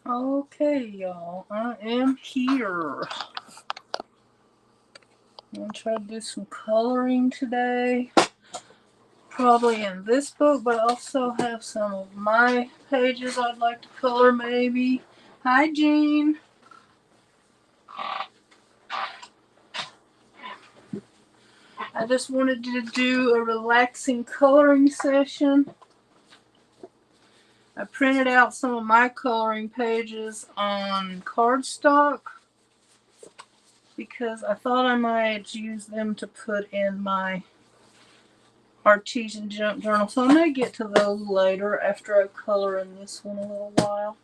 Okay, y'all, I am here. I'm gonna try to do some coloring today. Probably in this book, but I also have some of my pages I'd like to color maybe. Hi, Jean. I just wanted to do a relaxing coloring session. I printed out some of my coloring pages on cardstock because I thought I might use them to put in my Artesian Junk Journal. So I may get to those later after I color in this one a little while.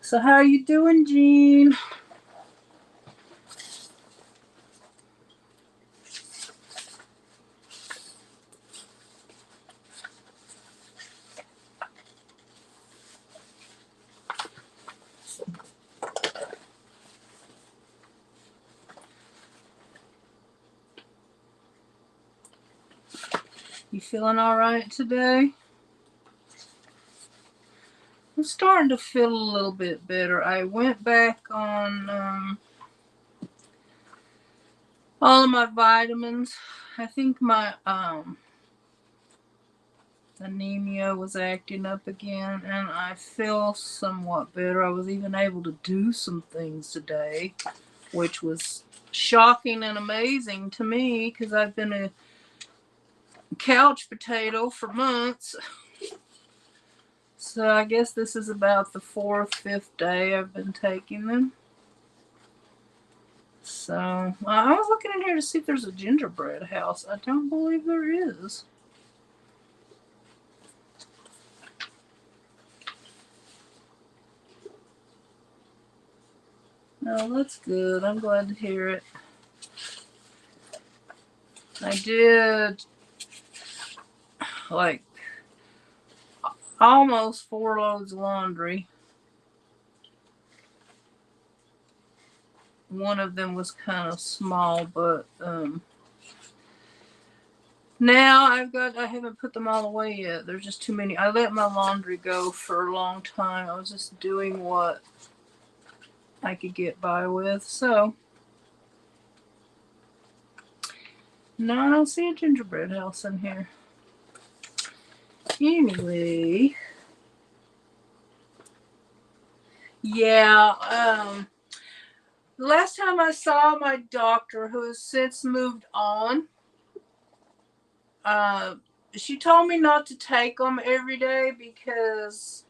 So how are you doing, Jean? You feeling all right today? I'm starting to feel a little bit better. I went back on all of my vitamins. I think my anemia was acting up again, and I feel somewhat better. I was even able to do some things today, which was shocking and amazing to me because I've been a couch potato for months. So I guess this is about the fourth, fifth day I've been taking them. So I was looking in here to see if there's a gingerbread house. I don't believe there is. No, that's good. I'm glad to hear it. I did like almost 4 loads of laundry. One of them was kind of small, but now I haven't put them all away yet. There's just too many. I let my laundry go for a long time. I was just doing what I could get by with. So, no, I don't see a gingerbread house in here. Anyway, yeah, the last time I saw my doctor, who has since moved on, uh, she told me not to take them every day because,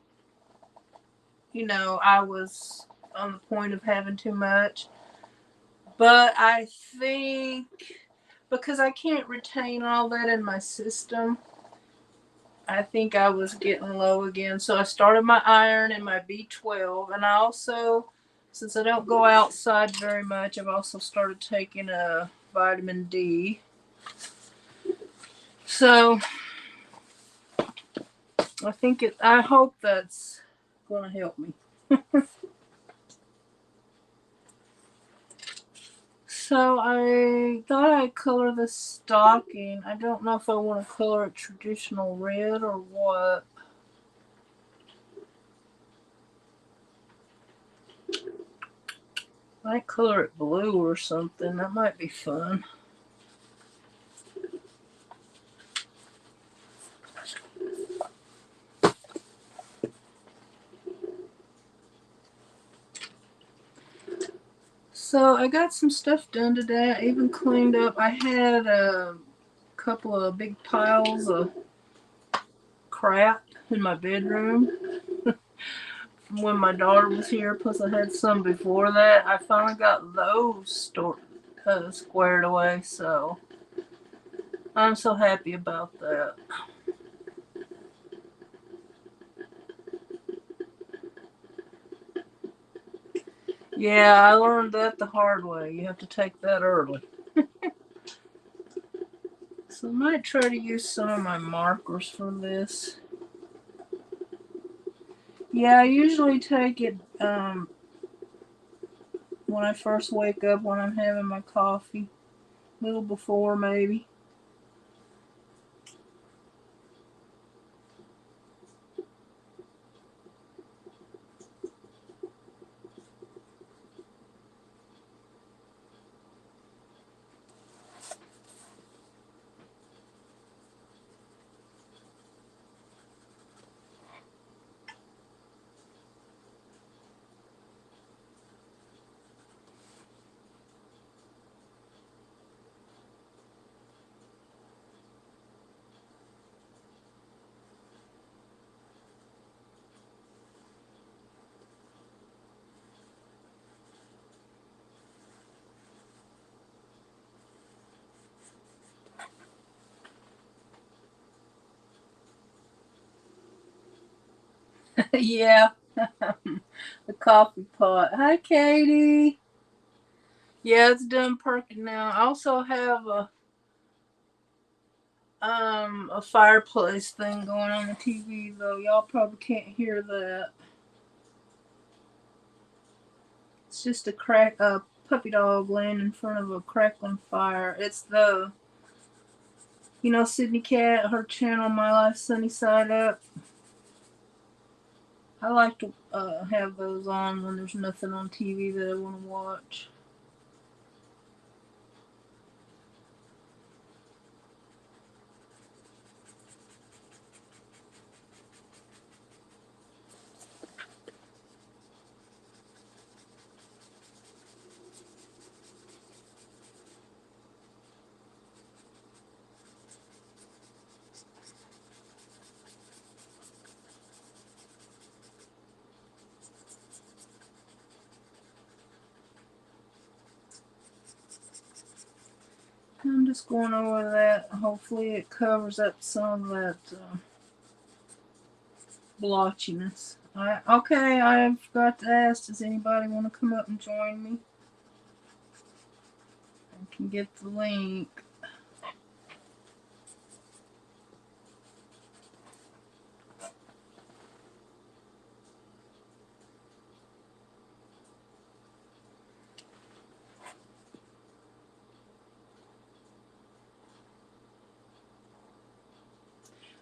I was on the point of having too much. But I think because I can't retain all that in my system, I think I was getting low again. So I started my iron and my B12. And I also, since I don't go outside very much, I've also started taking a vitamin D. So I hope that's going to help me. So I thought I'd color the stocking. I don't know if I want to color it traditional red or what. I might color it blue or something. That might be fun. So I got some stuff done today. I even cleaned up. I had a couple of big piles of crap in my bedroom from when my daughter was here. Plus, I had some before that. I finally got those squared away. So I'm so happy about that. Yeah, I learned that the hard way. You have to take that early. So I might try to use some of my markers for this. Yeah, I usually take it when I first wake up when I'm having my coffee. A little before, maybe. Yeah. The coffee pot. Hi, Katie. Yeah, it's done perking now. I also have a fireplace thing going on the TV though. Y'all probably can't hear that. It's just a puppy dog laying in front of a crackling fire. It's the Sydney Cat, her channel My Life Sunny Side Up. I like to have those on when there's nothing on TV that I want to watch. I'm just going over that. Hopefully it covers up some of that blotchiness. Okay, I forgot to ask, does anybody want to come up and join me? I can get the link.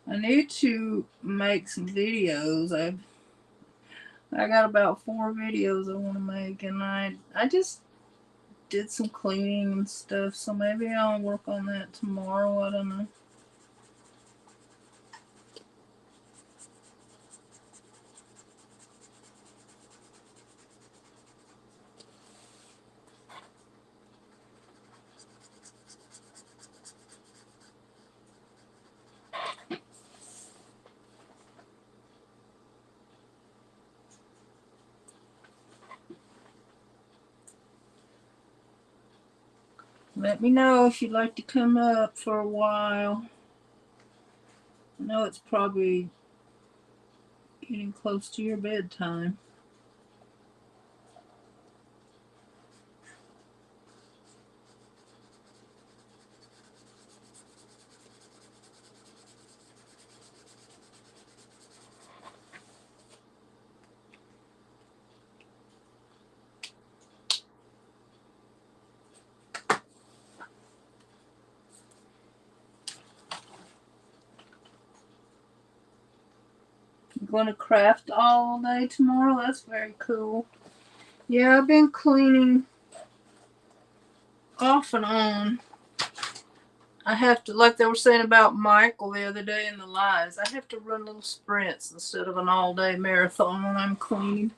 I need to make some videos. I got about 4 videos I want to make, and I just did some cleaning and stuff, so maybe I'll work on that tomorrow. I don't know. Let me know if you'd like to come up for a while. I know it's probably getting close to your bedtime. I'm going to craft all day tomorrow. That's very cool. Yeah, I've been cleaning off and on. I have to, like they were saying about Michael the other day in the lives, I have to run little sprints instead of an all-day marathon when I'm cleaning.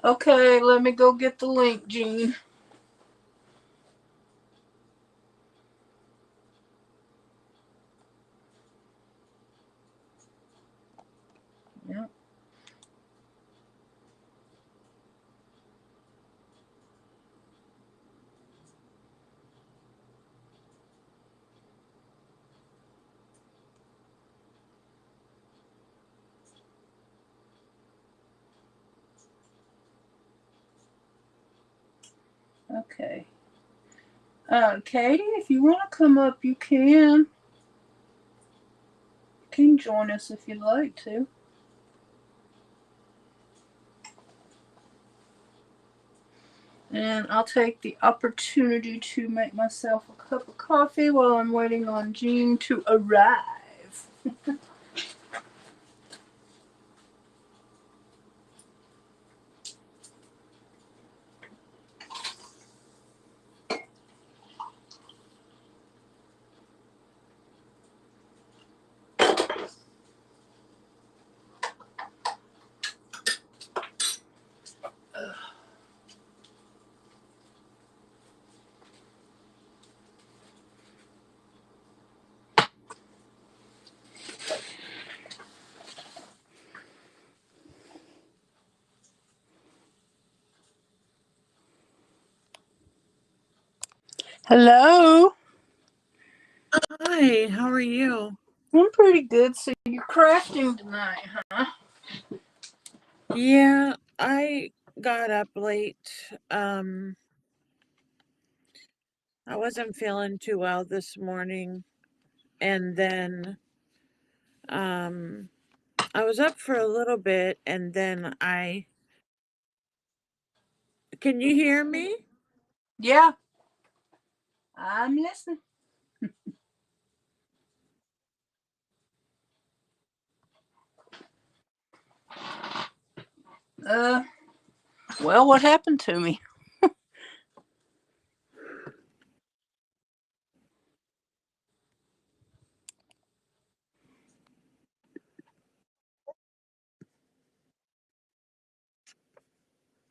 Okay, let me go get the link, Jean. Yep. Okay. Katie, if you want to come up, you can. You can join us if you'd like to. And I'll take the opportunity to make myself a cup of coffee while I'm waiting on Jean to arrive. Hello. Hi, how are you? I'm pretty good. So you're crafting tonight, huh? Yeah, I got up late. I wasn't feeling too well this morning, and then um I was up for a little bit, and then I can you hear me? Yeah, I'm listening. Uh, well, what happened to me?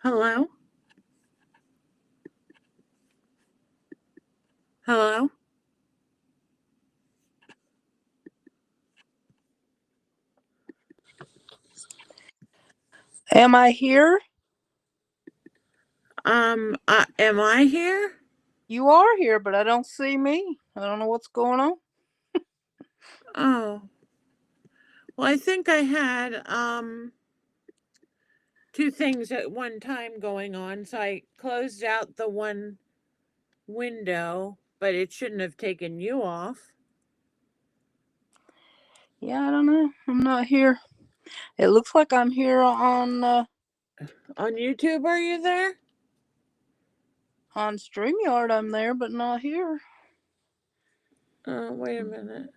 Hello? Hello? Am I here? Am I here? You are here, but I don't see me. I don't know what's going on. Oh. Well, I think I had two things at one time going on, so I closed out the one window, but it shouldn't have taken you off. Yeah, I don't know. I'm not here. It looks like I'm here On YouTube, are you there? on StreamYard. I'm there, but not here. Wait a minute.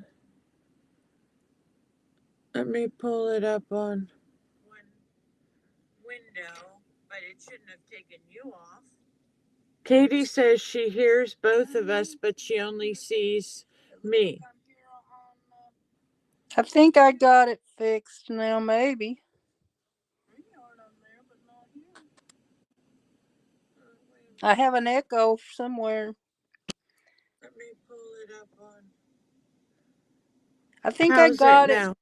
Let me pull it up on one window, but it shouldn't have taken you off. Katie says she hears both of us, but she only sees me. I think I got it fixed now, maybe. I have an echo somewhere. Let me pull it up on. I think I How's it got it. now?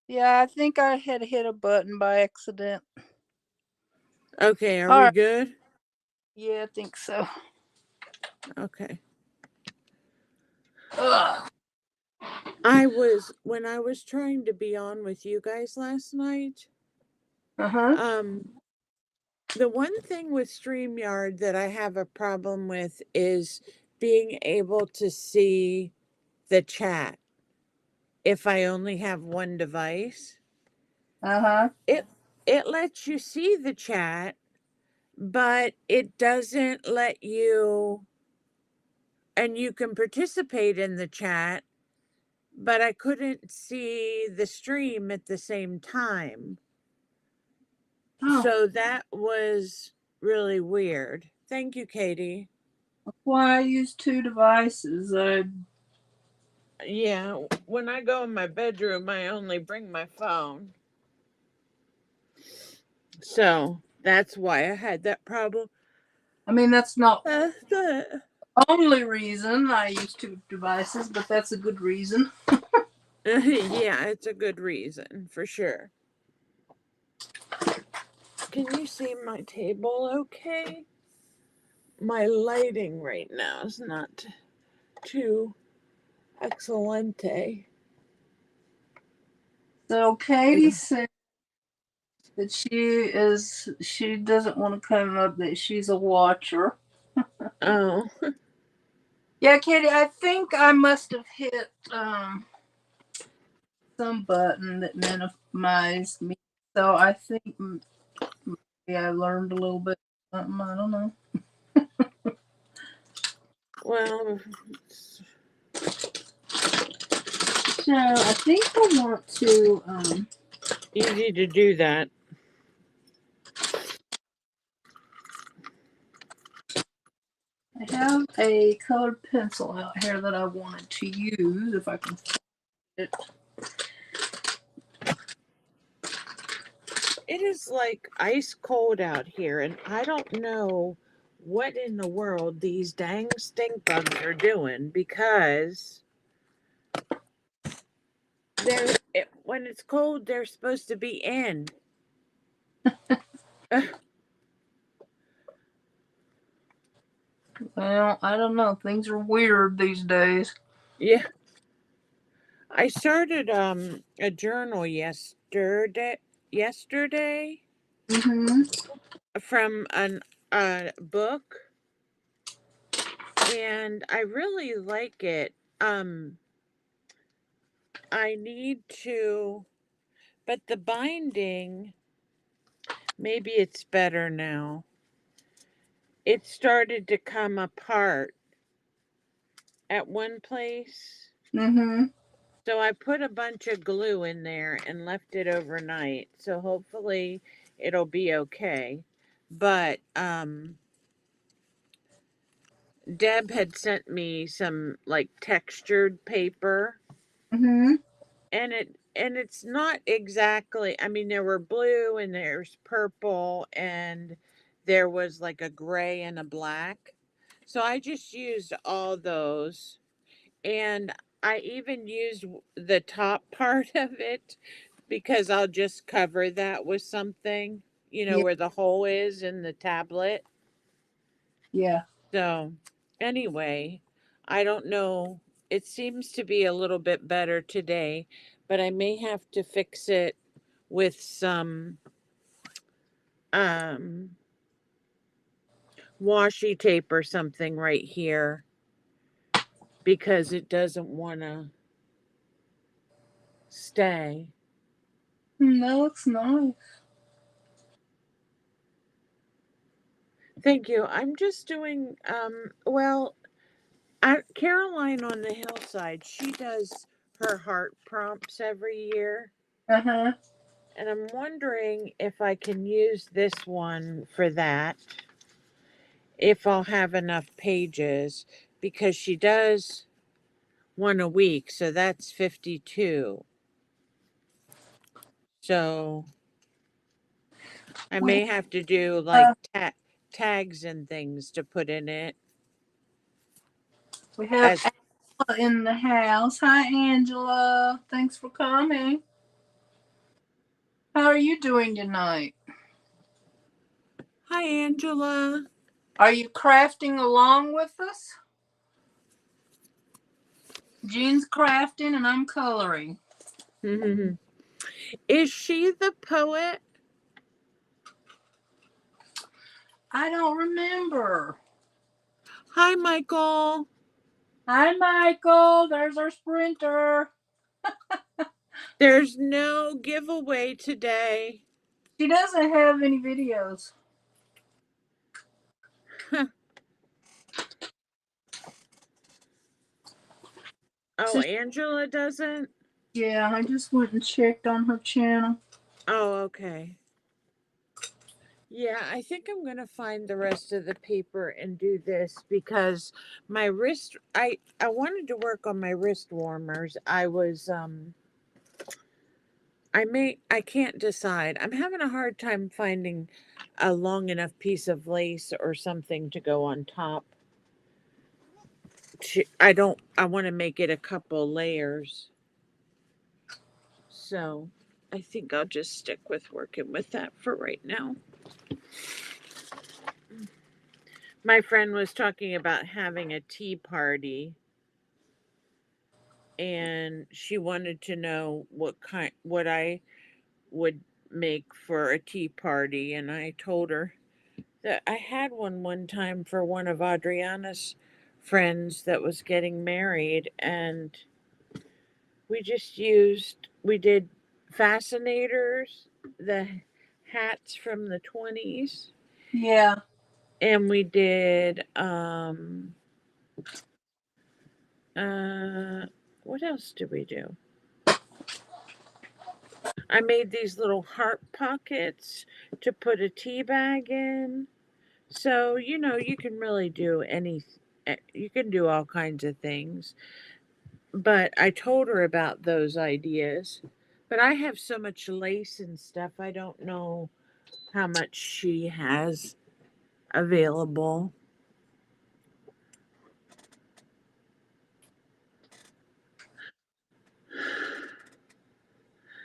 Yeah, I think I had hit a button by accident. Okay, are All we right. good? Yeah, I think so. Okay. Ugh. When I was trying to be on with you guys last night, Uh-huh. the one thing with StreamYard that I have a problem with is being able to see the chat if I only have one device. Uh-huh. It it lets you see the chat, but it doesn't let you, and you can participate in the chat, but I couldn't see the stream at the same time. Oh, So that was really weird. Thank you, Katie. why I use two devices. Yeah, when I go in my bedroom, I only bring my phone. So that's why I had that problem. I mean, that's not That's good. the only reason I use two devices, but that's a good reason. Yeah, it's a good reason for sure. Can you see my table okay? My lighting right now is not too excelente. So Katie said that she doesn't want to come up, that she's a watcher. Oh, Yeah, Katie, I think I must have hit some button that minimized me. So I think maybe I learned a little bit something. I don't know. well, So I think I want to easy to do that. I have a colored pencil out here that I wanted to use if I can find it. It is like ice cold out here, and I don't know what in the world these dang stink bugs are doing because when it's cold, they're supposed to be in. Well, I don't know. Things are weird these days. Yeah. I started a journal yesterday Mm-hmm. from a book, and I really like it. I need to, but the binding, maybe it's better now. It started to come apart at one place. Mm-hmm. So I put a bunch of glue in there and left it overnight. So hopefully it'll be okay. But Deb had sent me some like textured paper, Mm-hmm. and it's not exactly, I mean, there were blue and there's purple and there was like a gray and a black. So I just used all those, and I even used the top part of it because I'll just cover that with something, Yeah. where the hole is in the tablet. Yeah. So, anyway, I don't know. It seems to be a little bit better today, but I may have to fix it with some um washi tape or something right here because it doesn't want to stay. That looks nice. Thank you. I'm just doing well, Caroline on the hillside, she does her heart prompts every year. Uh-huh. And I'm wondering if I can use this one for that, if I'll have enough pages, because she does one a week, so that's 52. So I We may have to do like have, tags and things to put in it we have as. Angela in the house. Hi, Angela. Thanks for coming. How are you doing tonight? Hi, Angela. Are you crafting along with us? Jean's crafting and I'm coloring. Is she the poet? I don't remember. Hi, Michael. Hi, Michael. There's our sprinter. There's no giveaway today. She doesn't have any videos. Oh, So, Angela doesn't? yeah, I just went and checked on her channel. Oh, okay. Yeah, I think I'm gonna find the rest of the paper and do this because my wrist, I wanted to work on my wrist warmers. I can't decide. I'm having a hard time finding a long enough piece of lace or something to go on top. I want to make it a couple layers. So I think I'll just stick with working with that for right now. My friend was talking about having a tea party, and she wanted to know what I would make for a tea party, and I told her that I had one time for one of Adriana's friends that was getting married, and we did fascinators, the hats from the 20s, Yeah. and we did what else did we do? I made these little heart pockets to put a tea bag in. So, you can really do you can do all kinds of things. But I told her about those ideas. But I have so much lace and stuff, I don't know how much she has available.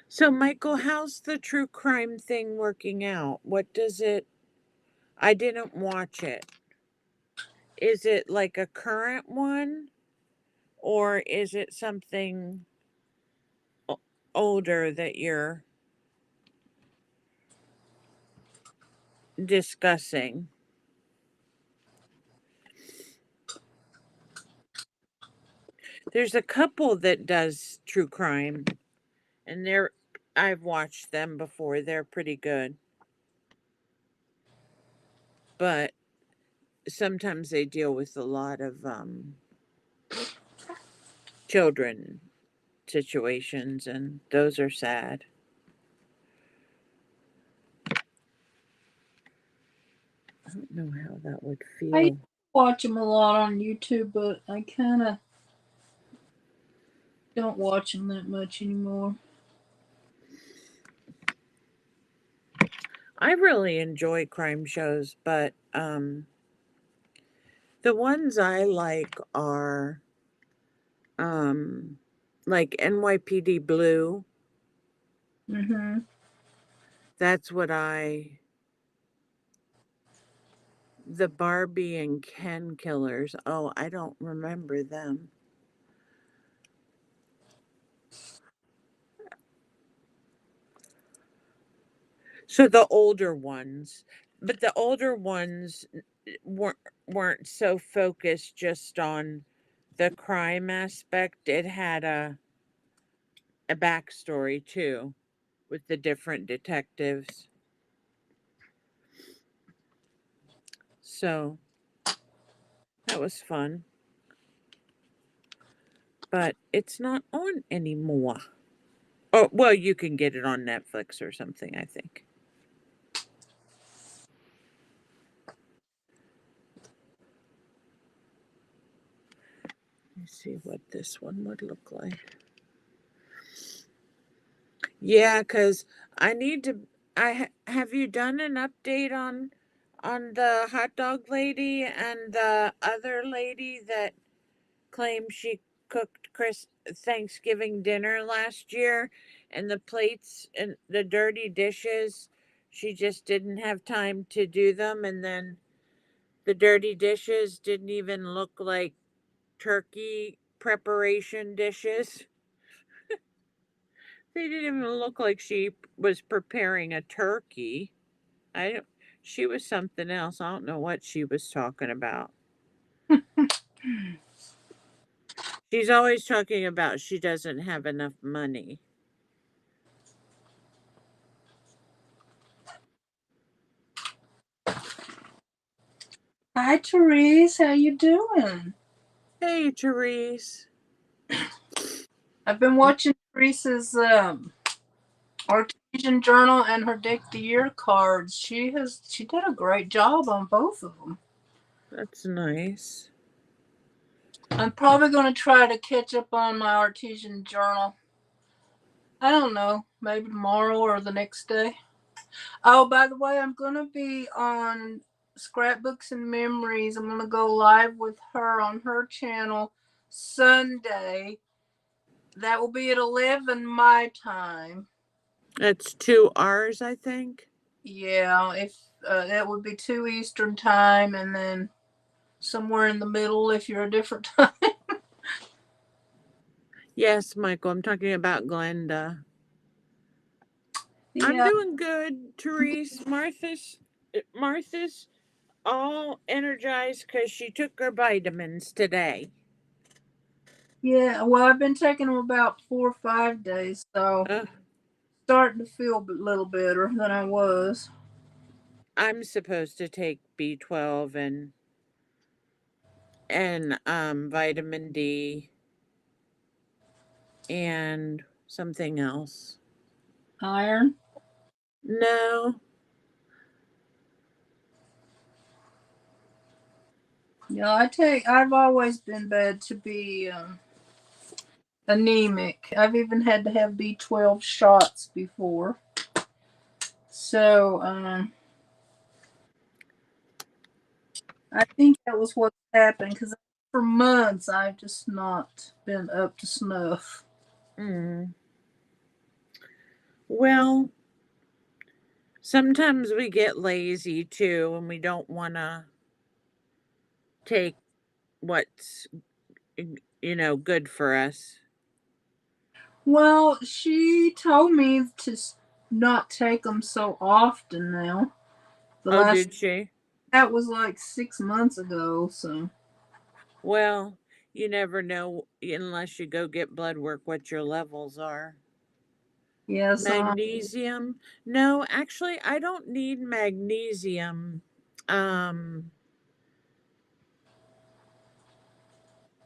So, Michael, how's the true crime thing working out? What does it? I didn't watch it. Is it like a current one, or is it something older that you're discussing? There's a couple that does true crime, and I've watched them before. They're pretty good. But sometimes they deal with a lot of children situations, and those are sad. I don't know how that would I used feel. to watch them a lot on YouTube, but I kind of don't watch them that much anymore. I really enjoy crime shows, but the ones I like are um like NYPD Blue. Mm-hmm. That's what I the Barbie and Ken killers. Oh, I don't remember them. So the older ones, but the older ones weren't so focused just on the crime aspect. It had a backstory too, with the different detectives. So that was fun. But it's not on anymore. Oh, well, you can get it on Netflix or something, I think. Let me see what this one would look like. Yeah, because I need to. Have you done an update on the hot dog lady and the other lady that claimed she cooked Chris Thanksgiving dinner last year, and the plates and the dirty dishes, she just didn't have time to do them, and then the dirty dishes didn't even look like turkey preparation dishes. They didn't even look like she was preparing a turkey. I don't, she was something else. I don't know what she was talking about. She's always talking about she doesn't have enough money. Hi, Therese. How you doing? Hey, Therese. I've been watching Therese's Artesian Journal and her Dick the Year cards. She did a great job on both of them. That's nice. I'm probably going to try to catch up on my Artesian Journal. I don't know, maybe tomorrow or the next day. Oh, by the way, I'm going to be on Scrapbooks and Memories. I'm going to go live with her on her channel Sunday. That will be at 11 my time. That's 2 hours, I think. Yeah, if that would be 2 Eastern time, and then somewhere in the middle if you're a different time. Yes, Michael, I'm talking about Glenda. I'm Yeah, doing good, Therese. Martha's all energized because she took her vitamins today. yeah. Well, I've been taking them about 4 or 5 days, so Uh, starting to feel a little better than I was. I'm supposed to take B12 and vitamin D and something else. Iron. No, Yeah, I take. I've always been bad to be anemic. I've even had to have B12 shots before. So I think that was what happened because for months I've just not been up to snuff. mm. Well, sometimes we get lazy too and we don't want to take what's, good for us. Well, she told me to not take them so often now. The Oh, last did she? that was like 6 months ago. So Well, you never know unless you go get blood work what your levels are. yeah, so Magnesium? No, actually, I don't need magnesium. Um,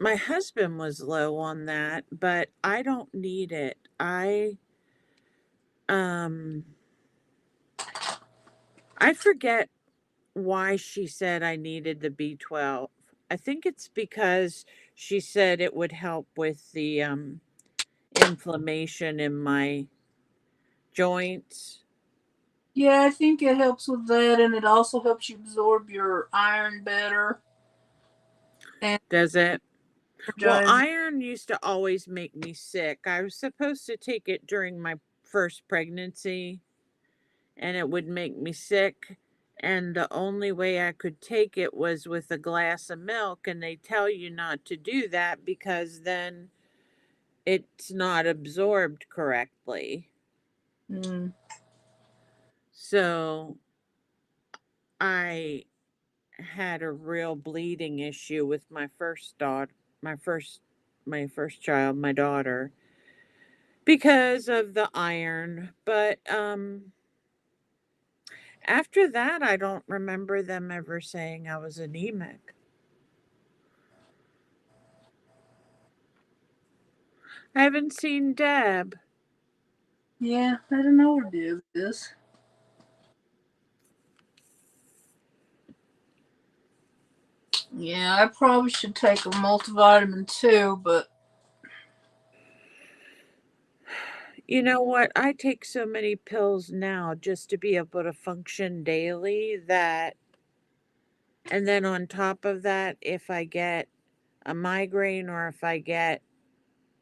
my husband was low on that, but I don't need it. Um I forget why she said I needed the B12. I think it's because she said it would help with the inflammation in my joints. yeah, I think it helps with that, and it also helps you absorb your iron better and Does it? Well, energize. iron used to always make me sick. I was supposed to take it during my first pregnancy, and it would make me sick. And the only way I could take it was with a glass of milk. And they tell you not to do that because then it's not absorbed correctly. Mm. So I had a real bleeding issue with my first daughter, my first my first child, my daughter, because of the iron. But after that I don't remember them ever saying I was anemic. I haven't seen Deb. Yeah, I don't know what it is. This. Yeah, I probably should take a multivitamin too, but You know what? I take so many pills now just to be able to function daily that, and then on top of that, if I get a migraine or if I get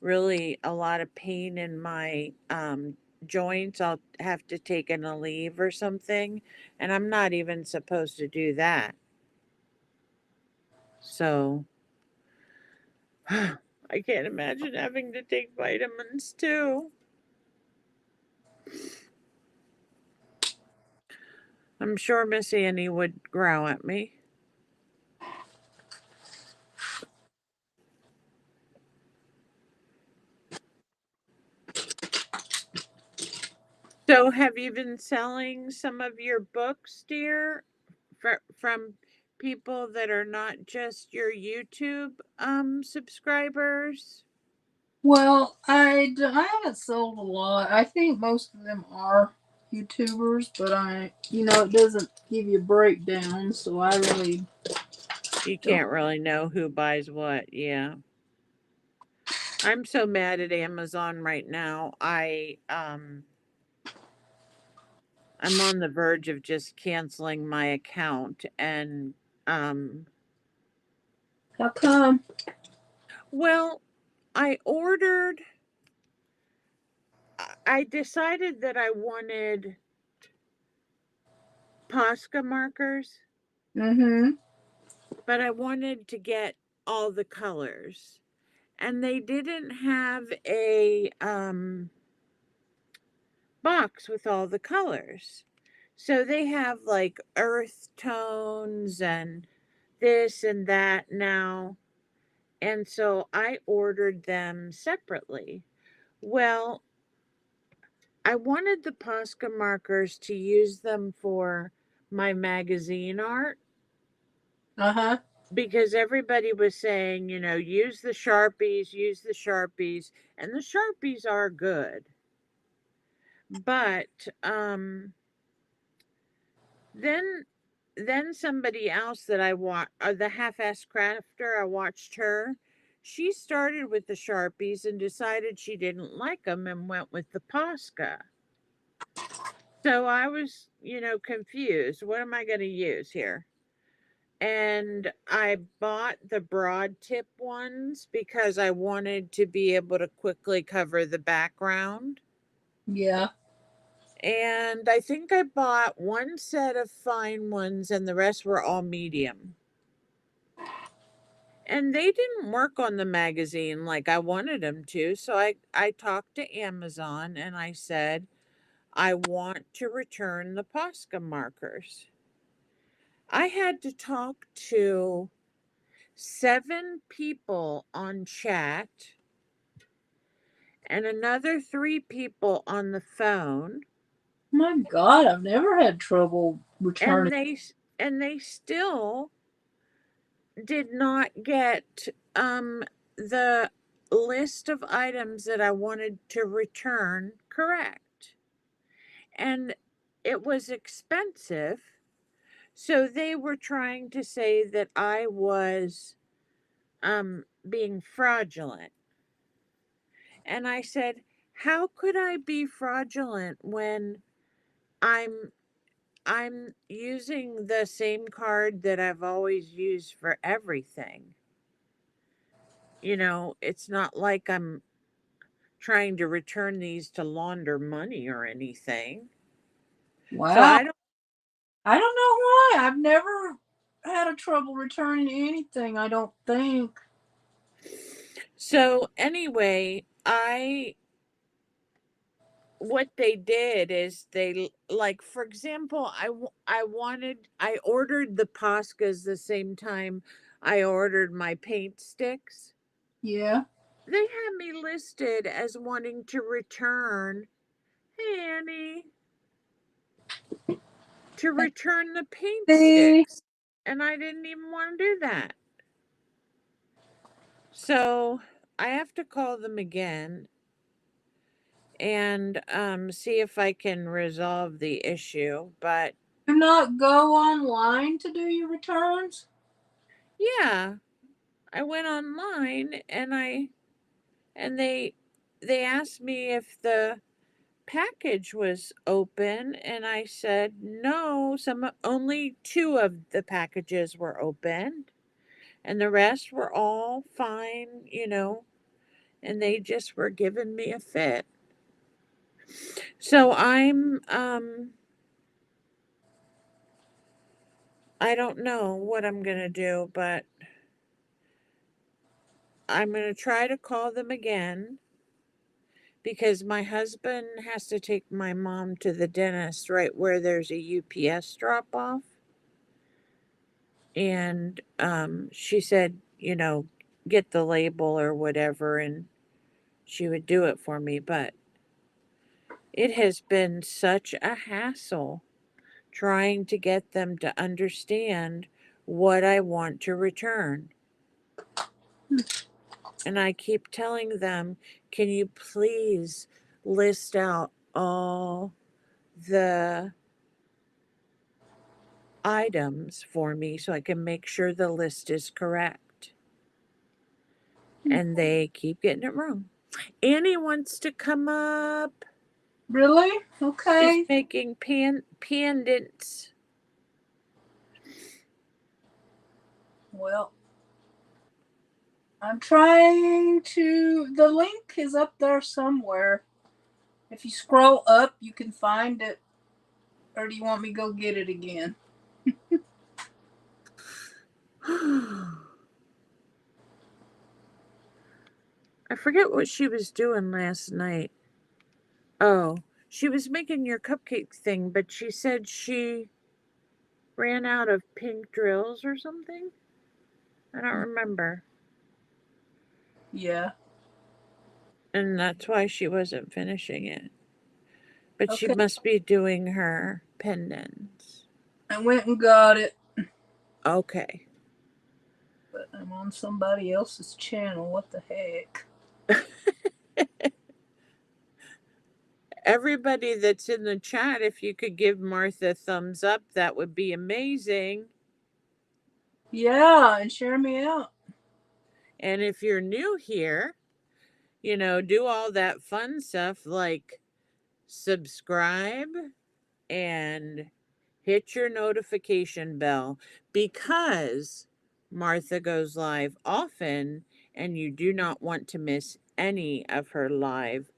really a lot of pain in my joints, I'll have to take an Aleve or something. And I'm not even supposed to do that. So I can't imagine having to take vitamins too. I'm sure Miss Annie would growl at me. So, have you been selling some of your books, dear, from people that are not just your YouTube subscribers? well, I haven't sold a lot. I think most of them are YouTubers, but it doesn't give you a breakdown, so I really You don't. can't really know who buys what. Yeah. I'm so mad at Amazon right now. I'm on the verge of just canceling my account and um How come? well, I ordered I decided that I wanted Posca markers, Mm-hmm. but I wanted to get all the colors. And they didn't have a box with all the colors. So they have like earth tones and this and that now. And so I ordered them separately. Well, I wanted the Posca markers to use them for my magazine art Uh-huh. because everybody was saying, use the Sharpies, and the Sharpies are good. But then somebody else that I watched, the half-ass crafter, I watched her. She started with the Sharpies and decided she didn't like them and went with the Posca. So I was, confused. What am I going to use here? And I bought the broad tip ones because I wanted to be able to quickly cover the background. Yeah. And I think I bought one set of fine ones and the rest were all medium. And they didn't work on the magazine like I wanted them to. So I talked to Amazon and I said, I want to return the Posca markers. I had to talk to 7 people on chat and another 3 people on the phone. My God, I've never had trouble returning. And they still did not get the list of items that I wanted to return correct. And it was expensive. So they were trying to say that I was being fraudulent. And I said, how could I be fraudulent when I'm using the same card that I've always used for everything? You know, it's not like I'm trying to return these to launder money or anything. So Wow. I don't know why. I've never had a trouble returning anything, I don't think. So anyway, what they did is they, like, for example, I ordered the Poscas the same time I ordered my paint sticks. Yeah. They had me listed as wanting to return, hey Annie, to return the paint See? sticks. And I didn't even want to do that. So I have to call them again and see if I can resolve the issue. But Do not go online to do your returns? yeah, I went online and they asked me if the package was open and I said no, only 2 of the packages were open and the rest were all fine, you know, and they just were giving me a fit. So I don't know what I'm going to do, but I'm going to try to call them again because my husband has to take my mom to the dentist right where there's a UPS drop off. And she said, you know, get the label or whatever, and she would do it for me. But it has been such a hassle trying to get them to understand what I want to return. And I keep telling them, can you please list out all the items for me so I can make sure the list is correct? And they keep getting it wrong. Annie wants to come up. Really? She's Okay. making pendants. Well, I'm trying to. The link is up there somewhere. If you scroll up, you can find it. Or do you want me to go get it again? I forget what she was doing last night. Oh, she was making your cupcake thing, but she said she ran out of pink drills or something. I don't remember. Yeah. And that's why she wasn't finishing it. But she Okay. must be doing her pendants. I went and got it. Okay. But I'm on somebody else's channel. What the heck? Everybody that's in the chat, if you could give Martha a thumbs up, that would be amazing. Yeah, and share me out. And if you're new here, you know, do all that fun stuff like subscribe and hit your notification bell because Martha goes live often and you do not want to miss any of her live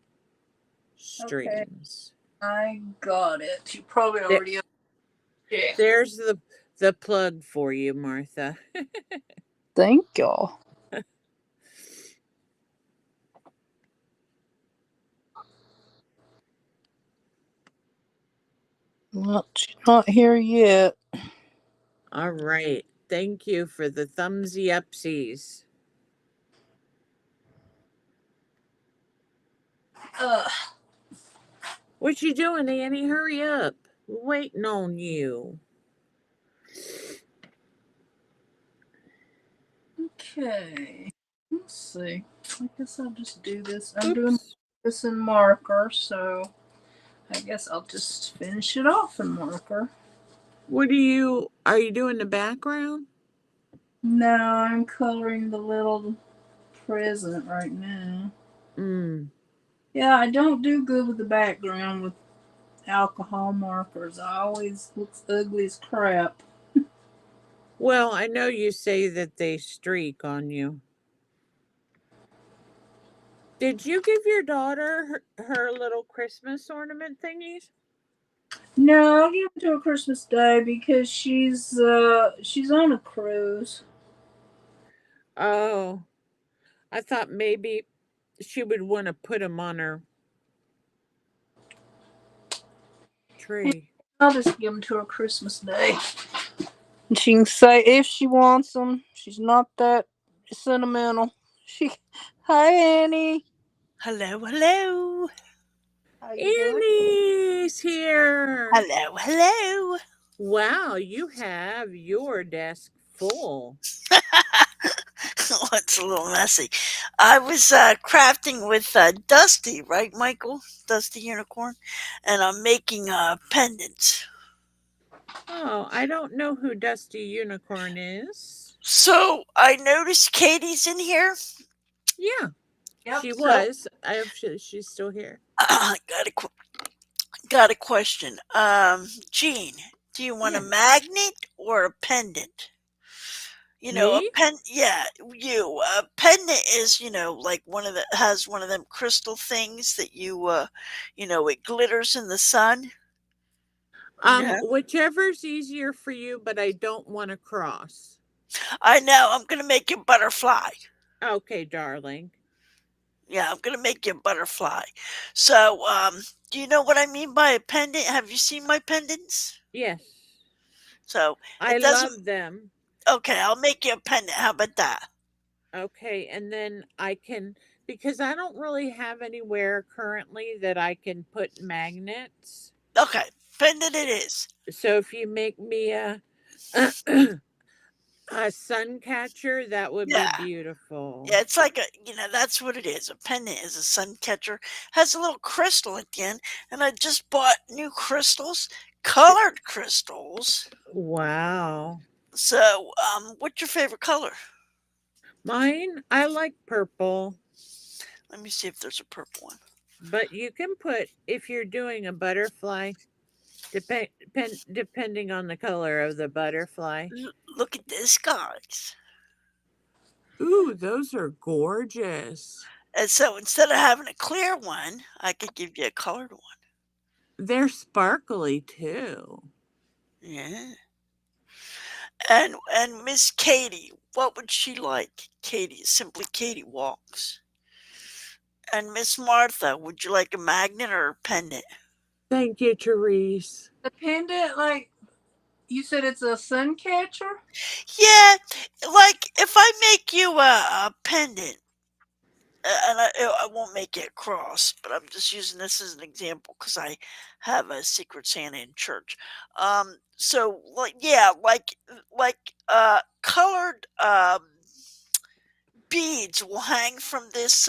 Okay. streams. I got it. You probably There, already. Yeah. there's the plug for you, Martha. Thank y'all. Well, she's not here yet. All right. Thank you for the thumbsy upsies. Ugh. What you doing, Annie? Hurry up. We're waiting on you. Okay. Let's see. I guess I'll just do this. I'm doing Oops. this in marker, so I guess I'll just finish it off in marker. Are you doing the background? No, I'm coloring the little present right now. Mm. Yeah, I don't do good with the background with alcohol markers. I always looks ugly as crap. Well, I know you say that they streak on you. Did you give your daughter her little Christmas ornament thingies? No, I'll give it to her Christmas Day because she's on a cruise. Oh, I thought maybe she would want to put them on her tree. I'll just give them to her Christmas Day. And she can say if she wants them. She's not that sentimental. She, hi Annie, Hello, hello. how you doing? Annie's here. Hello, hello. Wow, you have your desk full. Oh, it's a little messy. I was crafting with Dusty, right, Michael? Dusty Unicorn. And I'm making pendants. Oh, I don't know who Dusty Unicorn is. So I noticed Katie's in here. Yeah, Yep. she So was. I hope she's still here. Got a question. Jean, do you want a Yeah. magnet or a pendant? A Me? yeah, a pendant is, like has one of them crystal things that it glitters in the sun. Yeah. Whichever's easier for you, but I don't want to cross. I know, I'm gonna make you a butterfly. Okay, darling. Yeah, I'm gonna make you a butterfly. So, do you know what I mean by a pendant? Have you seen my pendants? Yes. So, I it doesn't, love them. okay, I'll make you a pendant. How about that? Okay, and then I can, because I don't really have anywhere currently that I can put magnets. Okay, pendant it is. So if you make me a a sun catcher, that would be Yeah. beautiful. Yeah, it's like that's what it is. A pendant is a sun catcher. Has a little crystal at the end, and I just bought new crystals, colored crystals. Wow. So, what's your favorite color? Mine, I like purple, Let me see if there's a purple one. but you can put, if you're doing a butterfly, depending on the color of the butterfly. Look at this, guys. Ooh, those are gorgeous. And so instead of having a clear one, I could give you a colored one. They're sparkly too. Yeah. And Miss Katie, what would she like? Katie, simply Katie walks. And Miss Martha, would you like a magnet or a pendant? Thank you, Therese. the pendant, like you said, it's a sun catcher. Yeah, like if I make you a pendant, and I won't make it a cross, but I'm just using this as an example because I have a Secret Santa in church. So like yeah, colored beads will hang from this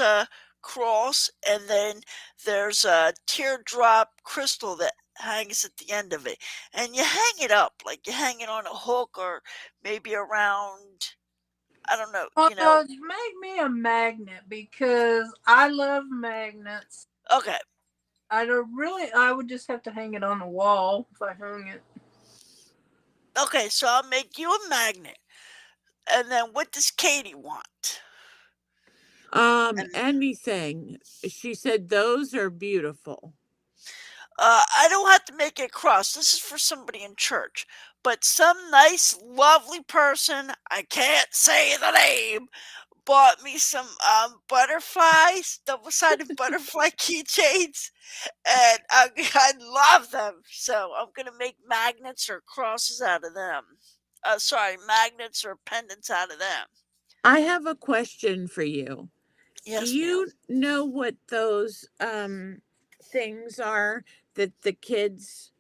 cross, and then there's a teardrop crystal that hangs at the end of it, and you hang it up like you hang it on a hook or maybe around. I don't know, Make me a magnet because I love magnets. Okay, I would just have to hang it on the wall if I hung it. okay, so I'll make you a magnet. And then what does Katie want? And Anything. She said those are beautiful. I don't have to make it a cross. This is for somebody in church. But some nice, lovely person, I can't say the name, bought me some butterflies, double-sided butterfly keychains, and I love them. So I'm gonna make magnets or crosses out of them. Sorry, magnets or pendants out of them. I have a question for you. Do Yes, ma'am. you know what those things are that the kids,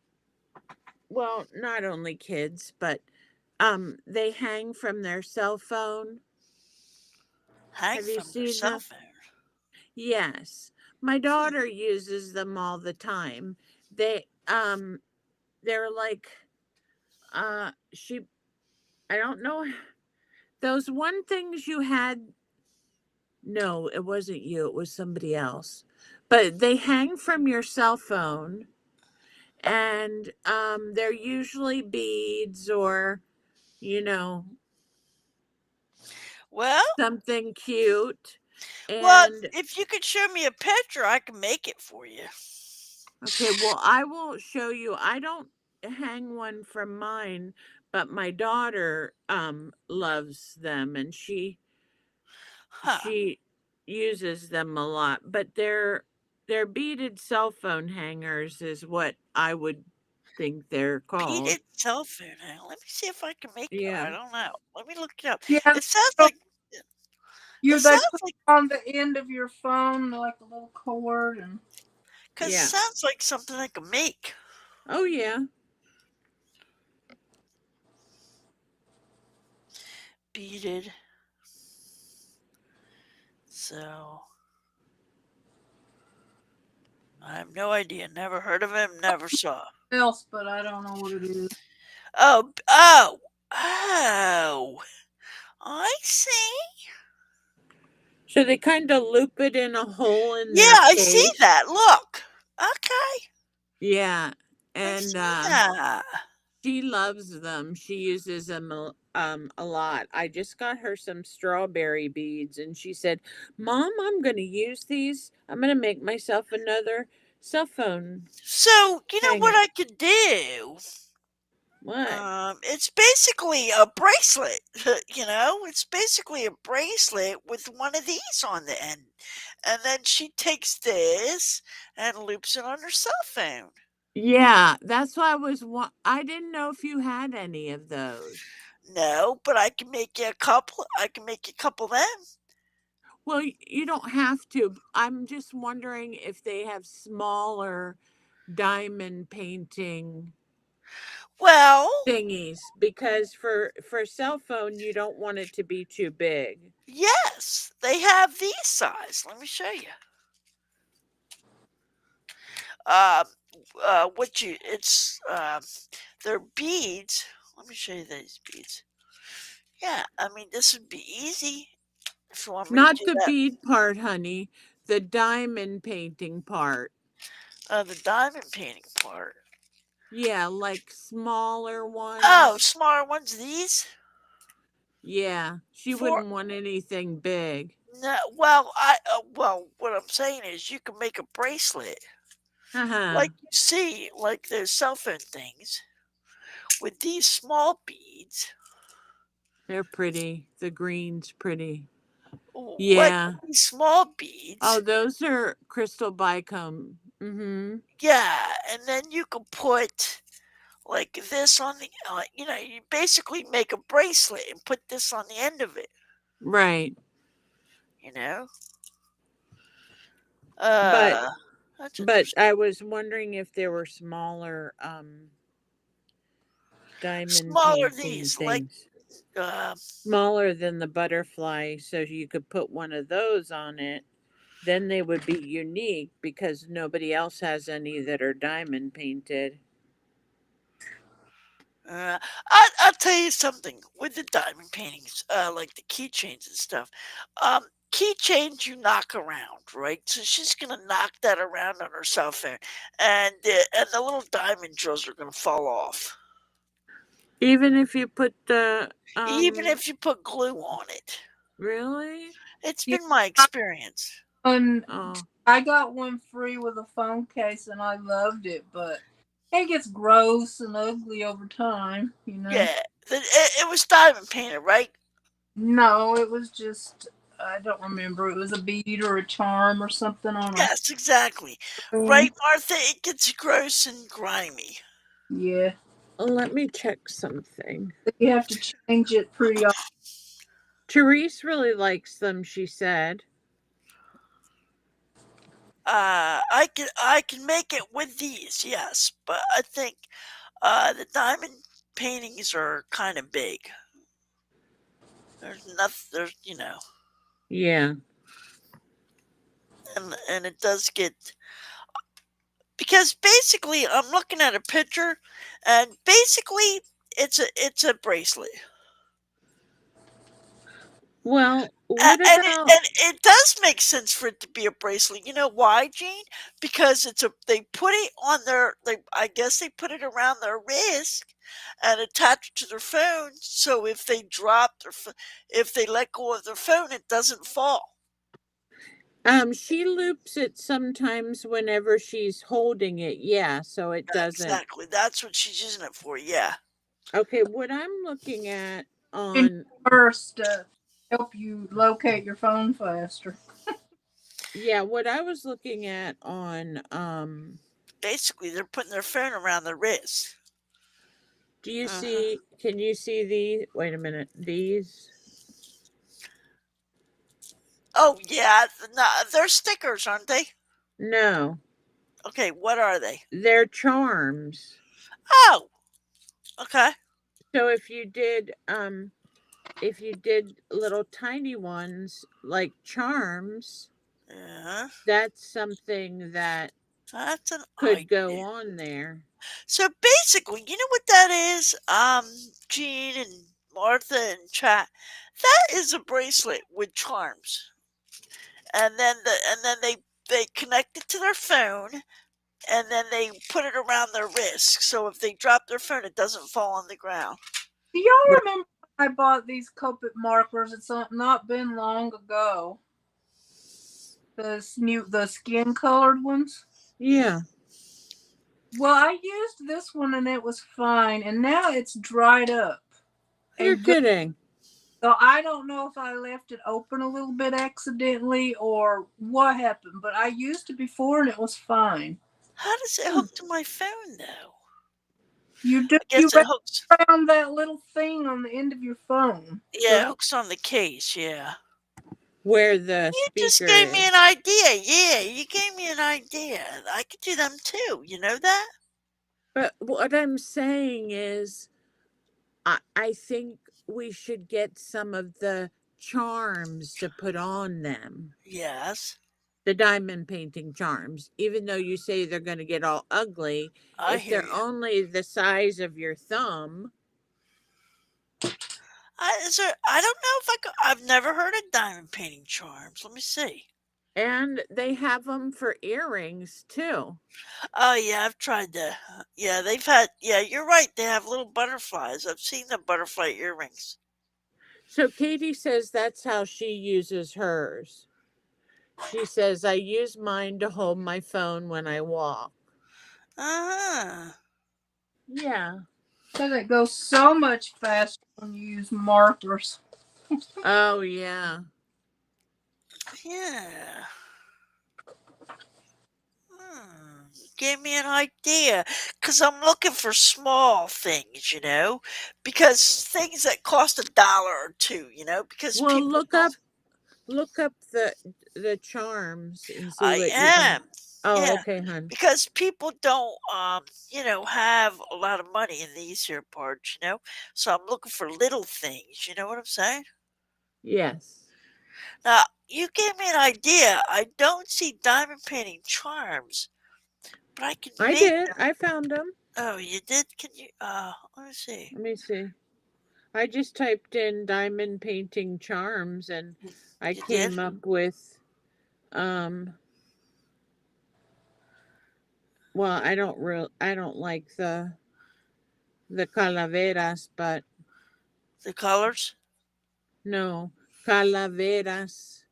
well, not only kids, but they hang from their cell phone? Hang Have you from their seen cell them? phone. Yes. My Hmm. daughter uses them all the time. They're like she I don't know, those one things you had. No, it wasn't you, it was somebody else. But they hang from your cell phone, and they're usually beads or, you know, Well, something cute. well, And if you could show me a picture, I can make it for you. okay, well, I will show you. I don't hang one from mine, but my daughter loves them, and Huh. she uses them a lot. But they're beaded cell phone hangers is what I would think they're called. Beaded cell phone. Let me see if I can make it. Yeah. I don't know. Let me look it up. Yeah, It sounds so like you it they sounds put like on the end of your phone like a little cord, and because it Yeah. sounds like something I can make. Oh yeah. Beaded. So I have no idea. Never heard of him. Never saw. else, but I don't know what it is. Oh. I see. So they kind of loop it in a hole in Yeah, their I see case. that. Look. Okay. Yeah. I And see that. she loves them. She uses them a lot. I just got her some strawberry beads, and she said, "Mom, I'm going to use these. I'm going to make myself another cell phone So, you know what hanger." I could do? What? It's basically a bracelet. It's basically a bracelet with one of these on the end. And then she takes this and loops it on her cell phone. Yeah, that's why I didn't know if you had any of those. No, but I can make you a couple. I can make you a couple then. Well, you don't have to. I'm just wondering if they have smaller diamond painting Well, thingies, because for cell phone you don't want it to be too big. yes, they have these size. Let me show you. Um, they're beads. Let me show you these beads. Yeah, I mean, this would be easy if you want me to Not do the that. bead part, honey. The diamond painting part. The diamond painting part. Yeah, like smaller Oh, ones. smaller ones. These Yeah, she for wouldn't want anything big. no. Well, what I'm saying is, you can make a bracelet Haha. like you see, like those cell phone things, with these small beads. They're pretty. The green's pretty. Like Yeah. these small Oh, beads. those are crystal bicone. Mm-hmm. Yeah, and then you can put like this on the. You basically make a bracelet and put this on the end of it. Right. You know. But Uh, that's but interesting. I was wondering if there were smaller diamond Smaller painting these, like things. uh, Smaller than the butterfly, so you could put one of those on it. Then they would be unique because nobody else has any that are diamond painted. I'll tell you something with the diamond paintings, like the keychains and stuff. Um, Keychains you knock around, right? So she's gonna knock that around on her cell phone, and the little diamond drills are gonna fall off, Even if you put the even if you put glue on it. really? It's Yeah, been my experience. and Oh. I got one free with a phone case, and I loved it, but it gets gross and ugly over time. Yeah, it was diamond painted, right? No, it was just I don't remember. It was a bead or a charm or something on a Yes, exactly. Right, Martha? It gets gross and grimy. Yeah. Let me check something. You have to change it pretty often. Therese really likes them, she said. I can make it with these, yes, but I think the diamond paintings are kind of big. There's nothing. There's Yeah. and it does get because basically I'm looking at a picture, and basically it's a bracelet. Well, A- what and about it does make sense for it to be a bracelet. You know why, Gene? Because they put it on I guess they put it around their wrist and attach it to their phone. So if they if they let go of their phone, it doesn't fall. she loops it sometimes whenever she's holding it, yeah, so it doesn't. Exactly. That's what she's using it for. Yeah. Okay, what I'm looking at And on first, help you locate your phone faster. yeah, what I was looking at on Basically, they're putting their phone around their wrist. do you Uh-huh. see can you see the wait a minute, these? Oh yeah, no, they're stickers, aren't they? No, Okay, what are they? they're charms. Oh, okay. So if you did little tiny ones like charms, Yeah, that's something that that's an could go idea. on there. So basically, you know what that is? Jean and Martha and chat. That is a bracelet with charms, and then they connect it to their phone, and then they put it around their wrist. So if they drop their phone, it doesn't fall on the ground. Do y'all Right. remember when I bought these Copic markers? It's not been long ago. The skin colored ones. Yeah. Well, I used this one and it was fine, and now it's dried up. You're And kidding. so I don't know if I left it open a little bit accidentally or what happened, but I used it before and it was fine. How does it Hmm. hook to my phone though? You do I guess you it wrap hooks. around that little thing on the end of your phone. Yeah, it hooks on the case. Yeah. Where the You just speaker gave me is. an idea. Yeah, you gave me an idea. I could do them too. You know that? But what I'm saying is I think we should get some of the charms to put on them. Yes, The diamond painting charms, even though you say they're going to get all ugly, I if hear they're you. only the size of your thumb. I don't know if I've never heard of diamond painting charms. Let me see. And they have them for earrings too. Oh yeah, I've tried that. Yeah, they've had. Yeah, you're right. They have little butterflies. I've seen the butterfly earrings. So Katie says that's how she uses hers. She says, I use mine to hold my phone when I walk. Uh-huh. Yeah. Because it goes so much faster when you use markers. Oh, yeah. Yeah. Gave me an idea because I'm looking for small things, because things that cost $1 or two, because Well, people don't. look up the charms and see I what you can. am, Oh, yeah, okay, hun. because people don't, have a lot of money in these here parts, So I'm looking for little things. You know what I'm saying? Yes. Now you gave me an idea. I don't see diamond painting charms, but I can I make. did. I found them. Oh, you did? Can you? Let me see. Let me see. I just typed in diamond painting charms and I You did? came up with um well, I don't like the calaveras, but The colors? no, calaveras.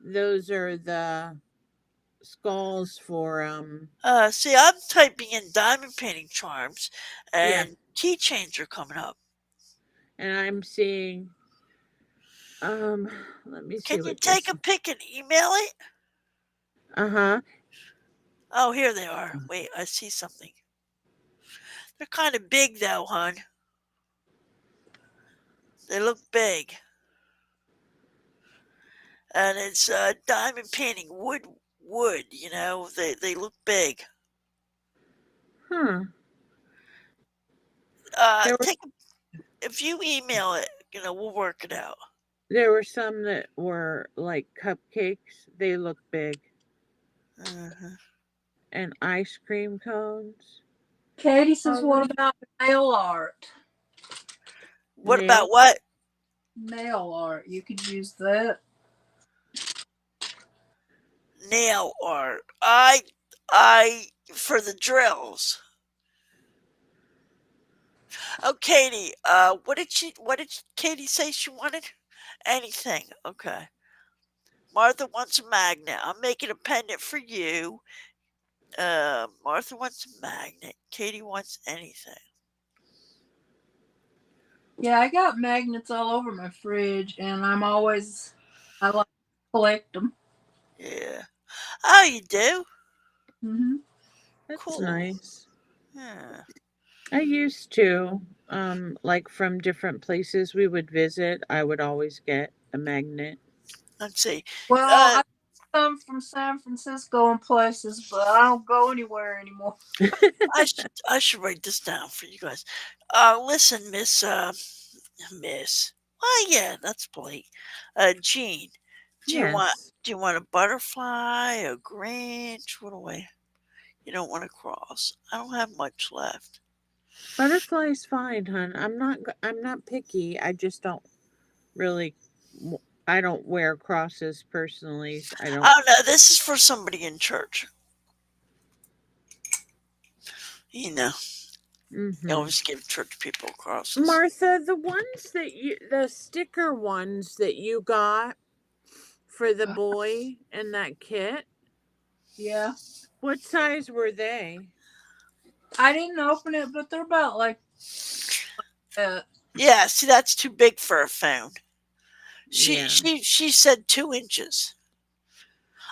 Those are the skulls for See, I'm typing in diamond painting charms, yeah, and keychains are coming up. and I'm seeing Let me see Can you what take this. a pic and email it? Uh-huh. Oh, here they are. Wait, I see something. They're kind of big though, hon. They look big. And it's diamond painting wood, you know. They look big. Huh. There were Take if you email it, you know, we'll work it out. there were some that were like cupcakes. They look big. Uh-huh. And ice cream cones. Katie says, Oh, what about nail art? What nail. about what? Nail art. You could use that. Nail art. I for the drills. Oh, Katie, what did Katie say she wanted? Anything. Okay. Martha wants a magnet. I'm making a pendant for you. Martha wants a magnet. Katie wants anything. Yeah, I got magnets all over my fridge, and I like to collect them. Yeah. Oh, you do? Mm-hmm. That's Cool. nice. Yeah. I used to. Like from different places we would visit, I would always get a magnet. Let's see. Well, Uh, I come from San Francisco and places, but I don't go anywhere anymore. I should write this down for you guys. Listen, Miss. Well, yeah, that's Blake. Jean, Yes. do you want a butterfly, a Grinch? What do I? You don't want to cross. I don't have much left. Butterfly's fine, hon. I'm not picky. I just don't really I don't wear crosses personally. I don't. Oh no, this is for somebody in church. You know, you Mhm. always give church people crosses. Martha, the sticker ones that you got for the boy in that kit, Yeah. what size were they? I didn't open it, but they're about like that. Yeah, see, that's too big for a phone. Yeah. She said 2 inches.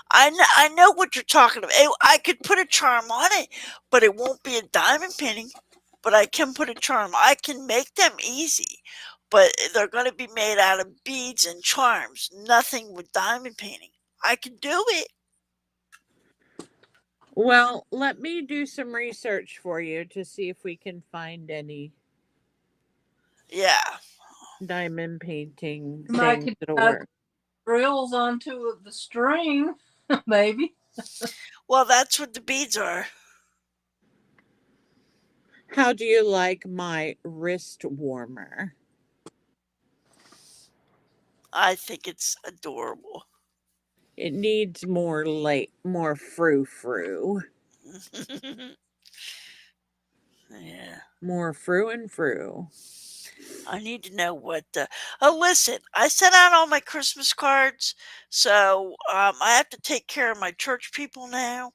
I know what you're talking about. I could put a charm on it, but it won't be a diamond painting. But I can put a charm. I can make them easy, but they're going to be made out of beads and charms. Nothing with diamond painting. I can do it. Well, let me do some research for you to see if we can find any Yeah. diamond painting You might things could that'll work. drills onto the string, maybe. Well, that's what the beads are. How do you like my wrist warmer? I think it's adorable. It needs more frou frou. Yeah. More frou and frou. I need to know what the. Oh, listen, I sent out all my Christmas cards, so I have to take care of my church people now.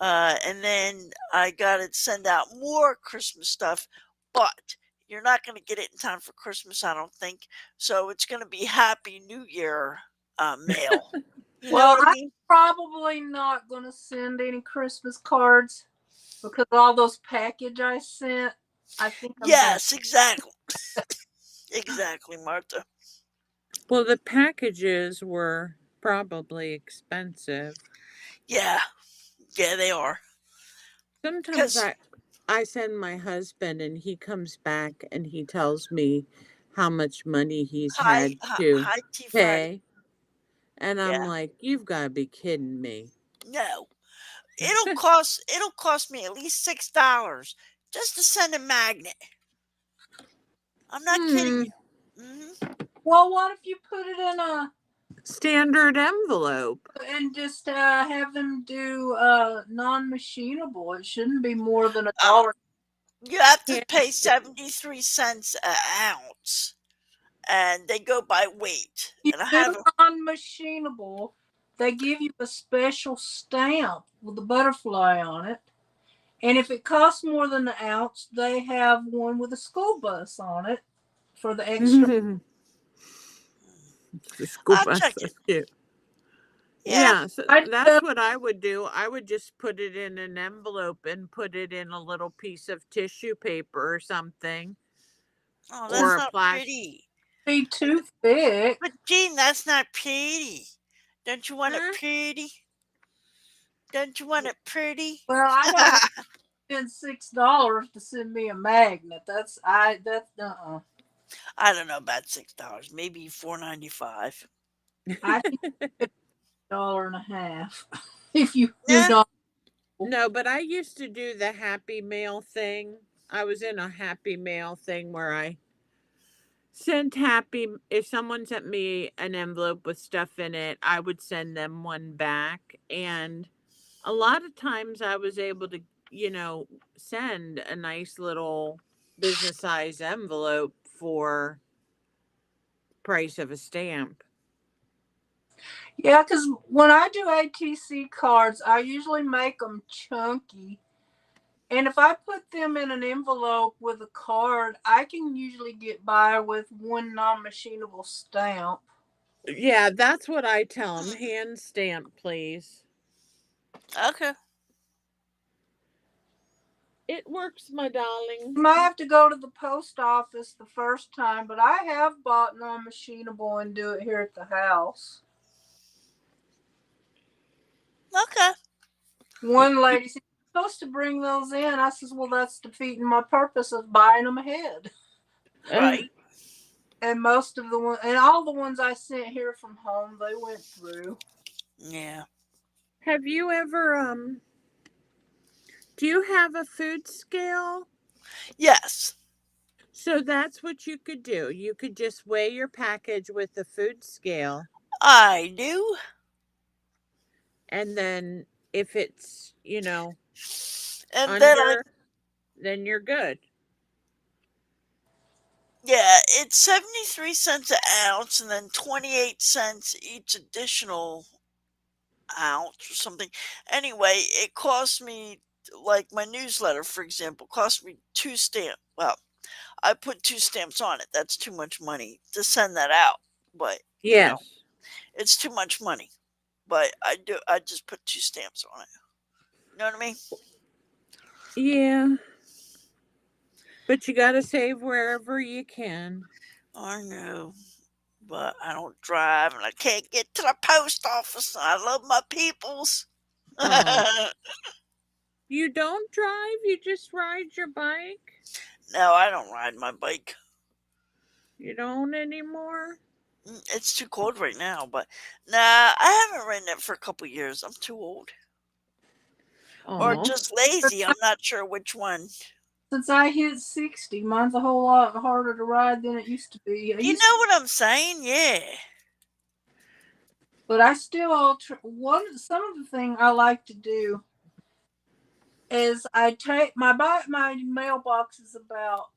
And then I got to send out more Christmas stuff, but you're not going to get it in time for Christmas, I don't think. So it's going to be Happy New Year mail. You know Well, what I I'm mean? probably not going to send any Christmas cards because all those package I sent, I think I'm done. Yes, exactly. Exactly, Martha. Well, the packages were probably expensive. Yeah, yeah, they are. Sometimes Because I send my husband and he comes back and he tells me how much money he's had to hi, T Fatty. pay. And I'm Yeah, like, you've got to be kidding me. no. It'll cost me at least $6 just to send a magnet. I'm not kidding Hmm. you. Well, what if you put it in a Standard envelope. and just have them do non-machinable? It shouldn't be more than a Uh, dollar. you have to Can't pay st- 73 cents an ounce, and they go by weight. You And I do have a non-machinable, they give you a special stamp with a butterfly on it. And if it costs more than an ounce, they have one with a school bus on it for the extra. The school I'll bus check is it. cute. Yeah. Yeah, so I that's what I would do. I would just put it in an envelope and put it in a little piece of tissue paper or something, Oh, or that's a not plastic. pretty. be too thick. But Jean, that's not pretty. Don't you want it Huh? pretty? Don't you want it pretty? Well, I don't want to spend $6 to send me a magnet. That's. I don't know about $6. Maybe $4.95. I think dollar and a half if you do Yeah. not. No, but I used to do the Happy Mail thing. I was in a Happy Mail thing where I sent happy if someone sent me an envelope with stuff in it, I would send them one back. And a lot of times I was able to, send a nice little business size envelope for price of a stamp. Yeah, because when I do ATC cards, I usually make them chunky. And if I put them in an envelope with a card, I can usually get by with one non machinable stamp. Yeah, that's what I tell them. Hand stamp, please. Okay. It works, my darling. You might have to go to the post office the first time, but I have bought non machinable and do it here at the house. Okay. One lady said, "You're supposed to bring those in." I says, "Well, that's defeating my purpose of buying them ahead." Right. And most of the ones, and all the ones I sent here from home, they went through. Yeah. Have you ever do you have a food scale? Yes. So that's what you could do. You could just weigh your package with the food scale, I do. and then if it's, And then under, then you're good. it's 73 cents an ounce and then 28 cents each additional ounce or something. Anyway, it cost me, like my newsletter, for example, cost me 2 stamps. Well, I put 2 stamps on it. That's too much money to send that out. But, Yes. it's too much money. But I just put 2 stamps on it. You know what I mean? Yeah. But you got to save wherever you can. I know. But I don't drive and I can't get to the post office. And I love my peoples. Oh. You don't drive? You just ride your bike? No, I don't ride my bike. You don't anymore? It's too cold right now, but nah, I haven't ridden it for a couple years. I'm too old. Or Oh. just lazy. I'm not sure which one. Since I hit 60, mine's a whole lot harder to ride than it used to be. You know what I'm saying? Yeah. But I still some of the thing I like to do is I take my mailbox is about,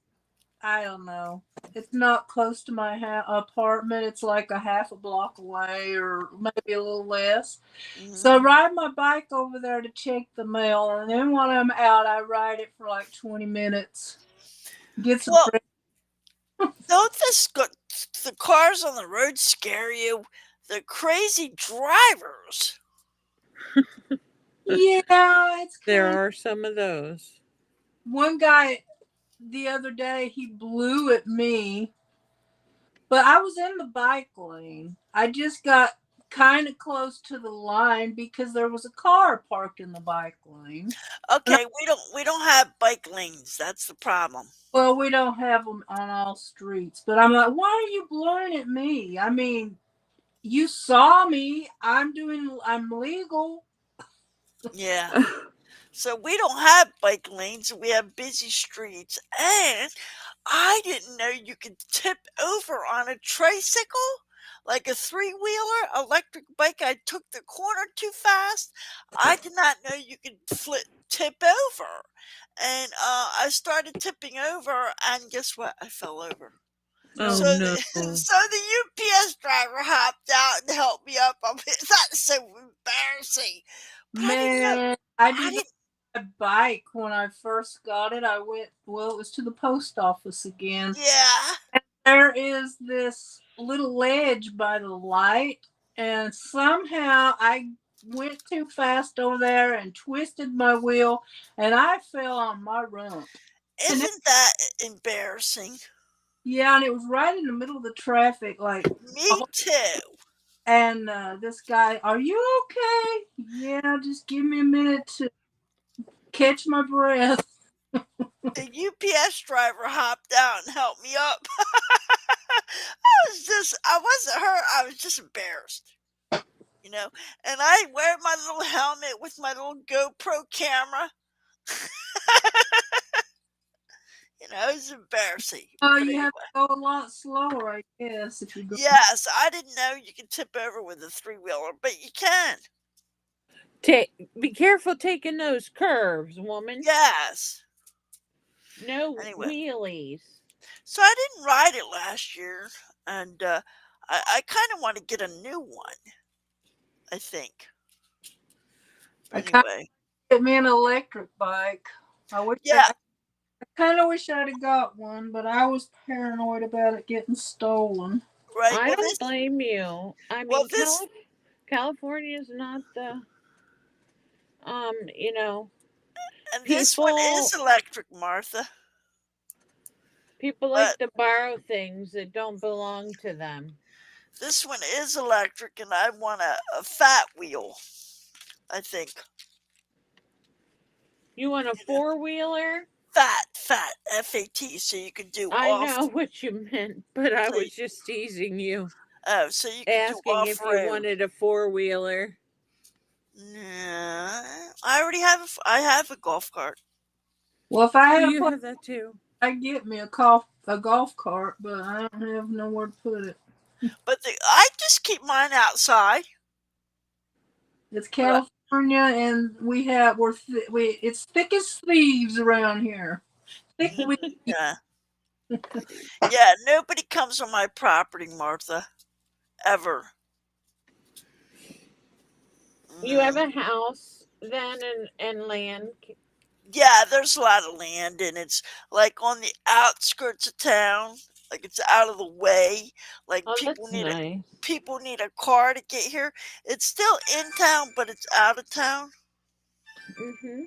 I don't know, it's not close to my apartment. It's like a half a block away or maybe a little less. Mhm. So I ride my bike over there to check the mail, and then when I'm out, I ride it for like 20 minutes. Get some Well, don't the cars on the road scare you? The crazy drivers. Yeah, it's There crazy. are some of those. One guy the other day, he blew at me, but I was in the bike lane. I just got kind of close to the line because there was a car parked in the bike lane. Okay, we don't have bike lanes. That's the problem. Well, we don't have them on all streets, but I'm like, why are you blowing at me? I mean, you saw me. I'm legal. Yeah. So we don't have bike lanes. We have busy streets, and I didn't know you could tip over on a tricycle, like a three-wheeler electric bike. I took the corner too fast. I did not know you could tip over, and I started tipping over, and guess what? I fell over. Oh, So, no. so the UPS driver hopped out and helped me up. That's so embarrassing. But I didn't know. Man, I I did didn't. a bike when I first got it. It was to the post office again. Yeah. there is this little ledge by the light, and somehow I went too fast over there and twisted my wheel, and I fell on my rump. And Isn't that embarrassing? yeah, and it was right in the middle of the traffic, like, Me too. and this guy, are you okay? Yeah, just give me a minute to catch my breath. A UPS driver hopped out and helped me up. I wasn't hurt. I was just embarrassed, you know. And I wear my little helmet with my little GoPro camera. It's embarrassing. Oh, But you anyway, have to go a lot slower, I guess, if you go. yes, I didn't know you could tip over with a three-wheeler, but you can. Be careful taking those curves, woman. Yes. No Anyway, wheelies. so I didn't ride it last year, and I kind of want to get a new one. I think. I But kind anyway, of get me an electric bike. yeah, I kind of wish I'd have got one, but I was paranoid about it getting stolen. right. I don't blame you. I Well, mean, this, California is not the, you know, and this one is people electric, Martha. like But to borrow things that don't belong to them. this one is electric, and I want a fat wheel. I think You want a four-wheeler? fat, FAT, so you can do I off. know what you meant, but I So you, was just teasing you, so you can do asking off if you road. wanted a four-wheeler. Nah, I already have. I have a golf cart. Well, if I Oh, had a you place, have that too. I'd get me a golf cart, but I don't have nowhere to put it. But I just keep mine outside. It's But California, and it's thick as thieves around here. Thick with yeah, yeah. Nobody comes on my property, Martha. Ever. You have No. a house then and land. Yeah, there's a lot of land, and it's like on the outskirts of town. Like it's out of the way. Like Oh, that's nice. people need a car to get here. It's still in town, but it's out of town. Hmm.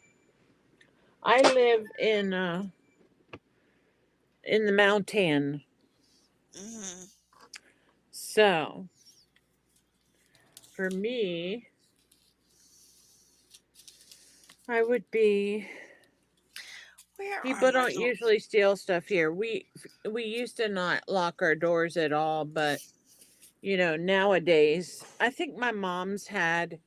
I live in the mountain, Hmm. so for me, I would be. Where are People my don't little? usually steal stuff here. We used to not lock our doors at all, but nowadays, I think my mom's had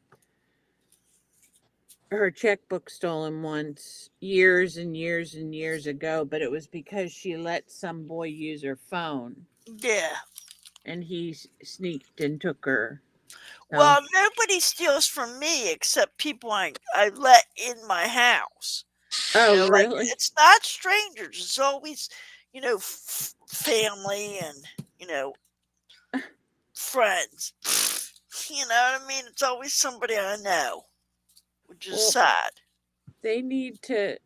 her checkbook stolen once years and years and years ago, but it was because she let some boy use her phone Yeah. and he sneaked and took her. So, Well, nobody steals from me except people I let in my house. oh, Like really? it's not strangers. It's always, family and you know friends. You know what I mean? It's always somebody I know, which is Well, sad. they need to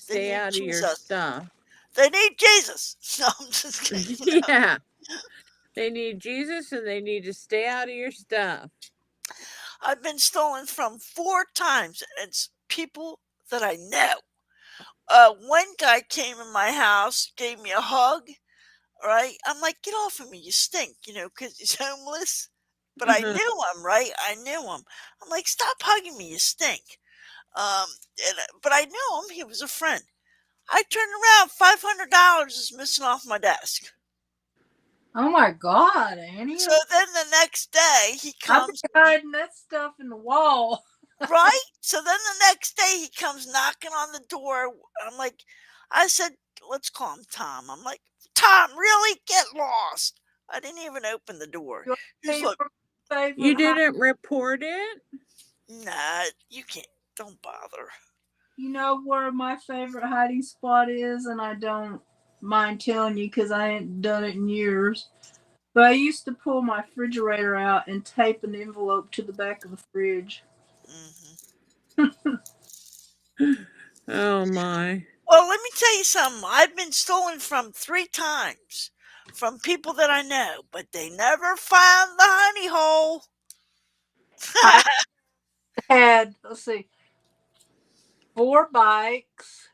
They stay need out of your Jesus. stuff. They need Jesus. No, I'm just kidding. Yeah. They need Jesus and they need to stay out of your stuff. I've been stolen from 4 times. And it's people that I know. One guy came in my house, gave me a hug. Right? I'm like, get off of me, you stink, because he's homeless. But I Uh-huh. knew him, right? I knew him. I'm like, stop hugging me, you stink. Um, but I knew him. He was a friend. I turned around, $500 is missing off my desk. Oh my God, Annie! So then the next day he I've been comes, hiding that stuff in the wall. right? So then the next day he comes knocking on the door. I'm like, I said, let's call him Tom. I'm like, Tom, really? Get lost. I didn't even open the door. Your He's like, You favorite didn't report it? nah, you can't. Don't bother. You know where my favorite hiding spot is, and I don't mind telling you because I ain't done it in years. But I used to pull my refrigerator out and tape an envelope to the back of the fridge. Hmm. Oh my. Well, let me tell you something. I've been stolen from 3 times from people that I know, but they never found the honey hole. I had, let's see, 4 bikes.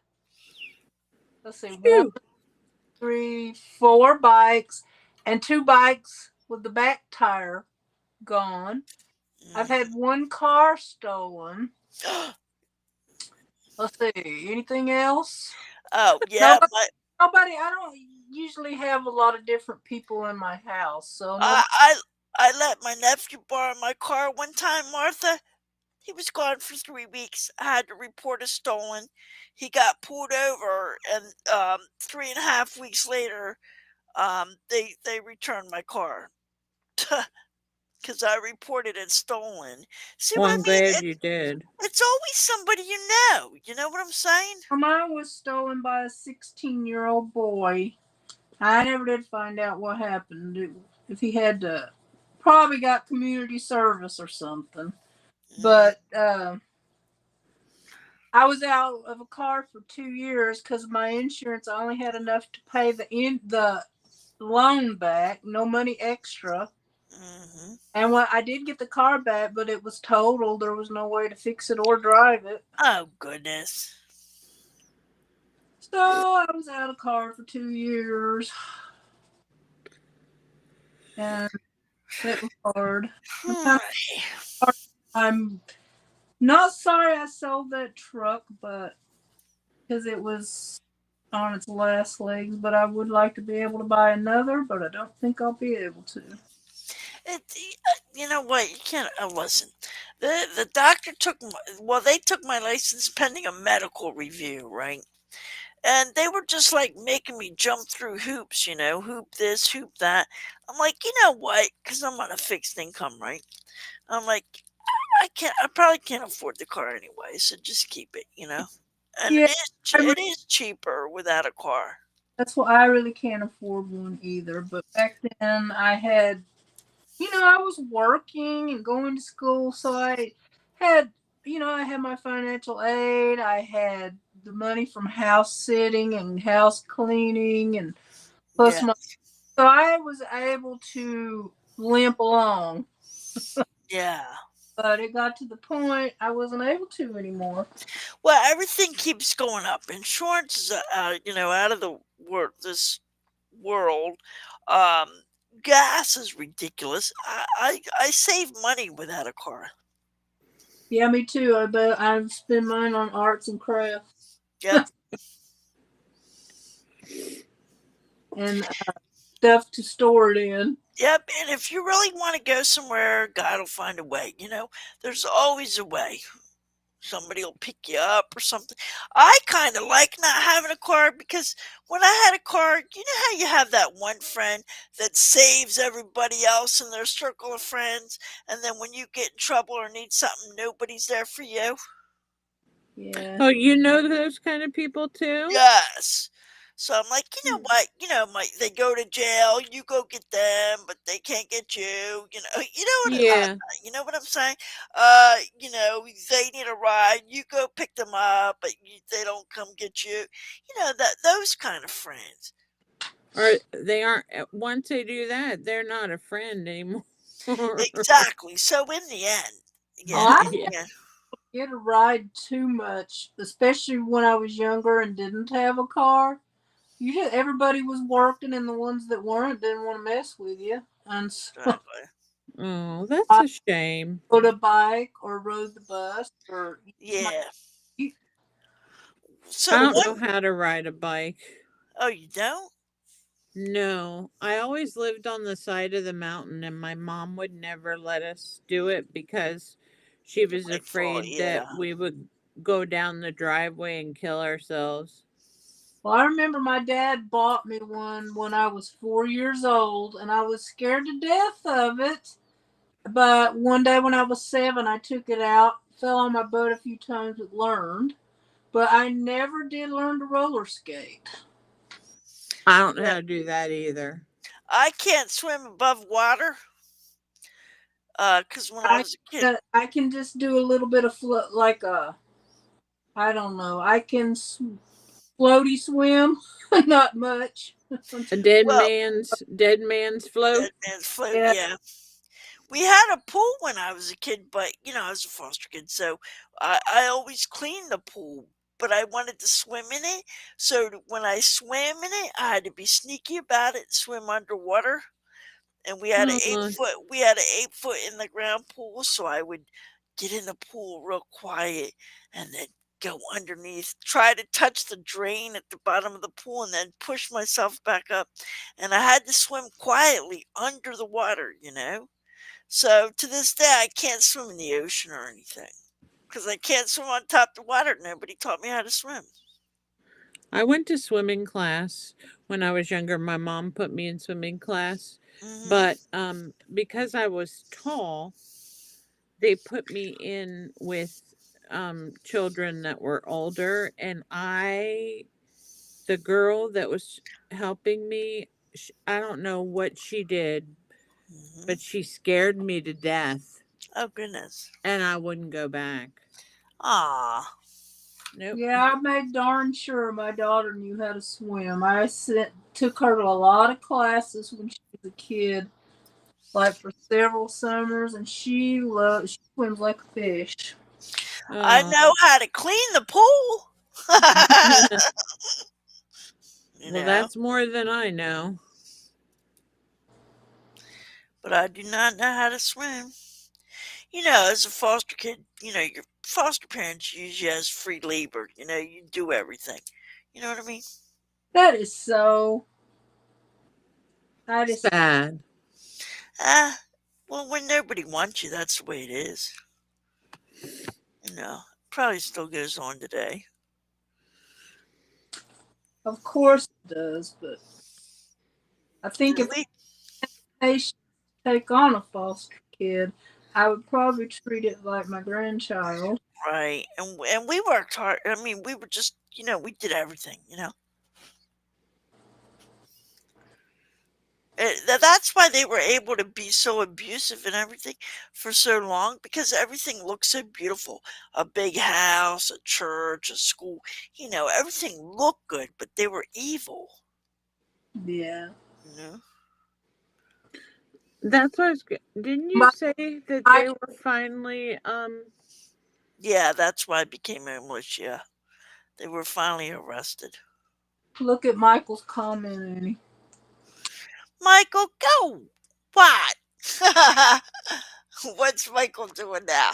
Let's see, one, Phew. 3, 4 bikes, and 2 bikes with the back tire gone. I've had 1 car stolen. Let's see, anything else? Oh yeah, Nobody, nobody. I don't usually have a lot of different people in my house, so I, nobody. I I let my nephew borrow my car one time, Martha. He was gone for 3 weeks. I had to report as stolen. He got pulled over, and 3.5 weeks later, they returned my car because I reported it stolen. See Well, what I I'm mean? glad you did. It's always somebody you know. You know what I'm saying? Mine was stolen by a 16-year-old boy. I never did find out what happened. If he had to, probably got community service or something. Mhm. But I was out of a car for 2 years because my insurance. I only had enough to pay the loan back, no money extra. Mhm. And when I did get the car back, but it was totaled. There was no way to fix it or drive it. Oh goodness. So I was out of car for 2 years, and it was hard. I'm kind of hard. I'm not sorry I sold that truck, but because it was on its last legs. But I would like to be able to buy another, but I don't think I'll be able to. It, you know what? You can't. Listen. The doctor took well. They took my license pending a medical review, right? And they were just like making me jump through hoops. Hoop this, hoop that. I'm like, you know what? Because I'm on a fixed income, right? I'm like, I can't. I probably can't afford the car anyway, so just keep it. And Yeah, it is cheaper without a car. that's why I really can't afford one either. But back then I had, I was working and going to school, so I had, I had my financial aid. I had the money from house sitting and house cleaning, and plus Yeah. my, so I was able to limp along. Yeah. But it got to the point I wasn't able to anymore. Well, everything keeps going up. Insurance is, out of the this world. Um, Gas is ridiculous. I save money without a car. Yeah, me too. I spend mine on arts and crafts Yep. and stuff to store it in. Yep. And if you really want to go somewhere, God will find a way. There's always a way. Somebody will pick you up or something. I kind of like not having a car because when I had a car, you know how you have that one friend that saves everybody else in their circle of friends, and then when you get in trouble or need something, nobody's there for you? Yeah. Oh, you know those kind of people too? Yes. So I'm like, you know what? They go to jail, you go get them, but they can't get you. Yeah. You know what I'm saying? They need a ride, you go pick them up, but they don't come get you. Those kind of friends. Or they aren't, once they do that, they're not a friend anymore. Exactly. So in the end, Oh, yeah, I Yeah. yeah, get a ride too much, especially when I was younger and didn't have a car. Everybody was working, and the ones that weren't didn't want to mess with you, and so exactly. Oh, that's I a shame. rode a bike or rode the bus or my. Yeah. So I the don't one know how to ride a bike. oh, you don't? No, I always lived on the side of the mountain, and my mom would never let us do it because she You was might fall, afraid yeah. that we would go down the driveway and kill ourselves. Well, I remember my dad bought me one when I was 4 years old, and I was scared to death of it. But one day when I was 7, I took it out, fell on my butt a few times, and learned. But I never did learn to roller skate. I don't know Yeah. how to do that either. I can't swim above water. Cause when I I was a kid, I can just do a little bit of float, like a, I don't know. I can floaty swim. Not much. A dead Well, man's float. that man's float, Yeah. yeah. We had a pool when I was a kid, but I was a foster kid, so I always cleaned the pool. But I wanted to swim in it, so when I swam in it, I had to be sneaky about it, swim underwater. And Oh, we had an 8 foot in the ground pool, so I would get in the pool real quiet and then go underneath, try to touch the drain at the bottom of the pool, and then push myself back up. And I had to swim quietly under the water. So to this day, I can't swim in the ocean or anything because I can't swim on top of the water. Nobody taught me how to swim. I went to swimming class when I was younger. My mom put me in swimming class, Hmm. but because I was tall, they put me in with children that were older, and the girl that was helping me, I don't know what she did, Hmm. but she scared me to death, Oh goodness. and I wouldn't go back. Ah. Nope. Yeah, I made darn sure my daughter knew how to swim. Took her to a lot of classes when she was a kid, like for several summers, and she swims like a fish. I Oh. know how to clean the pool. you Well, know, that's more than I know. but I do not know how to swim. As a foster kid, your foster parents use you as free labor. You do everything. You know what I mean? That is so. That is Sad. Ah, well, when nobody wants you, that's the way it is. Probably still goes on today. Of course it does, but I think if Really? I take on a foster kid, I would probably treat it like my grandchild. Right. And we worked hard. I mean, we were just, we did everything. That's why they were able to be so abusive and everything for so long because everything looked so beautiful. A big house, a church, a school, everything looked good, but they were evil. Yeah. You know? That's what I was. Didn't you But say that I they were finally Yeah, that's why I became homeless. Yeah, they were finally arrested. look at Michael's comment, Annie. Michael, go. What? What's Michael doing now?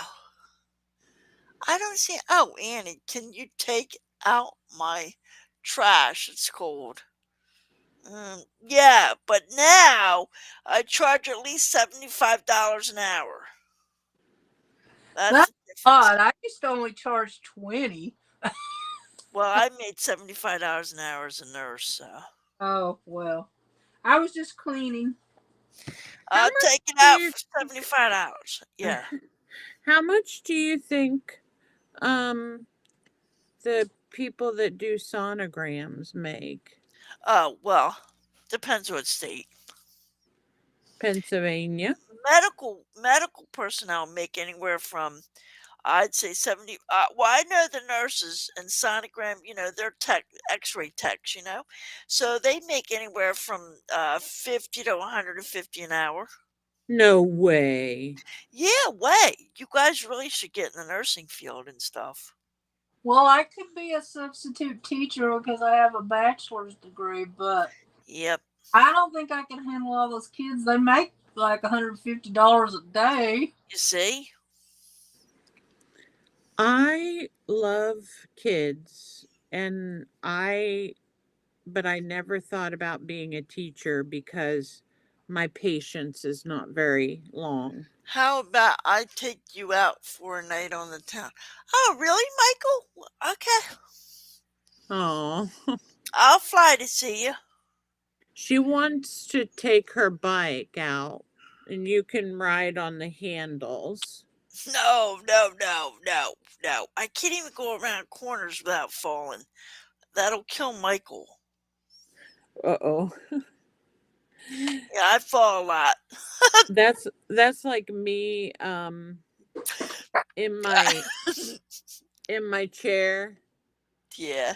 I don't see. Oh, Annie, can you take out my trash? It's cold. Yeah, but now I charge at least $75 an hour. That's That's the difference. odd. I used to only charge 20. Well, I made $75 an hour as a nurse, so Oh well. I was just cleaning. how I'll much take it do out you for $75. Yeah. how much do you think um the people that do sonograms make? Oh, well, depends what state. Pennsylvania. Medical personnel make anywhere from I'd say 70. Well, I know the nurses and sonogram, they're X-ray techs. So they make anywhere from 50 to 150 an hour. No way. Yeah, way. You guys really should get in the nursing field and stuff. Well, I could be a substitute teacher because I have a bachelor's degree, but Yep. I don't think I can handle all those kids. They make like $150 a day. You see? I love kids, and but I never thought about being a teacher because my patience is not very long. How about I take you out for a night on the town? Oh, really, Michael? Okay. Oh, I'll fly to see you. she wants to take her bike out, and you can ride on the handles. No, no, no, no, no. I can't even go around corners without falling. That'll kill Michael. Uh-oh. Yeah, I fall a lot. That's like me in my in my chair. Yeah.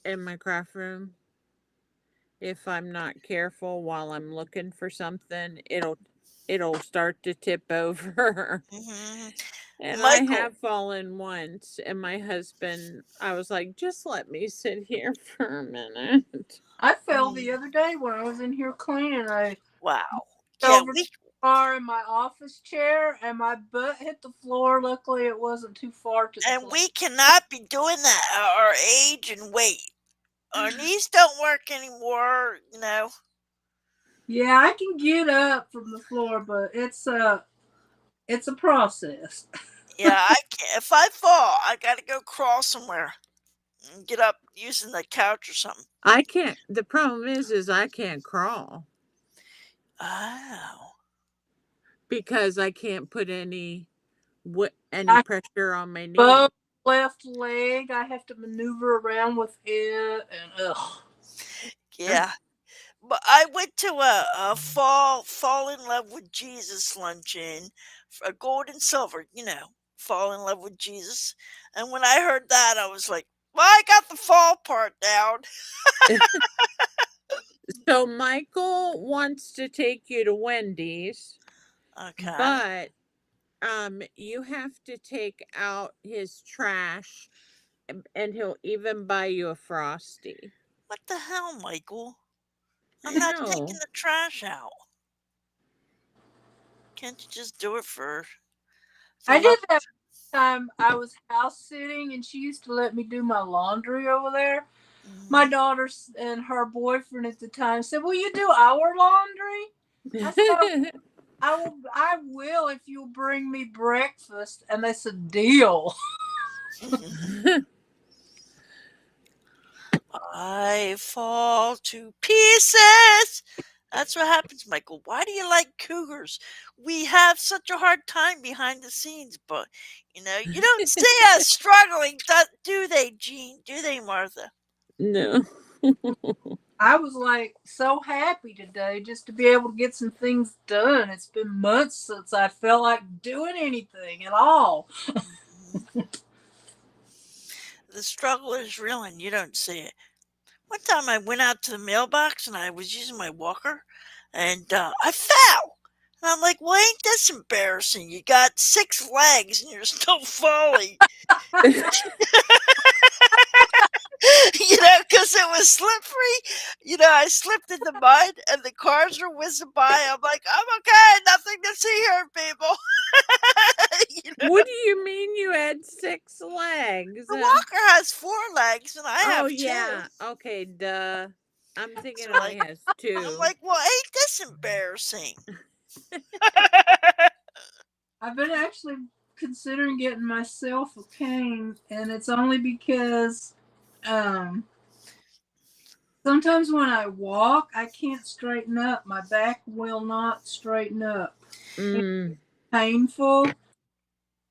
in my craft room. If I'm not careful while I'm looking for something, it'll start to tip over. Hmm. And I Michael, have fallen once, and my husband, I was like, just let me sit here for a minute. I fell the mm, other day when I was in here cleaning. I wow. fell Yeah, over the we bar in my office chair and my butt hit the floor. Luckily, it wasn't too far to the and floor. we cannot be doing that at our age and weight. Our knees don't work anymore, you know. Yeah, I can get up from the floor, but it's a process. Yeah, I can't. If I fall, I gotta go crawl somewhere and get up using the couch or something. I can't. The problem is I can't crawl Oh. because I can't put any I pressure on my knee. both left leg. I have to maneuver around with it, and ugh. Yeah. But I went to a fall in love with Jesus luncheon, a gold and silver, fall in love with Jesus. And when I heard that, I was like, well, I got the fall part down. So Michael wants to take you to Wendy's, Okay. but you have to take out his trash, and he'll even buy you a Frosty. What the hell, Michael? I'm not taking No. the trash out. Can't you just do it for the I love? did that time I was house sitting, and she used to let me do my laundry over there. My Mhm. daughter and her boyfriend at the time said, "Will you do our laundry?" I said, I will if you'll bring me breakfast." And they said, "Deal." I fall to pieces. That's what happens, Michael. Why do you like cougars? We have such a hard time behind the scenes, but you don't see us struggling, do they, Jean? Do they, Martha? No. I was like so happy today just to be able to get some things done. It's been months since I felt like doing anything at all. Mhm. The struggle is real and you don't see it. One time I went out to the mailbox and I was using my walker and I fell. And I'm like, well, ain't this embarrassing? You got 6 legs and you're still falling. Because it was slippery. I slipped in the mud and the cars were whizzing by. I'm like, I'm okay, nothing to see here, people. What do you mean you had 6 legs? The walker has 4 legs and I Oh have two. yeah. Okay, duh. I'm thinking So it only has I'm two. like, well, ain't this embarrassing? I've been actually considering getting myself a cane, and it's only because um, sometimes when I walk, I can't straighten up. My back will not straighten up. It's Mm. painful,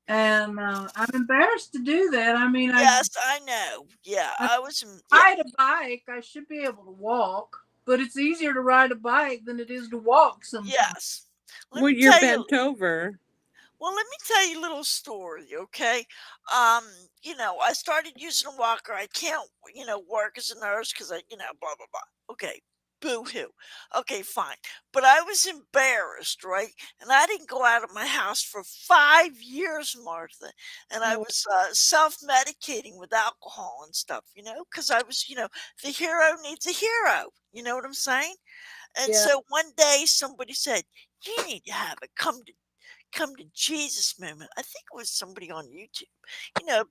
and I'm embarrassed to do that. I mean, Yes, I know. Yeah, I yeah. ride a bike. I should be able to walk, but it's easier to ride a bike than it is to walk sometimes. Yes. Let Well, me you're tell you bent over. Well, let me tell you a little story, okay? I started using a walker. I can't, work as a nurse because blah blah blah. Okay, boo hoo. Okay, fine. But I was embarrassed, right? And I didn't go out of my house for 5 years, Martha. And I Oh, was self-medicating with alcohol and stuff, because I was, the hero needs a hero. You know what I'm saying? And yeah. so one day somebody said, "You need to have a come to Jesus moment." I think it was somebody on YouTube,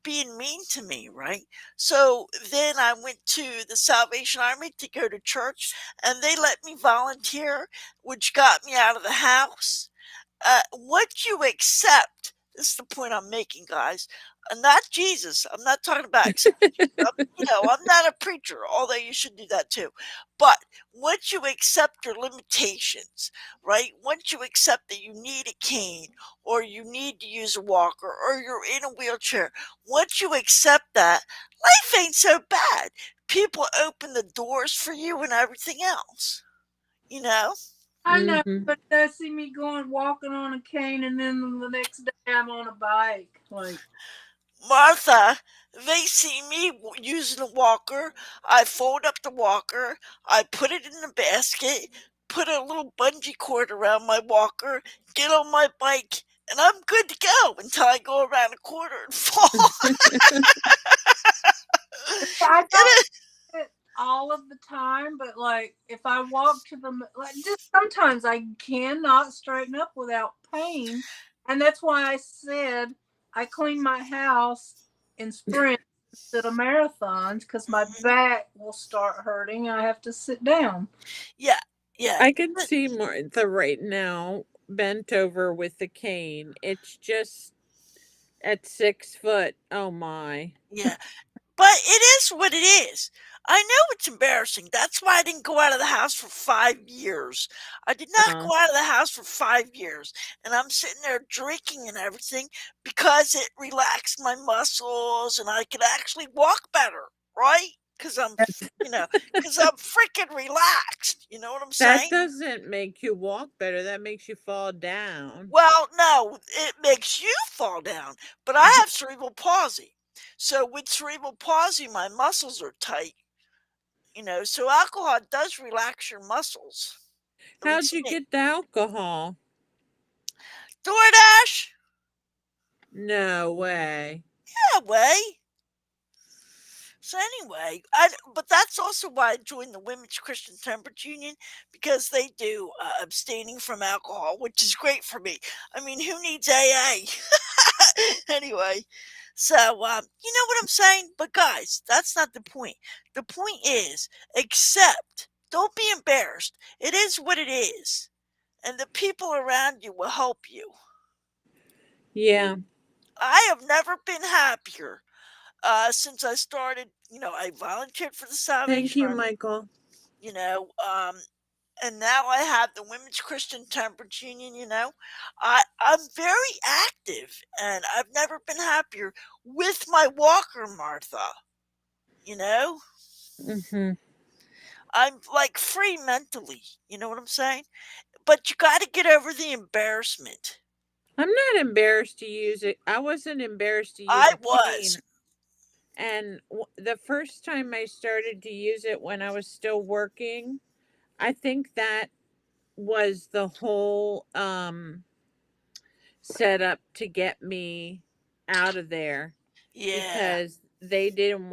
being mean to me, right? So then I went to the Salvation Army to go to church, and they let me volunteer, which got me out of the house. What you accept, this is the point I'm making, guys. Not Jesus. I'm not talking about accepting Jesus. I'm not a preacher, although you should do that too. But once you accept your limitations, right? Once you accept that you need a cane or you need to use a walker or you're in a wheelchair, once you accept that, life ain't so bad. People open the doors for you and everything else, you know? I know, Mm-hmm. but they see me going walking on a cane, and then the next day I'm on a bike. Like, Martha, they see me using a walker. I fold up the walker, I put it in the basket, put a little bungee cord around my walker, get on my bike, and I'm good to go until I go around a corner and fall. I Get don't it? do it all of the time, but like if I walk to the like, just sometimes I cannot straighten up without pain, and that's why I said I clean my house in sprints instead of marathons because my Mhm. back will start hurting. I have to sit down. Yeah, yeah, I can see Martha right now bent over with the cane. It's just at 6 foot. Oh my. yeah. But it is what it is. I know it's embarrassing. That's why I didn't go out of the house for 5 years. I did not Uh, go out of the house for 5 years. And I'm sitting there drinking and everything because it relaxed my muscles and I could actually walk better, right? Because because I'm freaking relaxed. You know what I'm that saying? doesn't make you walk better. That makes you fall down. Well, no, it makes you fall down. But I have cerebral palsy. So with cerebral palsy, my muscles are tight. So alcohol does relax your muscles, at How'd least you me. get the alcohol? DoorDash? No way. Yeah, way. So anyway, but that's also why I joined the Women's Christian Temperance Union because they do abstaining from alcohol, which is great for me. I mean, who needs AA? Anyway, so you know what I'm saying? But guys, that's not the point. The point is accept. Don't be embarrassed. It is what it is, and the people around you will help you. Yeah. I have never been happier since I started. I volunteered for the Thank Salvation you, Army. Michael. You know, um, and now I have the Women's Christian Temperance Union. I'm very active, and I've never been happier with my walker, Martha. You know, Hmm. I'm like free mentally. You know what I'm saying? But you got to get over the embarrassment. I'm not embarrassed to use it. I wasn't embarrassed to use I a was. cane. And the first time I started to use it when I was still working, I think that was the whole setup to get me out of there Yeah. because they didn't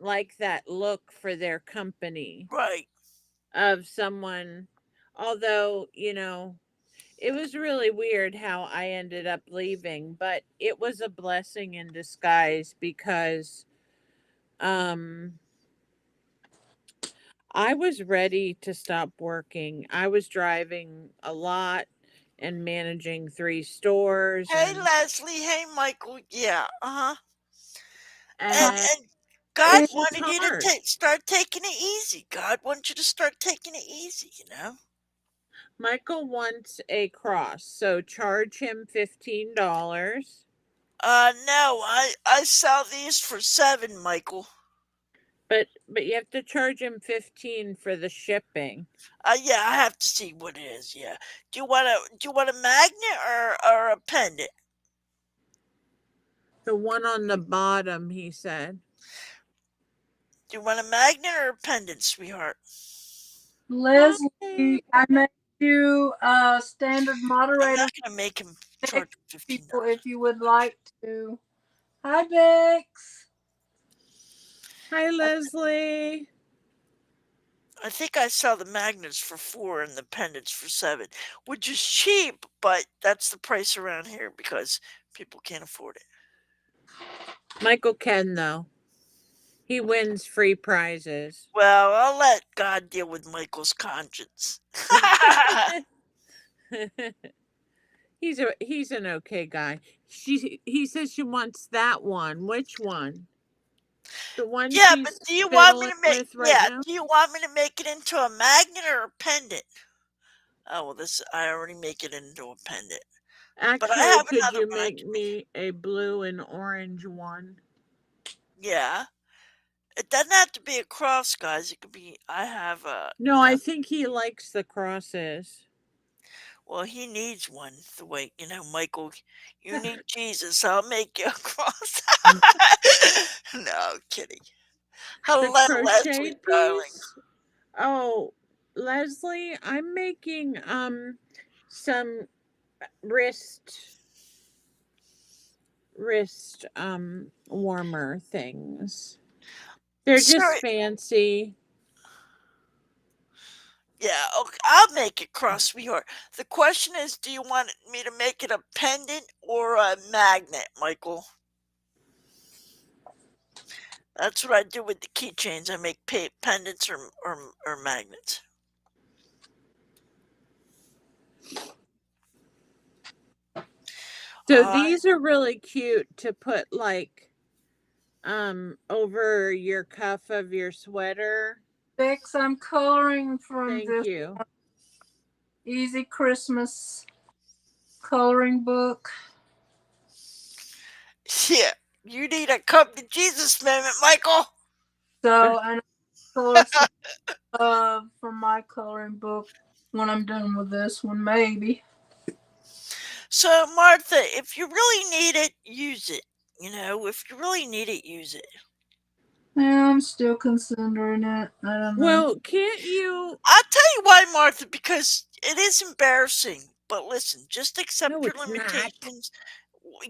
like that look for their company Right. of someone, although, it was really weird how I ended up leaving, but it was a blessing in disguise because um I was ready to stop working. I was driving a lot and managing 3 stores Hey, Leslie. Hey, Michael. Yeah. Uh huh. And and and God it was wanted you to hard. start taking it easy. God wants you to start taking it easy. Michael wants a cross, so charge him $15. No, I sell these for 7, Michael. But you have to charge him 15 for the shipping. Yeah, I have to see what it is. Yeah. Do you want a magnet or a pendant? The one on the bottom, he said. Do you want a magnet or a pendant, sweetheart? Leslie, I made you a standard I'm moderator not gonna make him charge next fifteen people dollars. if you would like to. Hi, Bex. Hi, Leslie. I think I sell the magnets for 4 and the pendants for 7, which is cheap, but that's the price around here because people can't afford it. Michael can, though. He wins free prizes. Well, I'll let God deal with Michael's conscience. He's an okay guy. He says she wants that one. Which one? The one Yeah, but she's do you want me fiddling to make with right yeah, now? do you want me to make it into a magnet or a pendant? Oh, well, this I already make it into a pendant. But I Actually, have could another you one I make can make. me a blue and orange one? Yeah. It doesn't have to be a cross, guys. It could be I have No, I think he likes the crosses. Well, he needs one. The way, Michael, you need Jesus. I'll make you a cross. No, kidding. The Hello, Leslie, crocheted darling. piece? Oh, Leslie, I'm making some wrist warmer things. They're just Sorry. fancy. Yeah, okay, I'll make it cross, sweetheart. The question is, do you want me to make it a pendant or a magnet, Michael? That's what I do with the keychains. I make pendants or magnets. So Uh, these are really cute to put like over your cuff of your sweater. Bex, I'm coloring from Thank this you. Easy Christmas coloring book. yeah, you need a come to Jesus moment, Michael. So I color some from my coloring book when I'm done with this one, maybe. So, Martha, if you really need it, use it. If you really need it, use it. Yeah, I'm still considering it. I don't know. Well, can't you? I'll tell you why, Martha, because it is embarrassing. But listen, just No, accept your it's not. limitations.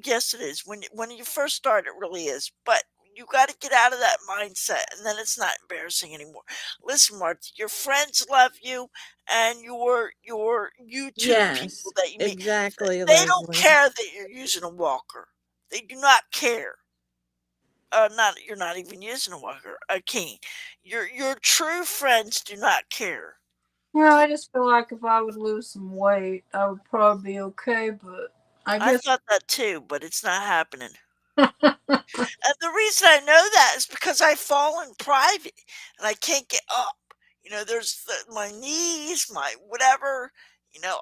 Yes, it is. When you first start, it really is. But you got to get out of that mindset, and then it's not embarrassing anymore. Listen, Martha, your friends love you, and your YouTube people Yes, that you meet, exactly, they don't Leslie. care that you're using a walker. They do not care. Not you're not even using a walker, a cane. Your true friends do not care. Well, I just feel like if I would lose some weight, I would probably be okay, but I I guess. thought that too, but it's not happening. And the reason I know that is because I fall in private and I can't get up. There's my knees, my whatever.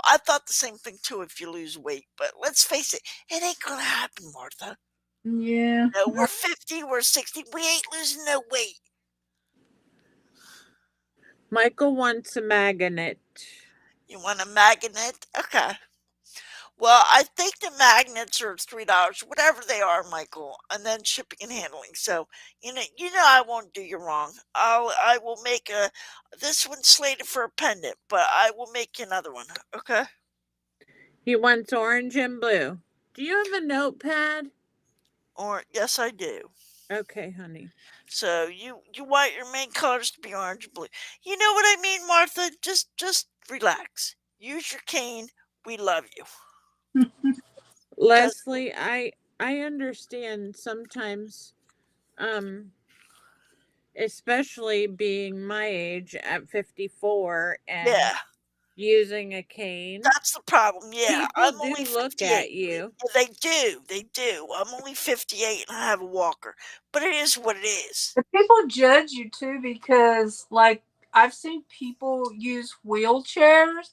I thought the same thing too if you lose weight, but let's face it, it ain't gonna happen, Martha. Yeah. We're 50, we're 60, we ain't losing no weight. Michael wants a magnet. You want a magnet? Okay. Well, I think the magnets are $3, whatever they are, Michael, and then shipping and handling. So, I won't do you wrong. I will make this one's slated for a pendant, but I will make you another one. Okay? He wants orange and blue. Do you have a notepad? Or yes, I do. Okay, honey. So you want your main colors to be orange and blue. You know what I mean, Martha? Just relax. Use your cane. We love you. Because Leslie, I understand sometimes um especially being my age at 54 and yeah, using a cane, that's the problem. Yeah, people I'm do only look at 58. you. Yeah, they do. They do. I'm only 58 and I have a walker. But it is what it is. But people judge you too because, like, I've seen people use wheelchairs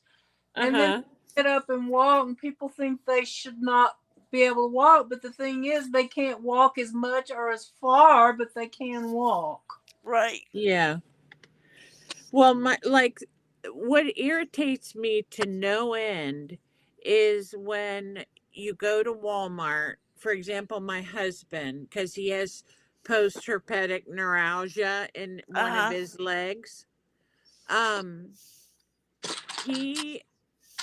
and then Uh-huh. get up and walk, and people think they should not be able to walk. But the thing is, they can't walk as much or as far, but they can walk. Right. Yeah. Well, what irritates me to no end is when you go to Walmart, for example, my husband, because he has post herpetic neuralgia in one of Uh-huh. his legs. Um, he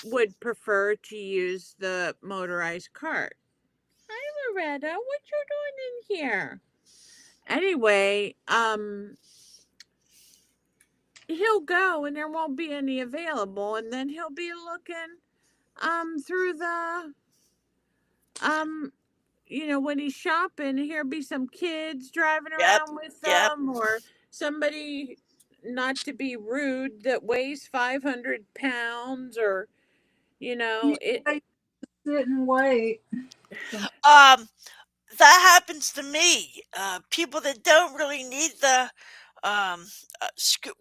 would prefer to use the motorized cart. Hi, Loretta, what you doing in here? Anyway, he'll go and there won't be any available, and then he'll be looking through the um when he's shopping, here'll be some kids driving Yep. around with Yep. them, or somebody, not to be rude, that weighs 500 pounds, or Yeah, it. I sit and wait. Um that happens to me. People that don't really need the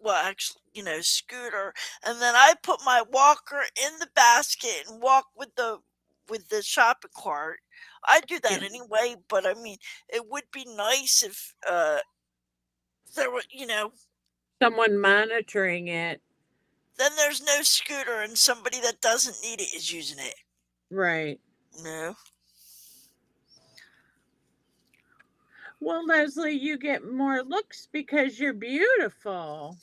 well, actually, scooter, and then I put my walker in the basket and walk with the shopping cart. I do that Yeah, anyway, but I mean, it would be nice if there were, someone monitoring it. then there's no scooter, and somebody that doesn't need it is using it. Right. No. Well, Leslie, you get more looks because you're beautiful.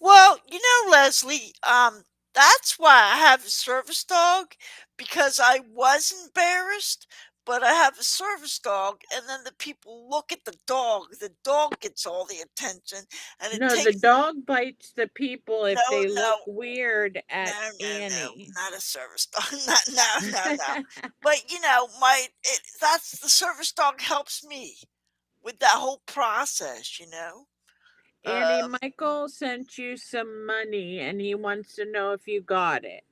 Well, Leslie, that's why I have a service dog, because I was embarrassed, but I have a service dog, and then the people look at the dog gets all the attention, and it No, the takes dog bites the people if no, they look no, weird at no, Annie. not a service dog, no. But that's the service dog helps me with that whole process. Annie, Um, Michael sent you some money and he wants to know if you got it.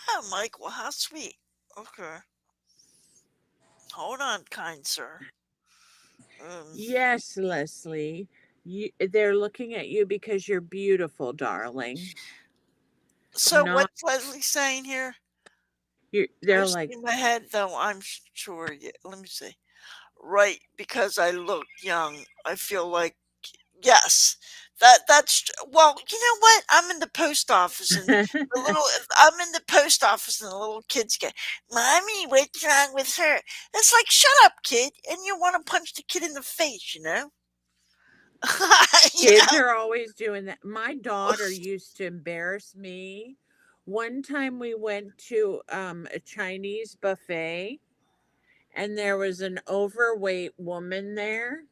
oh, Michael, how sweet. Okay. Hold on, kind sir. Um, Yes, Leslie. They're looking at you because you're beautiful, darling. so Not what's Leslie saying here? they're First like in my head, though, I'm sure. Yeah, let me see. Right, because I look young. I feel like yes. Well, you know what? I'm in the post office and the little I'm in the post office and the little kids go, "Mommy, what's wrong with her?" It's like, "Shut up, kid!" And you want to punch the kid in the face. you kids know. are always doing that. My daughter used to embarrass me. One time we went to a Chinese buffet and there was an overweight woman there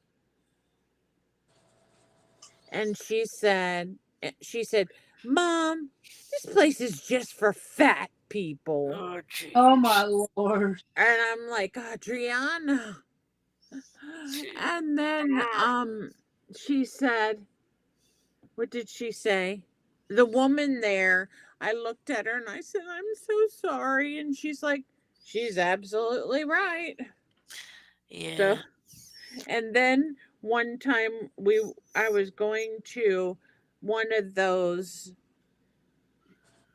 and she said, "Mom, this place is just for fat people." Oh, Oh my jeez. lord. And I'm like, "Adriana." And then she said, what did she say? The woman there, I looked at her and I said, "I'm so sorry." And she's like, "She's absolutely right." So, Yeah. and then one time I was going to one of those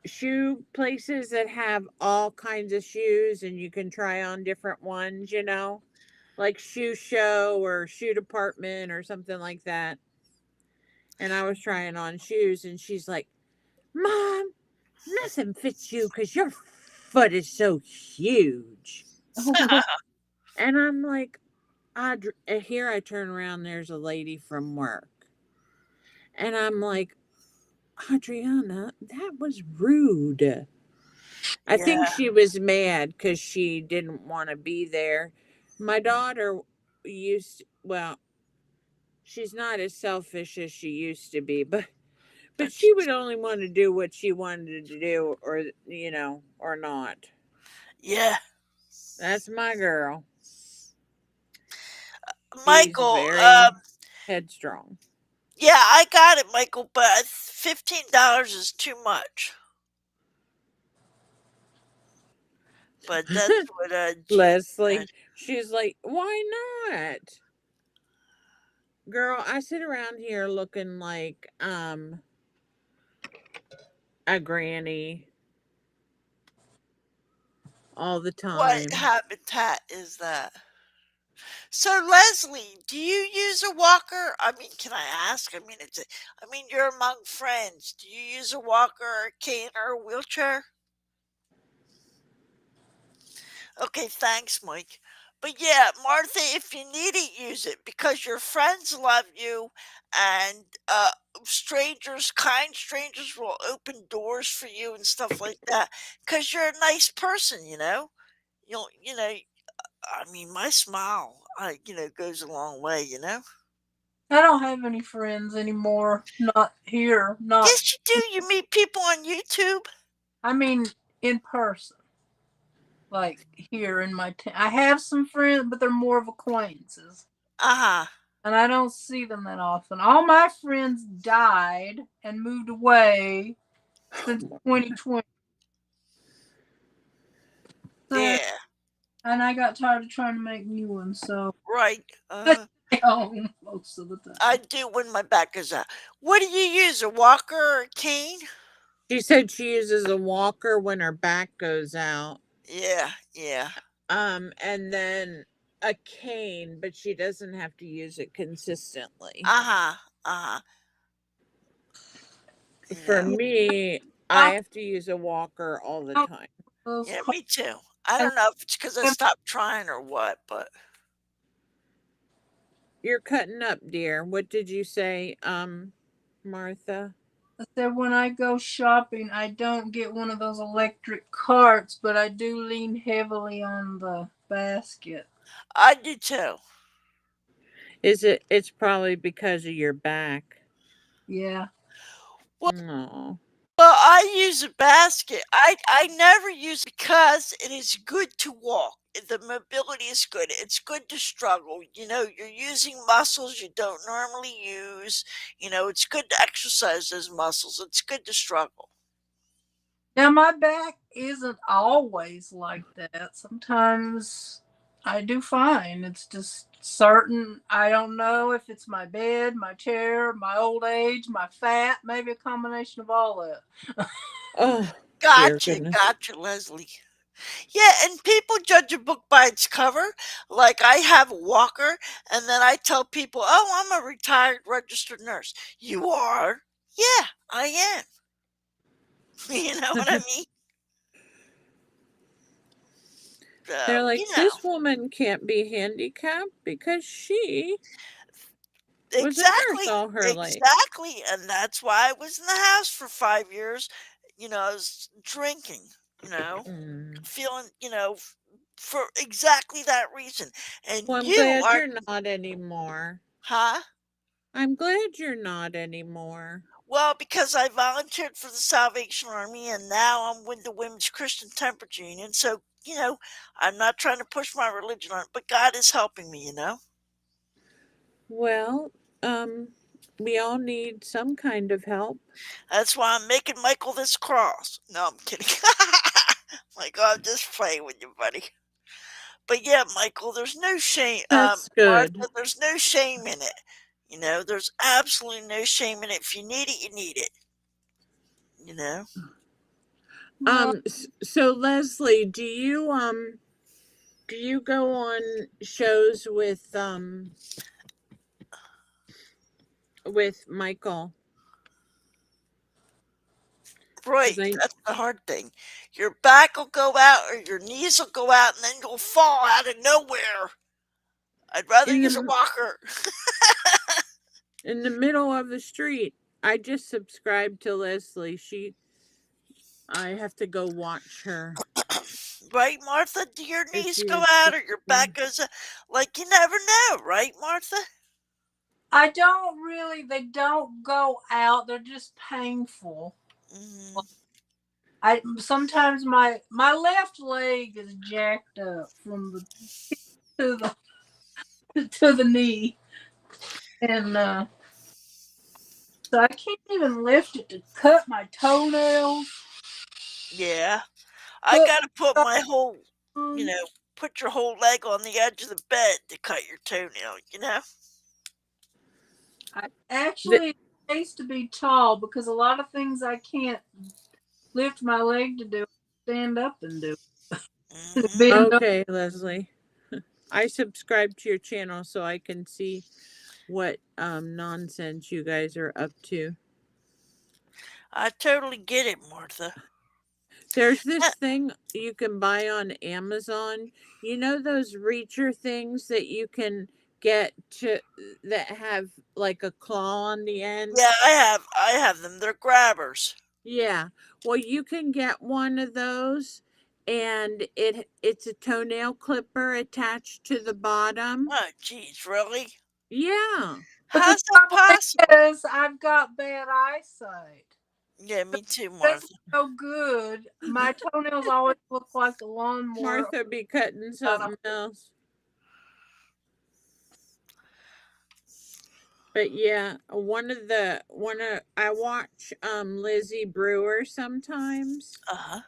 shoe places that have all kinds of shoes and you can try on different ones, like Shoe Show or Shoe Department or something like that. And I was trying on shoes and she's like, "Mom, nothing fits you because your foot is so huge." And I'm like, here I turn around, there's a lady from work. And I'm like, "Adriana, that was rude." I think Yeah. she was mad because she didn't want to be there. My daughter well, she's not as selfish as she used to be, but But she would only want to do what she wanted to do or not. yeah, That's my girl. She's Michael. very headstrong. Yeah, I got it, Michael. But $15 is too much. But that's what Jean said. Leslie, she's like, "Why not?" Girl, I sit around here looking like a granny all the What time. habitat is that? So Leslie, do you use a walker? I mean, can I ask? I mean, you're among friends. Do you use a walker or a cane or a wheelchair? Okay, thanks, Mike. But yeah, Martha, if you need it, use it because your friends love you, and kind strangers will open doors for you and stuff like that because you're a nice person. You know, I mean, my smile, goes a long way. I don't have any friends anymore. Not here. Not. Yes, you do. You meet people on YouTube. I mean, in person. Like here in my town. I have some friends, but they're more of acquaintances. Uh huh. And I don't see them that often. All my friends died and moved away since 2020. So, Yeah. and I got tired of trying to make new ones, so Right. I stay home most of the I time. do when my back goes out. What do you use? A walker or a cane? She said she uses a walker when her back goes out. Yeah. Yeah. And then a cane, but she doesn't have to use it consistently. Uh huh. Uh huh. For Yeah. me, I have to use a walker all the time. Those Yeah, cars me too. I and don't know if it's because I stopped trying or what, but You're cutting up, dear. What did you say, Martha? I said when I go shopping, I don't get one of those electric carts, but I do lean heavily on the basket. I do too. It's probably because of your back. Yeah. Well, No. I use a basket. I never use it because it is good to walk. The mobility is good. It's good to struggle. You know, you're using muscles you don't normally use. You know, it's good to exercise those muscles. It's good to struggle. Now my back isn't always like that. Sometimes I do fine. It's just certain. I don't know if it's my bed, my chair, my old age, my fat, maybe a combination of all that. Oh, dear Gotcha, goodness. gotcha, Leslie. Yeah, and people judge a book by its cover. Like I have a walker, and then I tell people, "Oh, I'm a retired registered nurse." You are? Yeah, I am. You know what I mean? They're like, You know this woman can't be handicapped because she was a nurse exactly, all her life. exactly, and that's why I was in the house for 5 years. You know, I was drinking. You know, Mm. feeling. For exactly that reason. And Well, I'm you glad are, you're not anymore. huh? I'm glad you're not anymore. Well, because I volunteered for the Salvation Army and now I'm with the Women's Christian Temperance Union. So, I'm not trying to push my religion on it, but God is helping me. Well, we all need some kind of help. That's why I'm making Michael this cross. No, I'm kidding. Like, I'm just playing with you, buddy. But yeah, Michael, there's no shame. That's Martha, good. there's no shame in it. There's absolutely no shame in it. If you need it, you need it. You know? Well, So Leslie, do you go on shows with Michael? Because Right, I that's the hard thing. Your back will go out or your knees will go out and then you'll fall out of nowhere. I'd rather in use a the walker. in the middle of the street. I just subscribed to Leslie. I have to go watch her Right, Martha? Do your if knees go you out or your subscribe. back goes out? Like, you never know, right, Martha? I don't really, they don't go out. They're just painful. Mm, I sometimes my left leg is jacked up from the to the to the knee, and so I can't even lift it to cut my toenails. yeah. I Put gotta put my whole, you um, know, put your whole leg on the edge of the bed to cut your toenail? I The, actually it pays to be tall because a lot of things I can't lift my leg to do, stand up and do. Hmm. Bend over. okay, Leslie. I subscribe to your channel so I can see what nonsense you guys are up to. I totally get it, Martha. There's this thing you can buy on Amazon. You know those reacher things that you can get to that have like a claw on the end? Yeah, I have them. They're grabbers. Yeah. Well, you can get one of those and it's a toenail clipper attached to the bottom. Oh, geez, really? Yeah. But the How's that trouble possible? is, I've got bad eyesight. Yeah, me too, It doesn't Martha. go good. My toenails always look like a lawnmower. Martha be cutting Uh, something else. But yeah, one of I watch Lizzie Brewer sometimes. Uh-huh.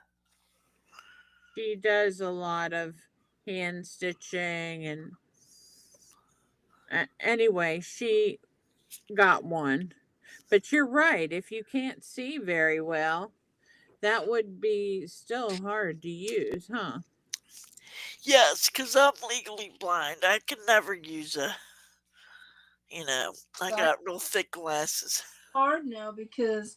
She does a lot of hand stitching and anyway, she got one. But you're right, if you can't see very well, that would be still hard to use, huh? Yes, because I'm legally blind. I can never use I I got real thick glasses. hard now because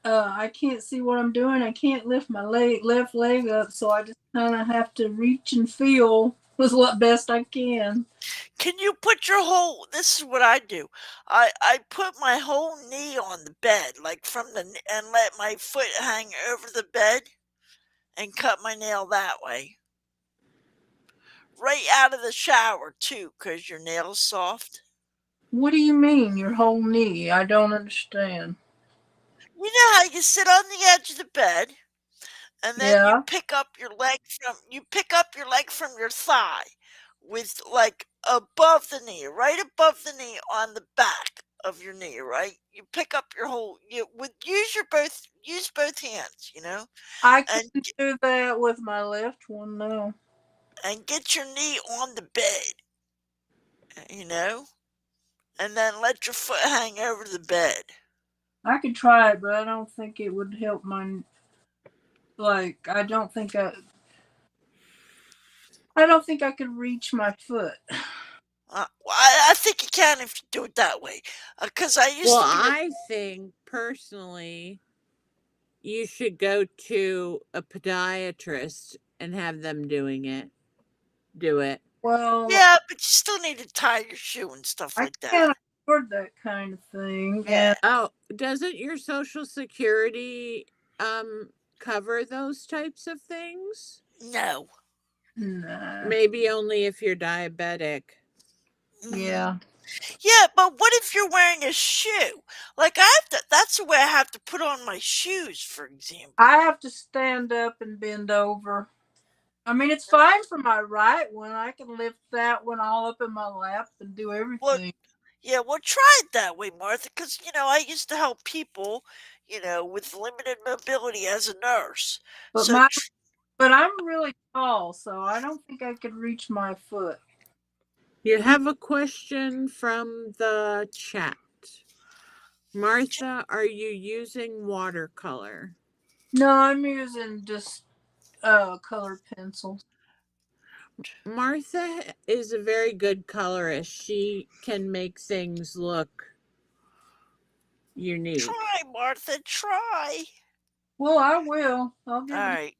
I can't see what I'm doing. I can't lift my left leg up, so I just kind of have to reach and feel with what best I can. Can you put your whole this is what I do. I put my whole knee on the bed, like from the and let my foot hang over the bed and cut my nail that way. Right out of the shower too, 'cause your nail's soft. What do you mean, your whole knee? I don't understand. You know how you sit on the edge of the bed and then Yeah, you pick up your leg from your thigh with like above the knee, right above the knee on the back of your knee, right? You pick up your whole you would use both hands, I and couldn't do that with my left one, no. and get your knee on the bed, you know, and then let your foot hang over the bed. I could try it, but I don't think it would help my, like, I don't think I could reach my foot. Well, I think you can if you do it that way, because I used Well, to be a I think personally you should go to a podiatrist and have them do it. Well, yeah, but you still need to tie your shoe and stuff I like that. can't afford that kind of thing. Yeah. And Oh, doesn't your social security cover those types of things? No. nah, Maybe only if you're diabetic. yeah. Yeah, but what if you're wearing a shoe? Like that's the way I have to put on my shoes, for example. I have to stand up and bend over. I mean, it's fine for my right one. I can lift that one all up in my lap and do Well, everything. yeah, well, try it that way, Martha, because, I used to help people, with limited mobility as a nurse. But So, my but I'm really tall, so I don't think I could reach my foot. You have a question from the chat. Martha, are you using watercolor? No, I'm using just colored pencils. Martha is a very good colorist. She can make things look unique. try, Martha, try. Well, I will. I'll All give it. right.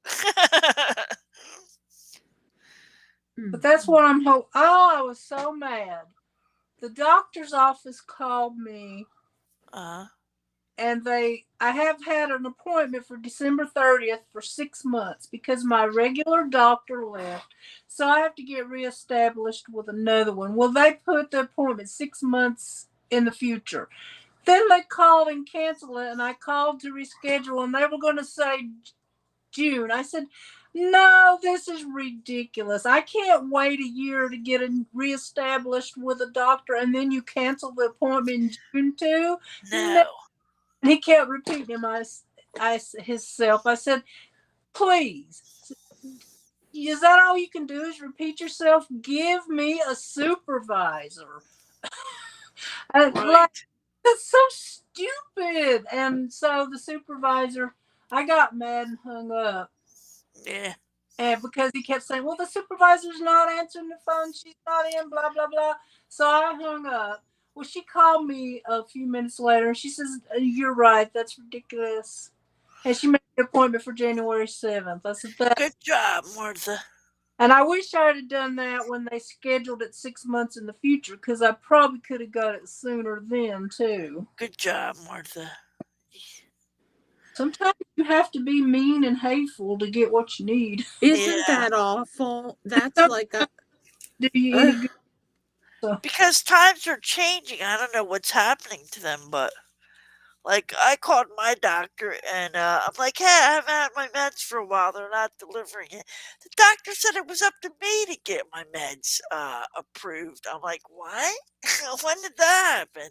But that's what I'm hoping. Oh, I was so mad. The doctor's office called me, uh, and I have had an appointment for December 30th for 6 months because my regular doctor left. So I have to get reestablished with another one. Well, they put the appointment 6 months in the future. Then they called and canceled it, and I called to reschedule, and they were going to say June. I said, no, this is ridiculous. I can't wait a year to get reestablished with a doctor, and then you cancel the appointment in June too. No. no. And he kept repeating himself. I said, please, is that all you can do is repeat yourself? Give me a supervisor. Right. That's so stupid. And so the supervisor, I got mad and hung up. Yeah. And because he kept saying, well, the supervisor's not answering the phone, she's not in, blah, blah, blah. So I hung up. Well, she called me a few minutes later and she says, you're right, that's ridiculous. And she made the appointment for January 7th. I said, Good job, Martha. and I wish I had done that when they scheduled it 6 months in the future, because I probably could have got it sooner then, too. Good job, Martha. Sometimes you have to be mean and hateful to get what you need. Isn't that awful? That's like a. Do you any good? So. Because times are changing. I don't know what's happening to them, but like I called my doctor and I'm like, hey, I haven't had my meds for a while. They're not delivering it. The doctor said it was up to me to get my meds approved. I'm like, what? When did that happen?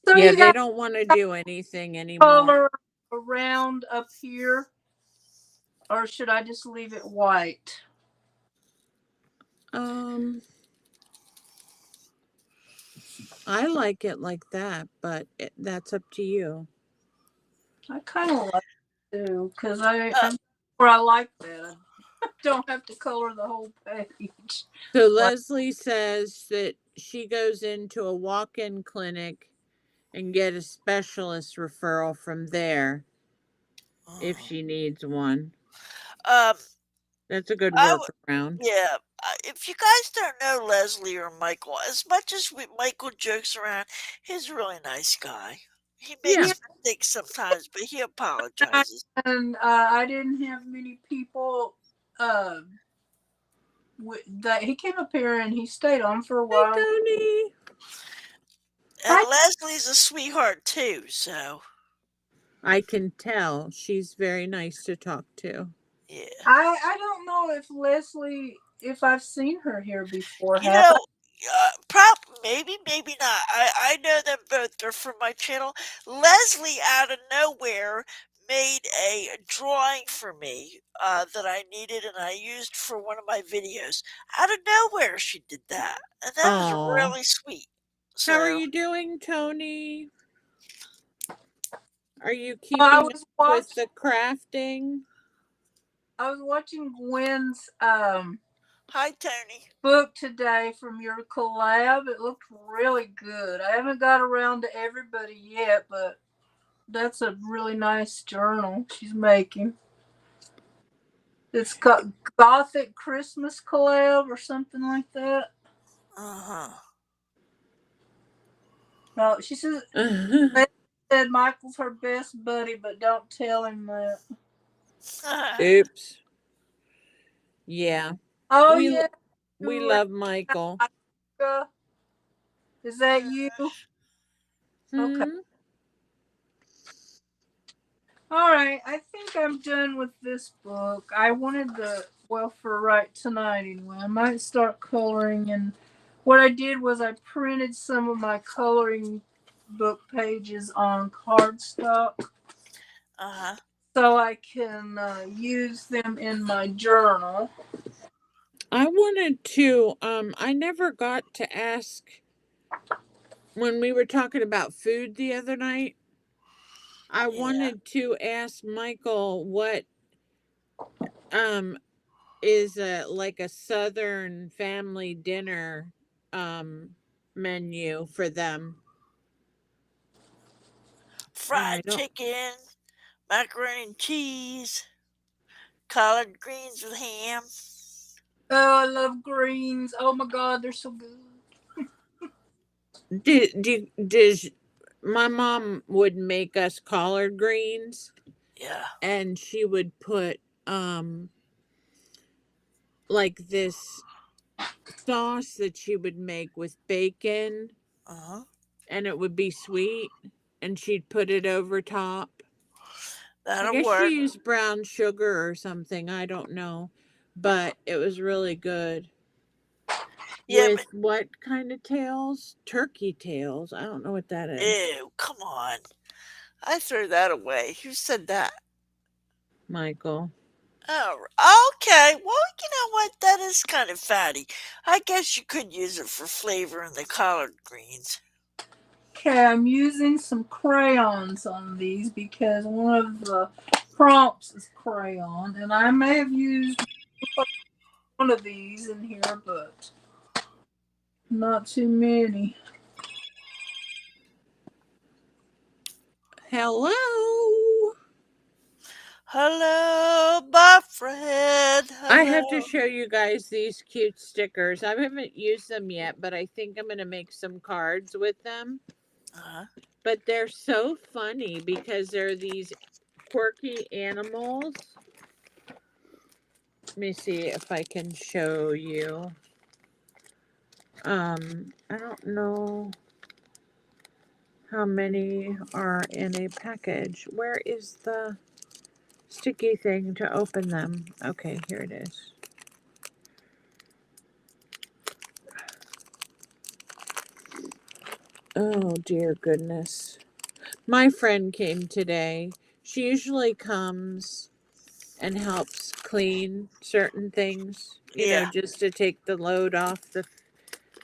So Yeah, you they got don't want to do anything anymore. color around up here, or should I just leave it white? I like it like that, but that's up to you. I kind of like it too, because I like that. I don't have to color the whole page. So Leslie says that she goes into a walk-in clinic and get a specialist referral from there if Uh, she needs one. um, That's a good I workaround. Yeah, if you guys don't know Leslie or Michael, as much as Michael jokes around, he's a really nice guy. He Yeah. Yeah, makes mistakes sometimes, but he apologizes. and I didn't have many people. Uh, that he came up here and he stayed on for a Hi, while. Tony. And I Leslie's a sweetheart too, so I can tell she's very nice to talk to. yeah. I don't know if Leslie, if I've seen her here before. You Have I? know, maybe, maybe not. I know them both. They're from my channel. Leslie, out of nowhere, made a drawing for me that I needed and I used for one of my videos. Out of nowhere, she did that, and that was Aw. really sweet. How are So, you doing, Tony? Are you I keeping up was with watching. the crafting? I was watching Gwen's hi, Tony. book today from your collab. It looked really good. I haven't got around to everybody yet, but that's a really nice journal she's making. It's got Gothic Christmas collab or something like that. Uh No, she says said Michael's her best buddy, but don't tell him that. huh. Oops. Yeah. Oh We yeah, we you love Michael. Rebecca. Is that you? Okay. Hmm. All right. I think I'm done with this book. I wanted the well for right tonight anyway. I might start coloring, and what I did was I printed some of my coloring book pages on cardstock Uh huh. so I can use them in my journal. I wanted to I never got to ask when we were talking about food the other night. I Yeah. wanted to ask Michael what um is a like a southern family dinner um menu for them. And I Fried don't chicken, macaroni and cheese, collard greens with ham. Oh, I love greens. Oh my God, they're so good. does my mom would make us collard greens Yeah. and she would put like this sauce that she would make with bacon Uh huh. and it would be sweet and she'd put it over top. I That'll guess she work. used brown sugar or something, I don't know, but it was really good. Yeah, but With what kind of tails? Turkey tails. I don't know what that is. ew, come on. I threw that away. Who said that? Michael. Oh, okay. Well, you know what? That is kind of fatty. I guess you could use it for flavor in the collard greens. Okay, I'm using some crayons on these because one of the prompts is crayon, and I may have used one of these in here, but not too many. Hello. Hello, my friend. I have to Hello. show you guys these cute stickers. I haven't used them yet, but I think I'm going to make some cards with them. Uh-huh. But they're so funny because they're these quirky animals. Let me see if I can show you. I don't know how many are in a package. Where is the sticky thing to open them? Okay, here it is. Oh, dear goodness. My friend came today. She usually comes and helps clean certain things, Yeah. just to take the load off the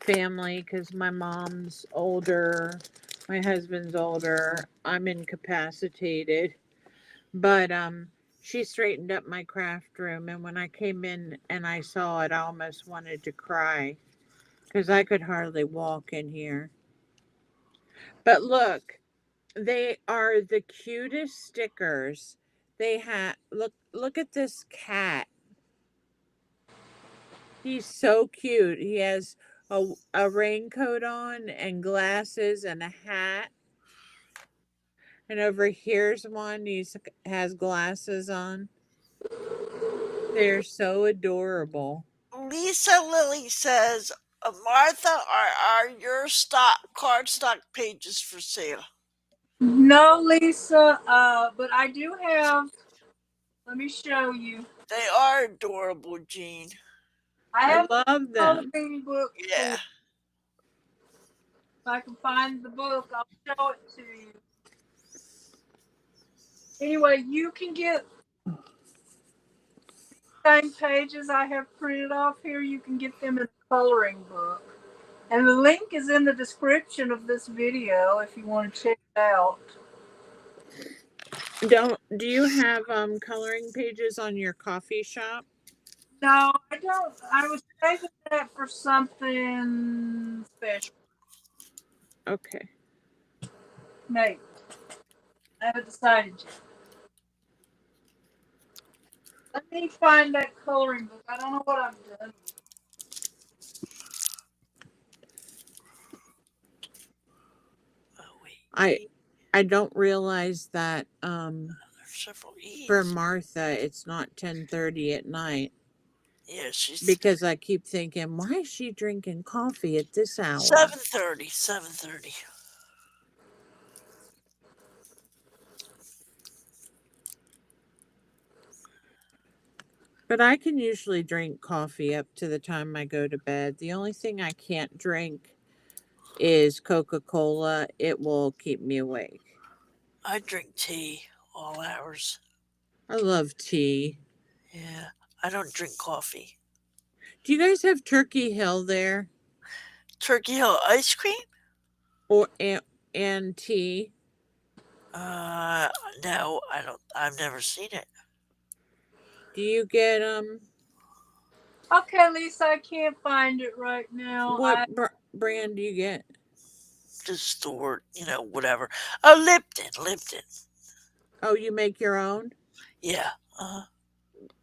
family because my mom's older, my husband's older, I'm incapacitated. But she straightened up my craft room and when I came in and I saw it, I almost wanted to cry because I could hardly walk in here. But look, They are the cutest stickers. They have look at this cat. He's so cute. He has a raincoat on and glasses and a hat. And over here's one. He has glasses on. They're so adorable. Lisa Lily says, Martha, are your cardstock pages for sale? No, Lisa, but I do have, let me show you. They are adorable, Jean. I have love a them. coloring book. Yeah. If I can find the book, I'll show it to you. Anyway, you can get same pages I have printed off here. You can get them in a coloring book. And the link is in the description of this video if you want to check it out. Do you have coloring pages on your coffee shop? No, I don't. I was saving that for something special. Okay. Maybe. I haven't decided yet. Let me find that coloring book. I don't know what I've done. Oh, wait. I don't realize that There's several E's. for Martha it's not 10:30 at night. Yeah, she's Because I keep thinking, why is she drinking coffee at this hour? 7:30. 7:30. But I can usually drink coffee up to the time I go to bed. The only thing I can't drink is Coca-Cola. It will keep me awake. I drink tea all hours. I love tea. Yeah, I don't drink coffee. Do you guys have Turkey Hill there? Turkey Hill ice cream? Or and tea? No, I don't. I've never seen it. Do you get Okay, Lisa, I can't find it right now. what brand do you get? The store, whatever. Oh, Lipton. Oh, you make your own? Yeah.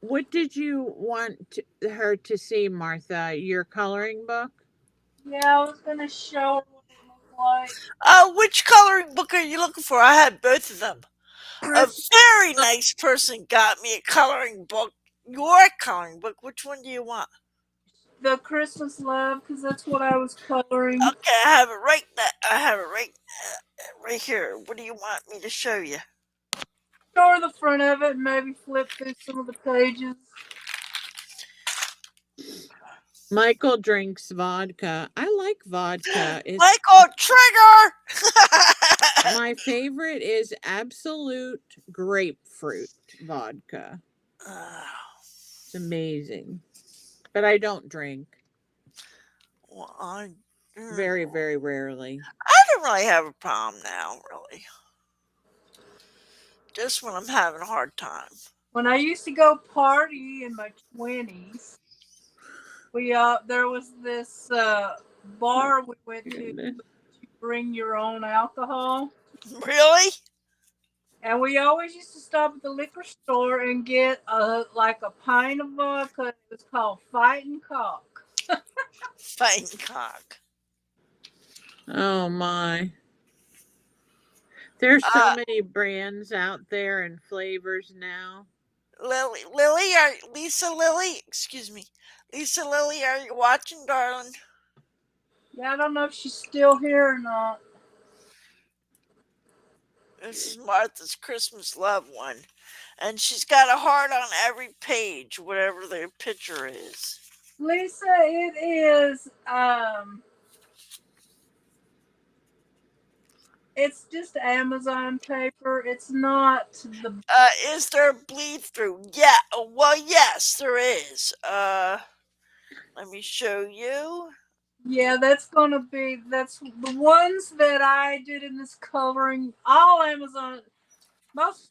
What did you want her to see, Martha? Your coloring book? Yeah, I was gonna show her what it looked like. Which coloring book are you looking for? I had both of them. A very nice person got me a coloring book. Your coloring book. Which one do you want? The Christmas Love, because that's what I was coloring. Okay, I have it right here. What do you want me to show you? Show her the front of it and maybe flip through some of the pages. Michael drinks vodka. I like vodka. Michael Trigger! My favorite is Absolute Grapefruit vodka. It's amazing. But I don't drink. Well, very, very rarely. I don't really have a problem now, really. Just when I'm having a hard time. When I used to go party in my 20s, there was this bar we went to bring your own alcohol. Really? And we always used to stop at the liquor store and get a pint of vodka. It was called Fighting Cock. Fighting Cock. Oh my. There's so many brands out there and flavors now. Lisa Lily, excuse me. Lisa Lily, are you watching, darling? Yeah, I don't know if she's still here or not. This is Martha's Christmas Love one. And she's got a heart on every page, whatever their picture is. Lisa, it is, it's just Amazon paper. It's not the... Is there a bleed through? Yeah, well, yes, there is. Let me show you. Yeah, that's the ones that I did in this coloring. All Amazon, most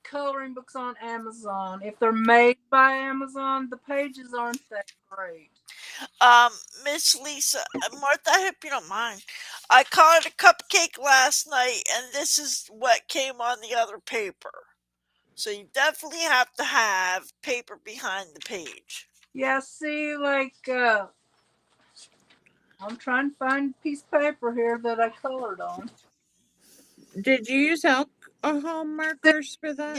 coloring books on Amazon, if they're made by Amazon, the pages aren't that great. Miss Lisa, Martha, I hope you don't mind. I colored a cupcake last night, and this is what came on the other paper. So you definitely have to have paper behind the page. Yeah, see, like, I'm trying to find a piece of paper here that I colored on. Did you use alcohol markers for that?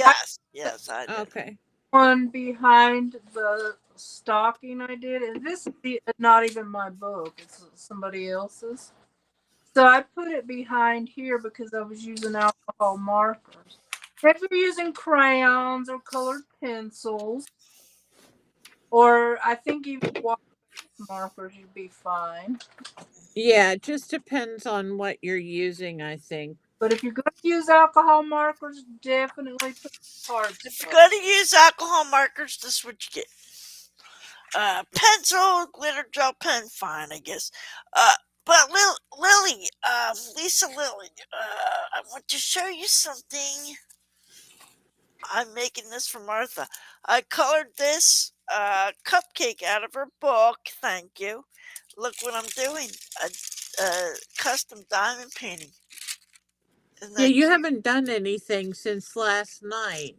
Yes, I did. Okay. One behind the stocking I did, and this is not even my book, it's somebody else's. So I put it behind here because I was using alcohol markers. If you're using crayons or colored pencils, or I think even water markers, you'd be fine. Yeah, it just depends on what you're using, I think. But if you're going to use alcohol markers, definitely put cards. If you're going to use alcohol markers, this is what you get. Pencil, glitter gel pen, fine, I guess. But Lily, Lisa Lily, I want to show you something. I'm making this for Martha. I colored this cupcake out of her book. Thank you. Look what I'm doing. A custom diamond painting. Isn't Yeah, that you cute? haven't done anything since last night.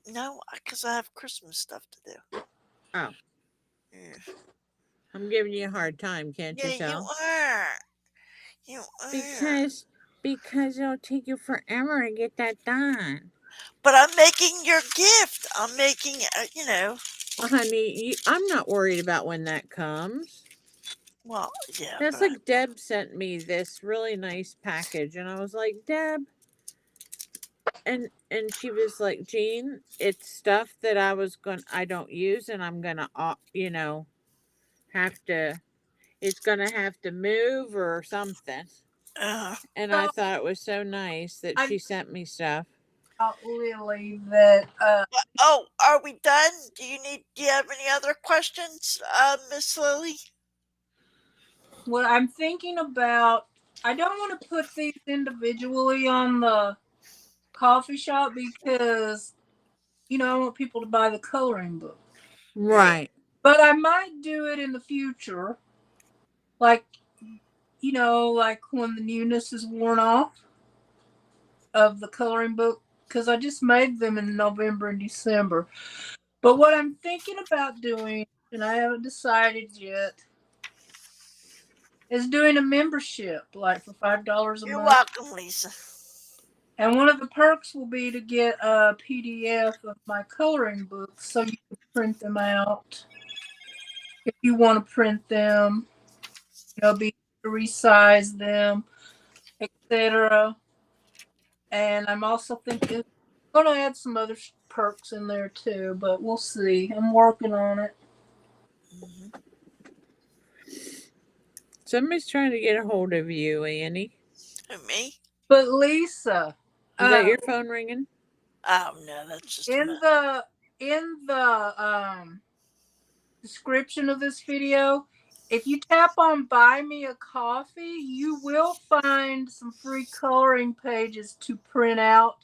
No, because I have Christmas stuff to do. Oh, Yeah, I'm giving you a hard time, can't you yeah, you tell? are. You are. Because it'll take you forever to get that done. But I'm making your gift. I'm making, Well, honey, I'm not worried about when that comes. well, yeah, That's but like Deb sent me this really nice package, and I was like, Deb, and she was like, Jean, it's stuff that I don't use, and I'm gonna, have to. It's gonna have to move or something. And I So thought it was so nice that I she sent me stuff. thought Lily that oh, are we done? Do you have any other questions, Miss Lily? what I'm thinking about, I don't want to put these individually on the coffee shop because, I want people to buy the coloring book. Right. But I might do it in the future, like, like when the newness is worn off of the coloring book, because I just made them in November and December. But what I'm thinking about doing, and I haven't decided yet, is doing a membership, like for $5 a You're month. welcome, Lisa. And one of the perks will be to get a PDF of my coloring books so you can print them out if you want to print them, be to resize them, etc. And I'm also thinking I'm going to add some other perks in there too, but we'll see. I'm working on it. Mm-hmm. Somebody's trying to get a hold of you, Annie. Who, me? But Lisa, Is that your phone ringing? Oh no, that's just in the description of this video, if you tap on buy me a coffee, you will find some free coloring pages to print out.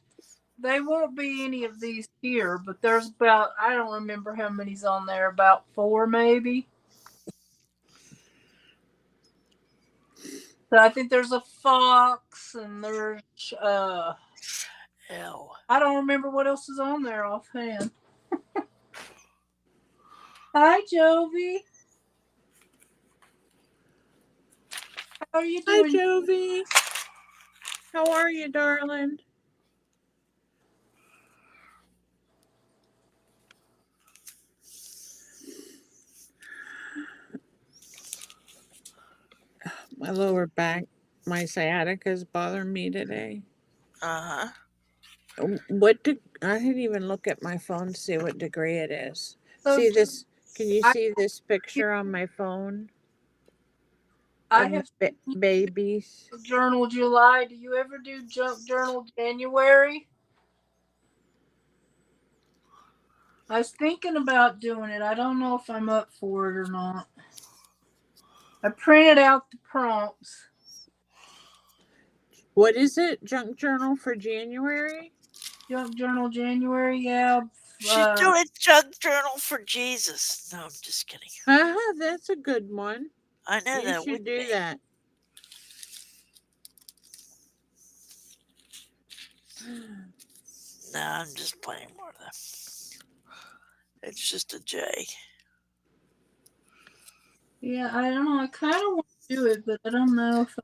They won't be any of these here, but there's about, I don't remember how many's on there, about 4 maybe. So I think there's a fox and there's Ew. I don't remember what else is on there offhand. Hi Jovi. How are you Hi, doing? Jovi. How are you, darling? My lower back, my sciatica is bothering me today. Uh-huh. I didn't even look at my phone to see what degree it is. So See this? Can you I, see this picture on my phone I of my have babies? journal July. Do you ever do junk journal January? I was thinking about doing it. I don't know if I'm up for it or not. I printed out the prompts. What is it? Junk journal for January? Junk journal January, yeah. She's doing Junk Journal for Jesus. No, I'm just kidding. That's a good one. I know You that should would do be. that. No, I'm just playing more of them. It's just a J. Yeah, I don't know. I kind of want to do it, but I don't know if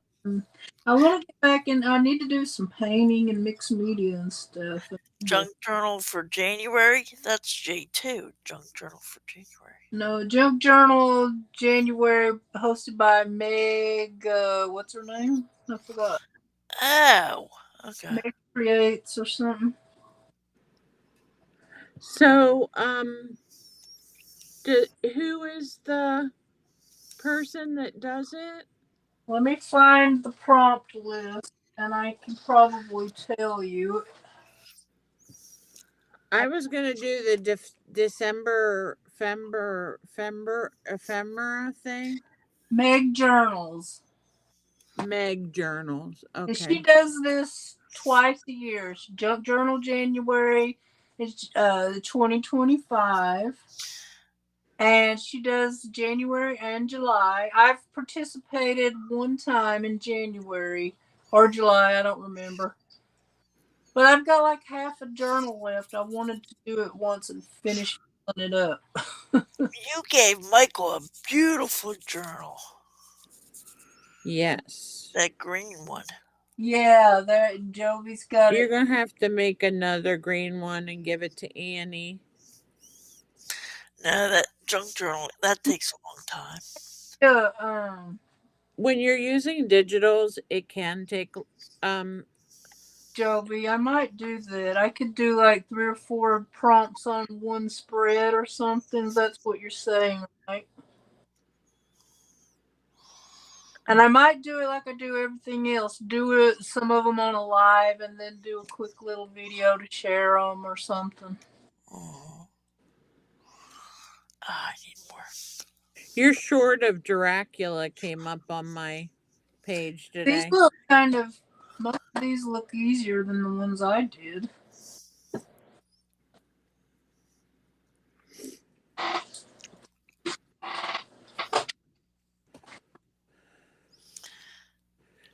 I want to get back in. I need to do some painting and mixed media and stuff. Junk Journal for January. That's J2. Junk Journal for January. No, Junk Journal January, hosted by Meg. What's her name? I forgot. Oh, okay. Meg Creates or something. So, who is the person that does it? Let me find the prompt list, and I can probably tell you. I was gonna do the December ephemera thing. Meg Journals. Meg journals. And she Okay. does this twice a year. Junk Journal January is 2025. And she does January and July. I've participated one time in January or July, I don't remember. But I've got like half a journal left. I wanted to do it once and finish filling it up. You gave Michael a beautiful journal. Yes. That green one. Yeah, there Jovi's got You're it. gonna have to make another green one and give it to Annie. No, that junk journal, that takes a long time. Yeah, When you're using digitals, it can take Jovi, I might do that. I could do like 3 or 4 prompts on one spread or something. That's what you're saying, right? And I might do it like I do everything else. Do it, some of them on a live, and then do a quick little video to share them or something. I need more. your short of Dracula came up on my page These today. look kind of. Most of these look easier than the ones I did.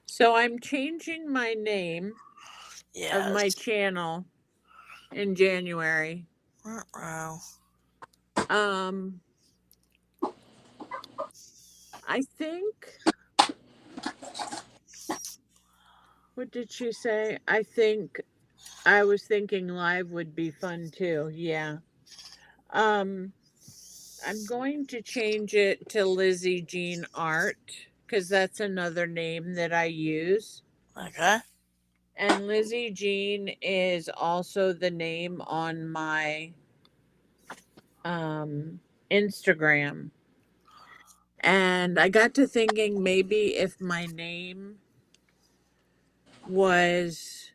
So I'm changing my name of my Yes. channel in January. Uh-oh. I think. What did she say? I was thinking live would be fun too. Yeah. I'm going to change it to Lizzie Jean Art because that's another name that I use. Okay. And Lizzie Jean is also the name on my Instagram. And I got to thinking maybe if my name was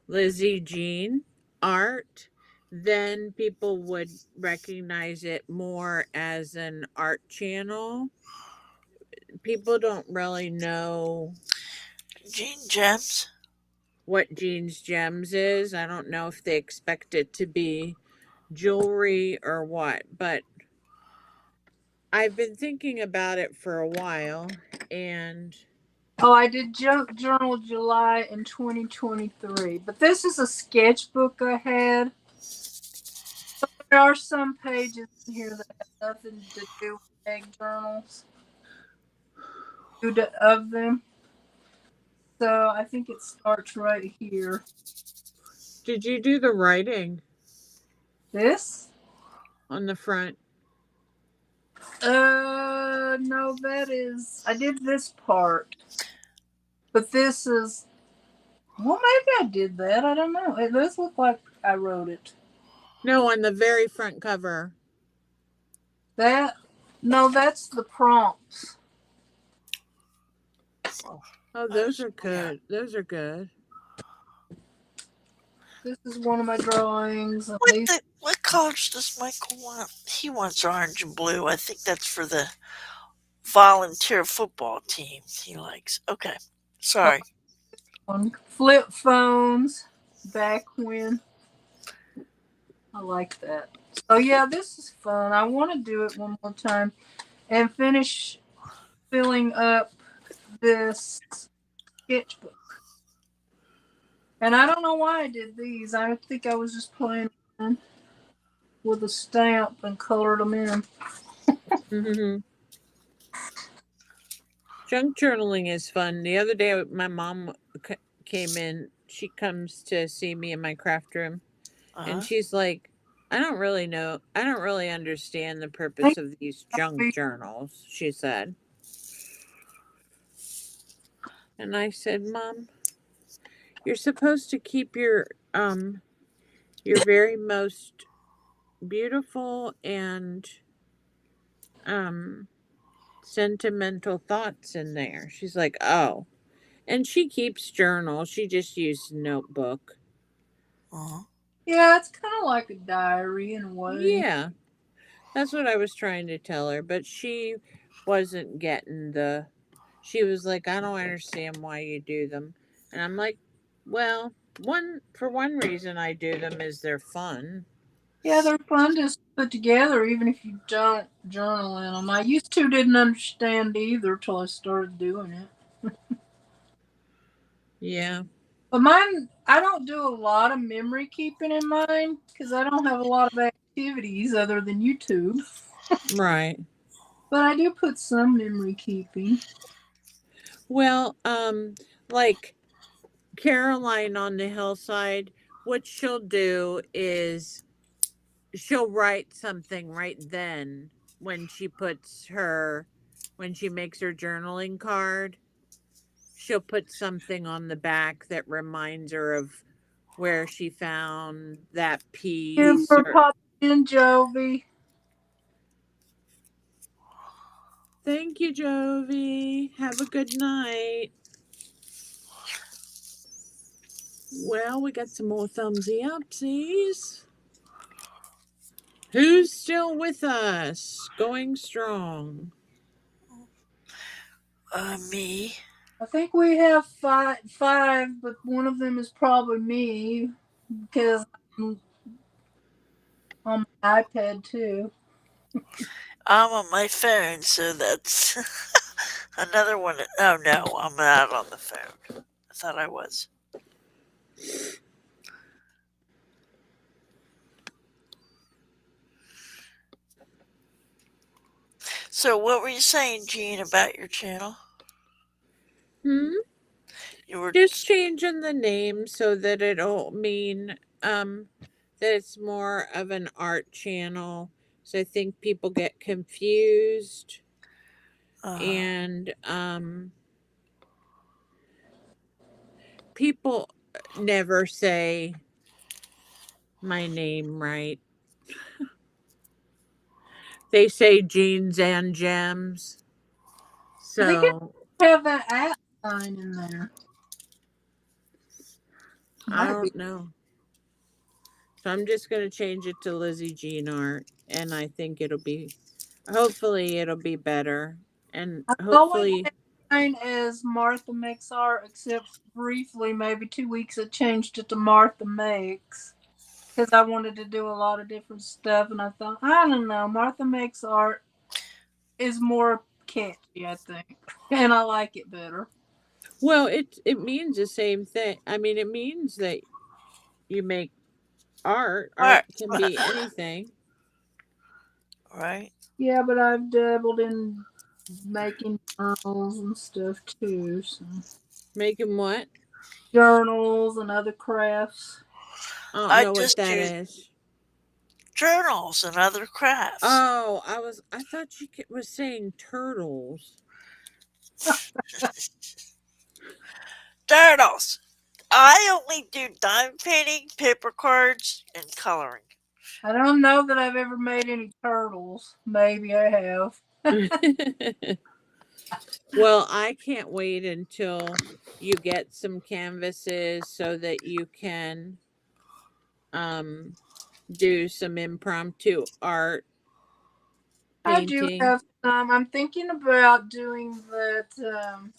Lizzie Jean Art, then people would recognize it more as an art channel. People don't really know Jean Gems. what Jean's Gems is. I don't know if they expect it to be jewelry or what, but I've been thinking about it for a while, and Oh, I did Junk Journal July in 2023, but this is a sketchbook I had. There are some pages in here that have nothing to do with egg journals of them. So I think it starts right here. did you do the writing This? on the front? No, that is. I did this part. But this is. Well, maybe I did that. I don't know. It does look like I wrote it. No, on the very front cover. That. No, that's the prompts. Oh, those are good. Those are good. This is one of my drawings. What colors does Michael want? He wants orange and blue. I think that's for the volunteer football team he likes. Okay. Sorry. On flip phones. back when. I like that. So yeah, this is fun. I want to do it one more time and finish filling up this sketchbook. And I don't know why I did these. I think I was just playing with a stamp and colored them in. Mm-hmm. Junk journaling is fun. The other day, my mom came in. She comes to see me in my craft room, and Uh-huh. she's like, I don't really know. I don't really understand the purpose of these junk journals, she said. And I said, Mom, you're supposed to keep your very most beautiful and um sentimental thoughts in there. She's like, oh. And she keeps journals. She just used notebook. Uh-huh. Yeah, it's kind of like a diary in a way. Yeah. That's what I was trying to tell her, but she wasn't getting she was like, I don't understand why you do them. And I'm like, well, one reason I do them is they're fun. Yeah, they're fun to put together, even if you don't journal in them. I used to didn't understand either till I started doing it. Yeah. But mine, I don't do a lot of memory keeping in mine because I don't have a lot of activities other than YouTube. Right. But I do put some memory keeping. Well, like Caroline on the hillside, what she'll do is she'll write something right then when when she makes her journaling card. She'll put something on the back that reminds her of where she found that piece Amber or popped in, Jovi. thank you, Jovi. Have a good night. Well, we got some more thumbsy upsies. Who's still with us? Going strong. Me. I think we have five, but one of them is probably me because I'm on my iPad too. I'm on my phone, so that's another one. Oh no, I'm not on the phone. I thought I was. So what were you saying, Gene, about your channel? Hmm? You were Just changing the name so that it'll mean that it's more of an art channel. So I think people get confused and people never say my name right. They say jeans and gems. I think it So have that at sign in there. I Might be. don't know. So I'm just going to change it to Lizzie Jean Art and I think hopefully it'll be better and I've always hopefully had mine as Martha Makes Art, except briefly, maybe 2 weeks, I changed it to Martha Makes because I wanted to do a lot of different stuff, and I thought, I don't know, Martha Makes Art is more catchy, I think, and I like it better. well it means the same thing. I mean it means that you make art. Art art, can be anything. right? Yeah, but I've dabbled in making journals and stuff too. So. Making what? Journals and other crafts. I don't I know what just that do is. journals and other crafts. Oh, I thought you was saying turtles. Journals. I only do dime painting, paper cards, and coloring. I don't know that I've ever made any turtles. Maybe I have. Well, I can't wait until you get some canvases so that you can um do some impromptu art I do painting. have some. I'm thinking about doing that.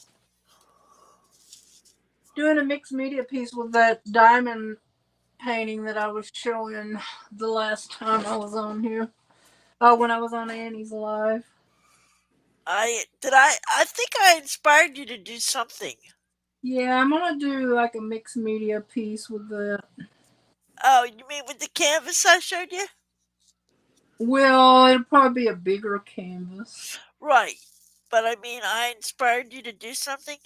Doing a mixed media piece with that diamond painting that I was showing the last time I was on here. Oh, when I was on Annie's Live. I think I inspired you to do something. Yeah, I'm gonna do like a mixed media piece with that. Oh, you mean with the canvas I showed you? Well, it'll probably be a bigger canvas. Right. But I mean, I inspired you to do something?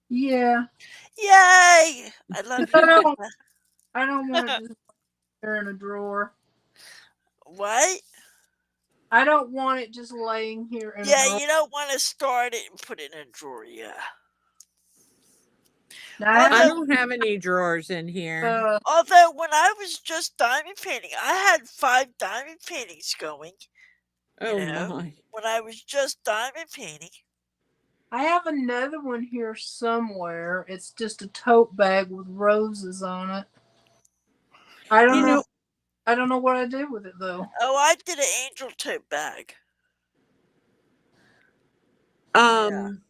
Yeah. Yay! I love you, I don't, Martha. I don't want to just put it in a drawer. What? I don't want it just laying here in a Yeah, drawer. you don't want to start it and put it in a drawer, yeah. Now, I I have Although, don't have any drawers in here. although when I was just diamond painting, I had 5 diamond paintings going, you Oh know, my. when I was just diamond painting. I have another one here somewhere. It's just a tote bag with roses on it. I don't You know. know, I don't know what I did with it though. Oh, I did an angel tote bag. Yeah. um,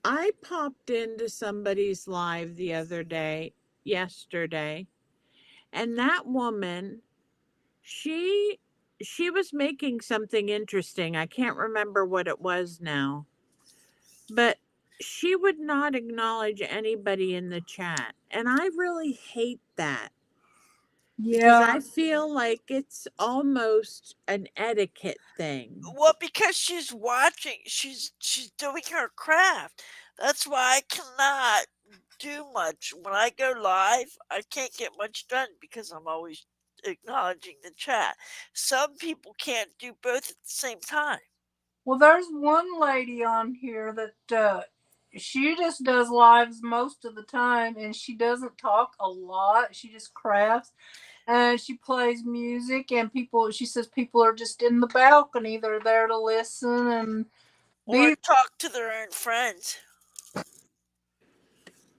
I popped into somebody's live the other day, yesterday, and that woman, she she was making something interesting. I can't remember what it was now, but she would not acknowledge anybody in the chat, and I really hate that because Yeah. I feel like it's almost an etiquette thing. Well, because she's watching, she's doing her craft. That's why I cannot do much. When I go live, I can't get much done because I'm always acknowledging the chat. Some people can't do both at the same time. Well, there's one lady on here that she just does lives most of the time, and she doesn't talk a lot. She just crafts, and she plays music, and people. She says people are just in the balcony. They're there to listen and Or be. talk to their own friends, you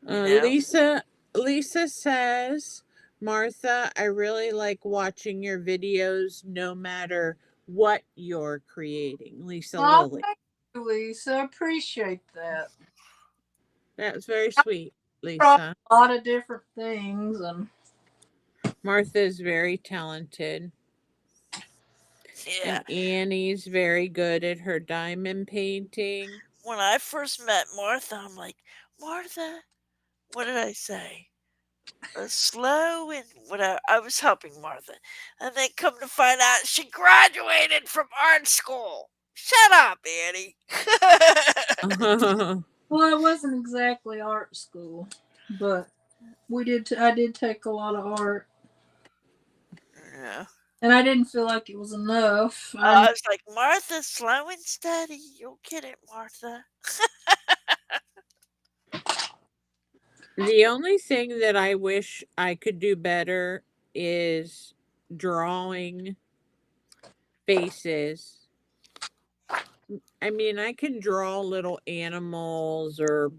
Uh, know? Lisa Lisa says, Martha, I really like watching your videos no matter what you're creating. Lisa Oh, Lilly. thank you, Lisa. I appreciate that. That was very I sweet, try Lisa. a lot of different things, and Martha is very talented. Yeah. And Annie's very good at her diamond painting. When I first met Martha, I'm like, Martha, what did I say? Slow and whatever. I was helping Martha. And then come to find out she graduated from art school. Shut up, Annie. well, it wasn't exactly art school, but we did. I did take a lot of art. Yeah. And I didn't feel like it was enough. I was like, Martha, slow and steady. You'll get it, Martha. The only thing that I wish I could do better is drawing faces. I mean, I can draw little animals or,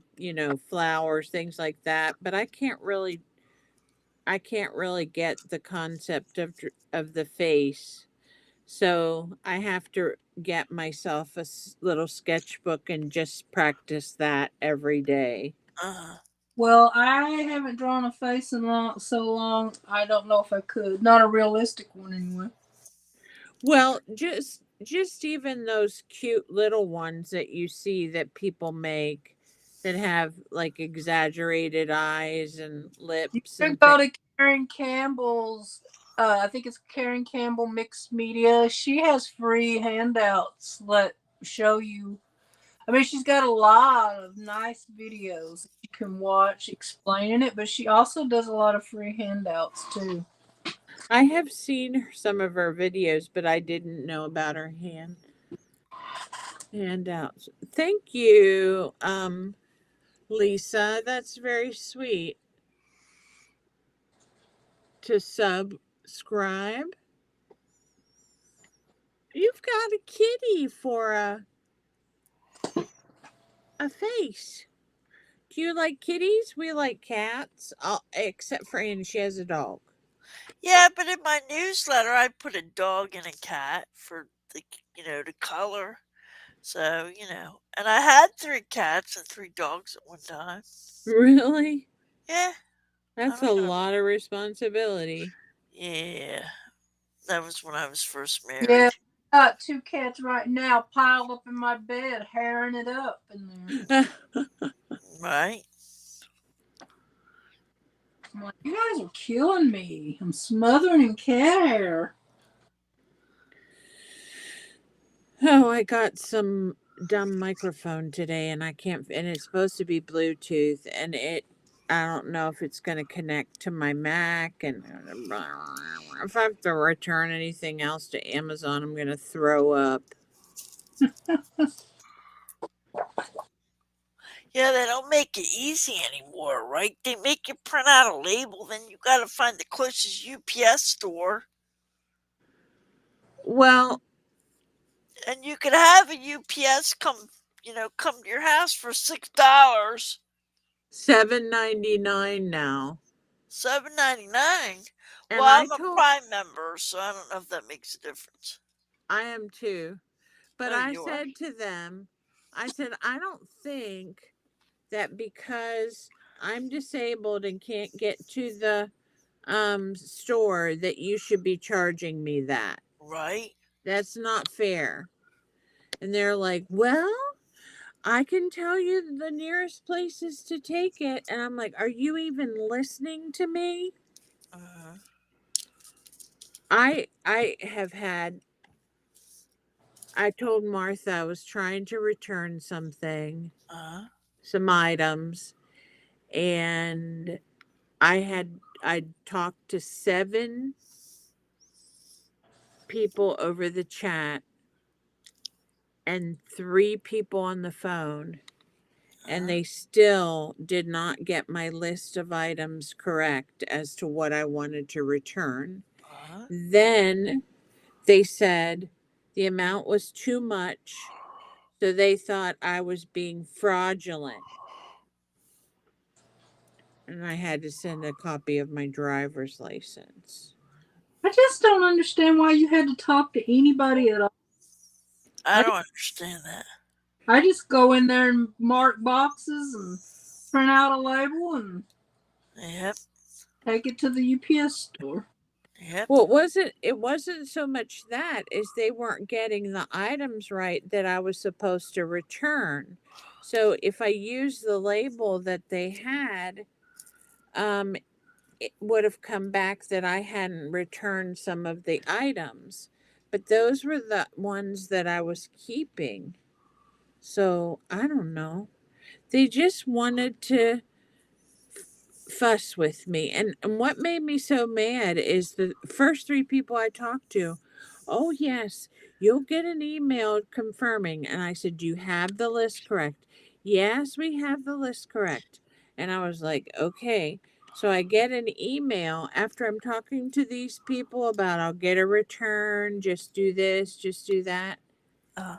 flowers, things like that, but I can't really get the concept of the face. So, I have to get myself a little sketchbook and just practice that every day. Uh, Well, I haven't drawn a face in so long. I don't know if I could. Not a realistic one, anyway. Well, just even those cute little ones that you see that people make that have like exaggerated eyes and You lips could and go things. to Karen Campbell's. I think it's Karen Campbell Mixed Media. She has free handouts that show you. I mean, she's got a lot of nice videos you can watch explaining it, but she also does a lot of free handouts too. I have seen some of her videos, but I didn't know about her handouts. Thank you, Lisa. That's very sweet to subscribe. You've got a kitty for a face. Do you like kitties? We like cats, except for Annie. She has a dog. yeah, but in my newsletter, I put a dog and a cat for the color. So, and I had 3 cats and 3 dogs at one time. Really? Yeah. That's I'm a gonna. lot of responsibility. Yeah, that was when I was first Yeah, married. I got two cats right now piled up in my bed, hairing it up in there. Right? I'm like, you guys are killing me. I'm smothering in cat hair. Oh, I got some dumb microphone today and I can't, and it's supposed to be Bluetooth and I don't know if it's going to connect to my Mac. And if I have to return anything else to Amazon, I'm going to throw up. Yeah, they don't make it easy anymore, right? They make you print out a label, then you gotta find the closest UPS store. Well, And you could have a UPS come to your house for $6. $7.99 now. $7.99. And Well, I I'm a told, Prime member, so I don't know if that makes a difference. I am too. But Oh, I you are? said to them, I said, I don't think that because I'm disabled and can't get to the store that you should be charging me that. Right? That's not fair. And they're like, well, I can tell you the nearest places to take it. And I'm like, are you even listening to me? Uh-huh. I have had, I told Martha I was trying to return something, Uh-huh. some items, and I talked to 7 people over the chat and 3 people on the phone, and Uh-huh. they still did not get my list of items correct as to what I wanted to return. Uh-huh. Then they said the amount was too much, so they thought I was being fraudulent. And I had to send a copy of my driver's license. I just don't understand why you had to talk to anybody at all. I I don't just, understand that. I just go in there and mark boxes and print out a label and Yep. take it to the UPS store. Yep. Well, it wasn't so much that is they weren't getting the items right that I was supposed to return. So if I used the label that they had, um, it would have come back that I hadn't returned some of the items. But those were the ones that I was keeping. So I don't know. They just wanted to fuss with me. And what made me so mad is the first 3 people I talked to, oh, yes, you'll get an email confirming. And I said, do you have the list correct? Yes, we have the list correct. And I was like, okay. So I get an email after I'm talking to these people about I'll get a return, just do this, just do that. Uh,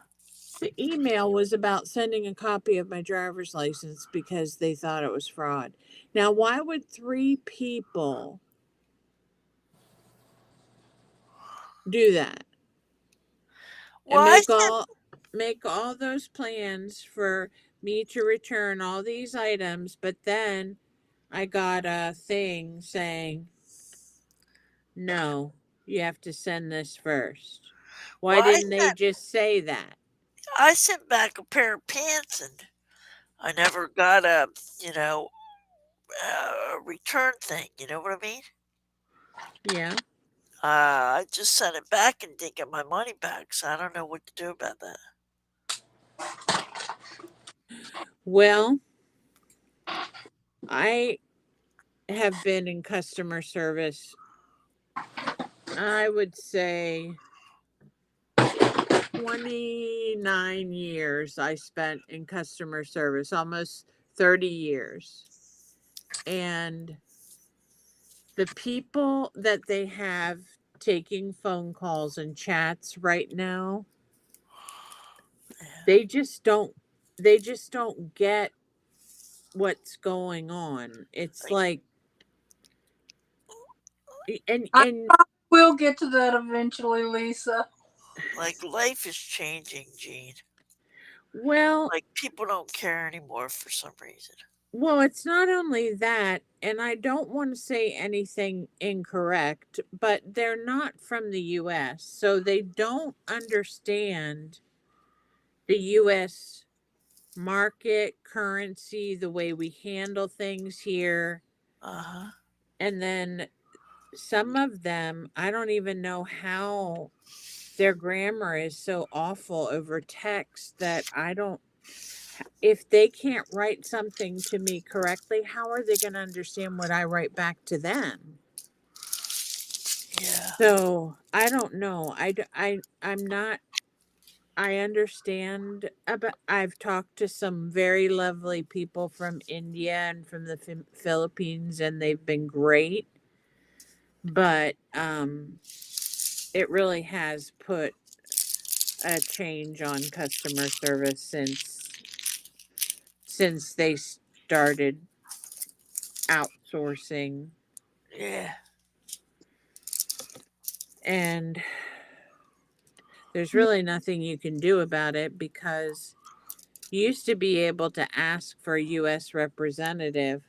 The email was about sending a copy of my driver's license because they thought it was fraud. Now, why would 3 people do that well, and I said, make all those plans for me to return all these items, but then I got a thing saying, "No, you have to send this first." Why well, I didn't they sent, just say that? I sent back a pair of pants, and I never got a return thing. You know what I mean? Yeah. I just sent it back and didn't get my money back, so I don't know what to do about that. Well, I have been in customer service, I would say 29 years I spent in customer service, almost 30 years. And the people that they have taking phone calls and chats right now, Yeah. they just don't get what's going on. It's like and I and will get to that eventually, Lisa. Like life is changing, Gene. well, Like people don't care anymore for some reason. Well, it's not only that, and I don't want to say anything incorrect, but they're not from the US, so they don't understand the US market, currency, the way we handle things here. Uh-huh. And then some of them, I don't even know how their grammar is so awful over text that I don't, if they can't write something to me correctly, how are they going to understand what I write back to them? Yeah. So I don't know. I'm not, I understand about, I've talked to some very lovely people from India and from the Philippines, and they've been great. But it really has put a change on customer service since they started outsourcing. Yeah. And there's really nothing you can do about it because you used to be able to ask for a US representative.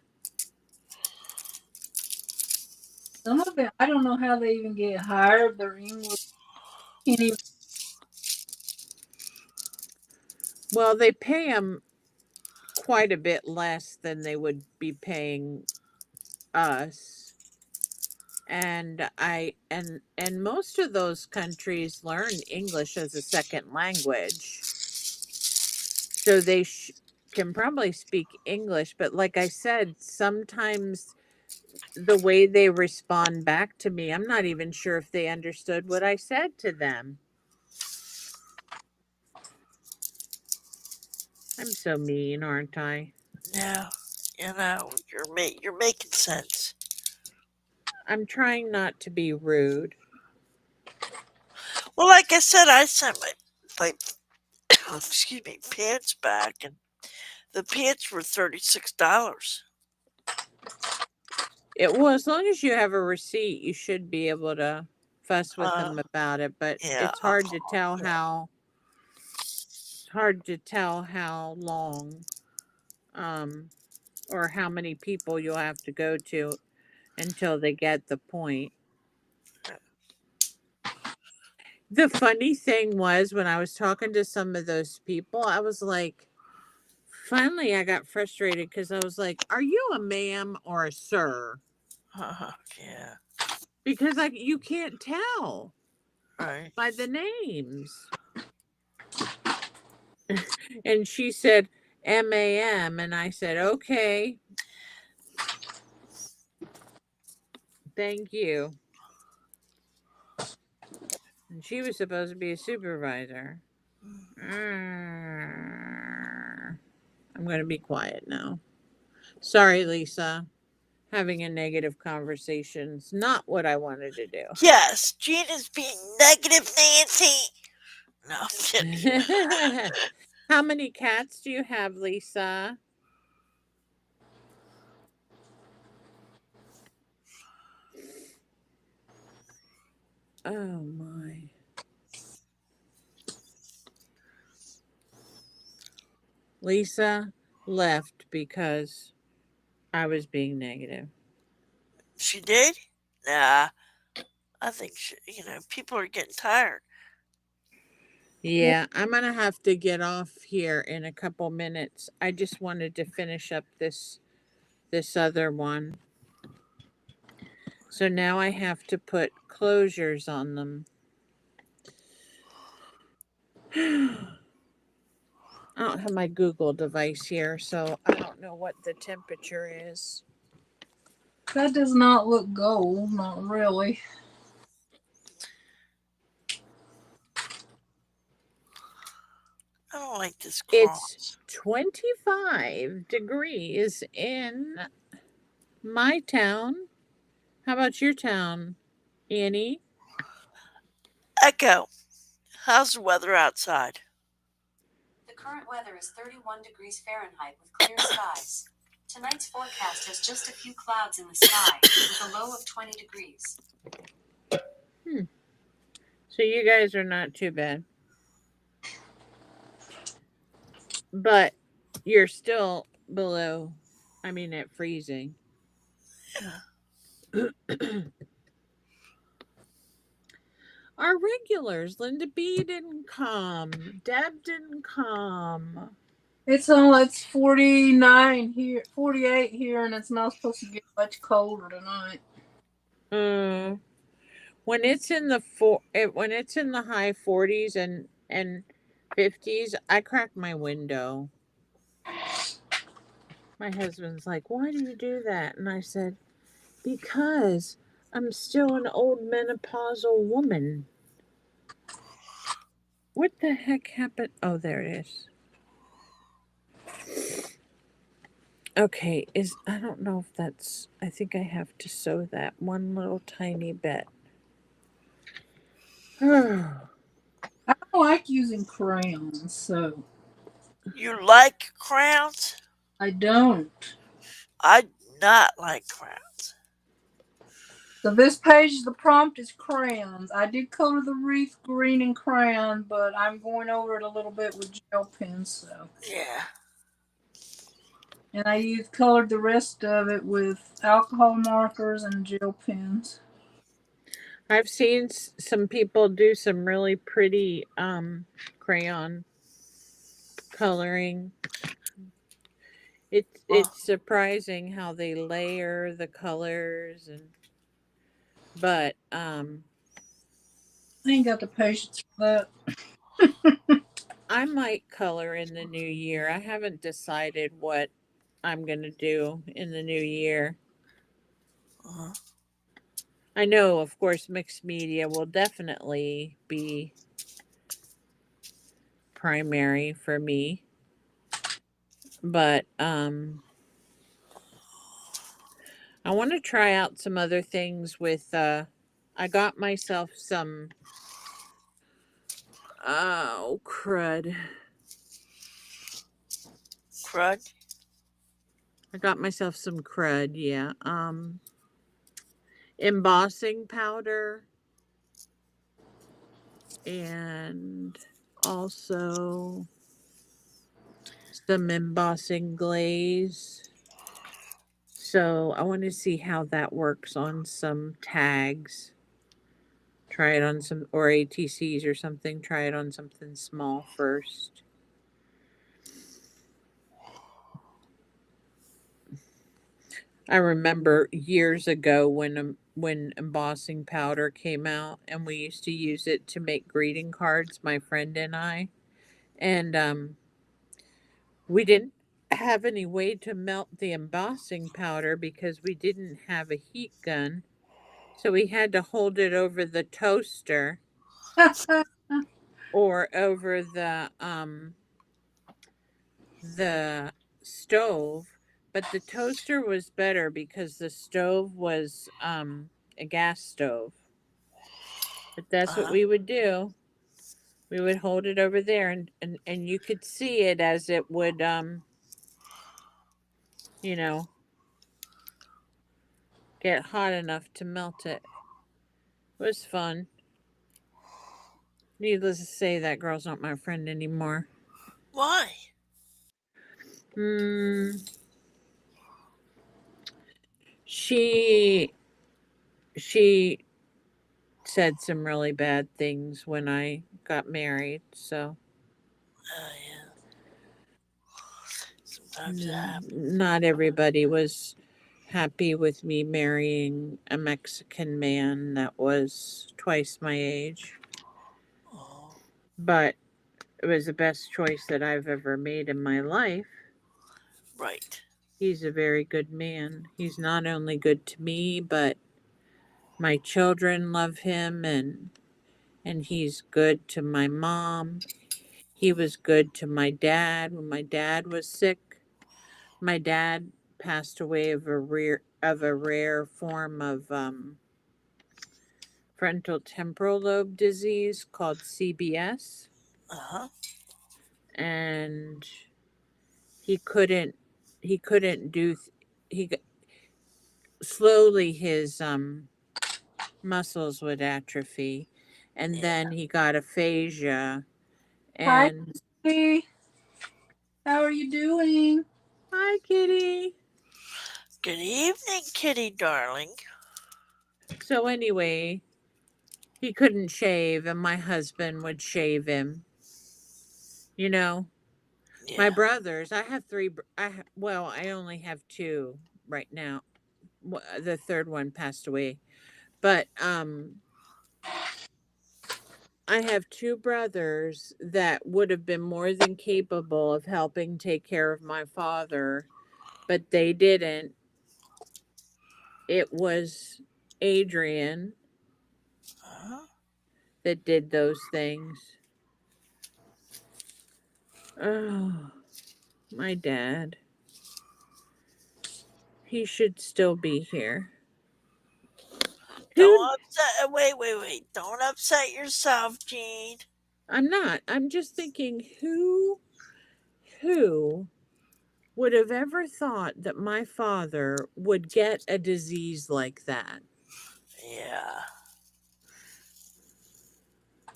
Some of them, I don't know how they even get hired. Their English can't even. Well, they pay them quite a bit less than they would be paying us. And and most of those countries learn English as a second language. So they can probably speak English, but like I said, sometimes the way they respond back to me, I'm not even sure if they understood what I said to them. I'm so mean, aren't I? No. You're making sense. I'm trying not to be rude. Well, like I said, I sent my excuse me, pants back, and the pants were $36. Well, as long as you have a receipt, you should be able to fuss with Uh, them about it. But yeah, it's hard to tell yeah, how long, um, or how many people you'll have to go to until they get the point. The funny thing was when I was talking to some of those people, I was like, finally, I got frustrated because I was like, "Are you a ma'am or a sir?" yeah, Because you can't tell right. by the names. And she said MAM, and I said, "Okay, thank you." And she was supposed to be a supervisor. I'm going to be quiet now. Sorry, Lisa. Having a negative conversation's not what I wanted to do. Yes, Gina's being negative, Nancy. No, I'm kidding. How many cats do you have, Lisa? Oh my. Lisa left because I was being negative. She did? Nah, I think people are getting tired. Yeah, I'm gonna have to get off here in a couple minutes. I just wanted to finish up this other one. So now I have to put closures on them. I don't have my Google device here, so I don't know what the temperature is. That does not look gold, not really. I don't like this It's cross. 25 degrees in my town. How about your town, Annie? Echo, how's the weather outside? The current weather is 31 degrees Fahrenheit with clear skies. Tonight's forecast has just a few clouds in the sky, with a low of 20 degrees. So you guys are not too bad. But you're still below I mean, at freezing. Yeah. Our regulars, Linda B didn't come. Deb didn't come. It's 49 here, 48 here, and it's not supposed to get much colder tonight. When it's in the when it's in the high 40s and 50s, I crack my window. My husband's like, "Why do you do that?" And I said, "Because I'm still an old menopausal woman." What the heck happened? Oh, there it is. Okay, I don't know if that's, I think I have to sew that one little tiny bit. I don't like using crayons, so You like crowns? I don't. I do not like crowns. So this page, the prompt is crayons. I did color the wreath green in crayon, but I'm going over it a little bit with gel pens. So, Yeah. and I colored the rest of it with alcohol markers and gel pens. I've seen some people do some really pretty crayon coloring. It's surprising how they layer the colors but I ain't got the patience for that. I might color in the new year. I haven't decided what I'm going to do in the new year. Uh-huh. I know, of course, mixed media will definitely be primary for me. But I want to try out some other things with I got myself some oh crud. Crud? I got myself some crud, yeah. Embossing powder and also some embossing glaze. So I want to see how that works on some tags. Try it on some, or ATCs or something. Try it on something small first. I remember years ago when embossing powder came out, and we used to use it to make greeting cards, my friend and I, and we didn't have any way to melt the embossing powder because we didn't have a heat gun, so we had to hold it over the toaster or over the stove. But the toaster was better because the stove was a gas stove. But that's what Uh-huh. we would do. We would hold it over there, and you could see it as it would you know get hot enough to melt it. It was fun. Needless to say, that girl's not my friend anymore. Why? Hmm. She said some really bad things when I got married, so Yeah. Sometimes it happens. not everybody was happy with me marrying a Mexican man that was twice my age. Oh. But it was the best choice that I've ever made in my life. Right. He's a very good man. He's not only good to me, but my children love him, and he's good to my mom. He was good to my dad when my dad was sick. My dad passed away of a rare form of frontal temporal lobe disease called CBS, Uh-huh. and he couldn't do he slowly his muscles would atrophy, and Yeah. then he got aphasia. Hi, And Kitty. How are you doing? hi, kitty. Good evening, kitty darling. So anyway, he couldn't shave, and my husband would shave him. You know, my Yeah. brothers. I have three. Well, I only have two right now. The third one passed away, but I have two brothers that would have been more than capable of helping take care of my father, but they didn't. It was Adrian Uh-huh. that did those things. Oh, my dad. He should still be here. Who? Don't upset. Wait. Don't upset yourself, Jean. I'm not. I'm just thinking who would have ever thought that my father would get a disease like that? Yeah.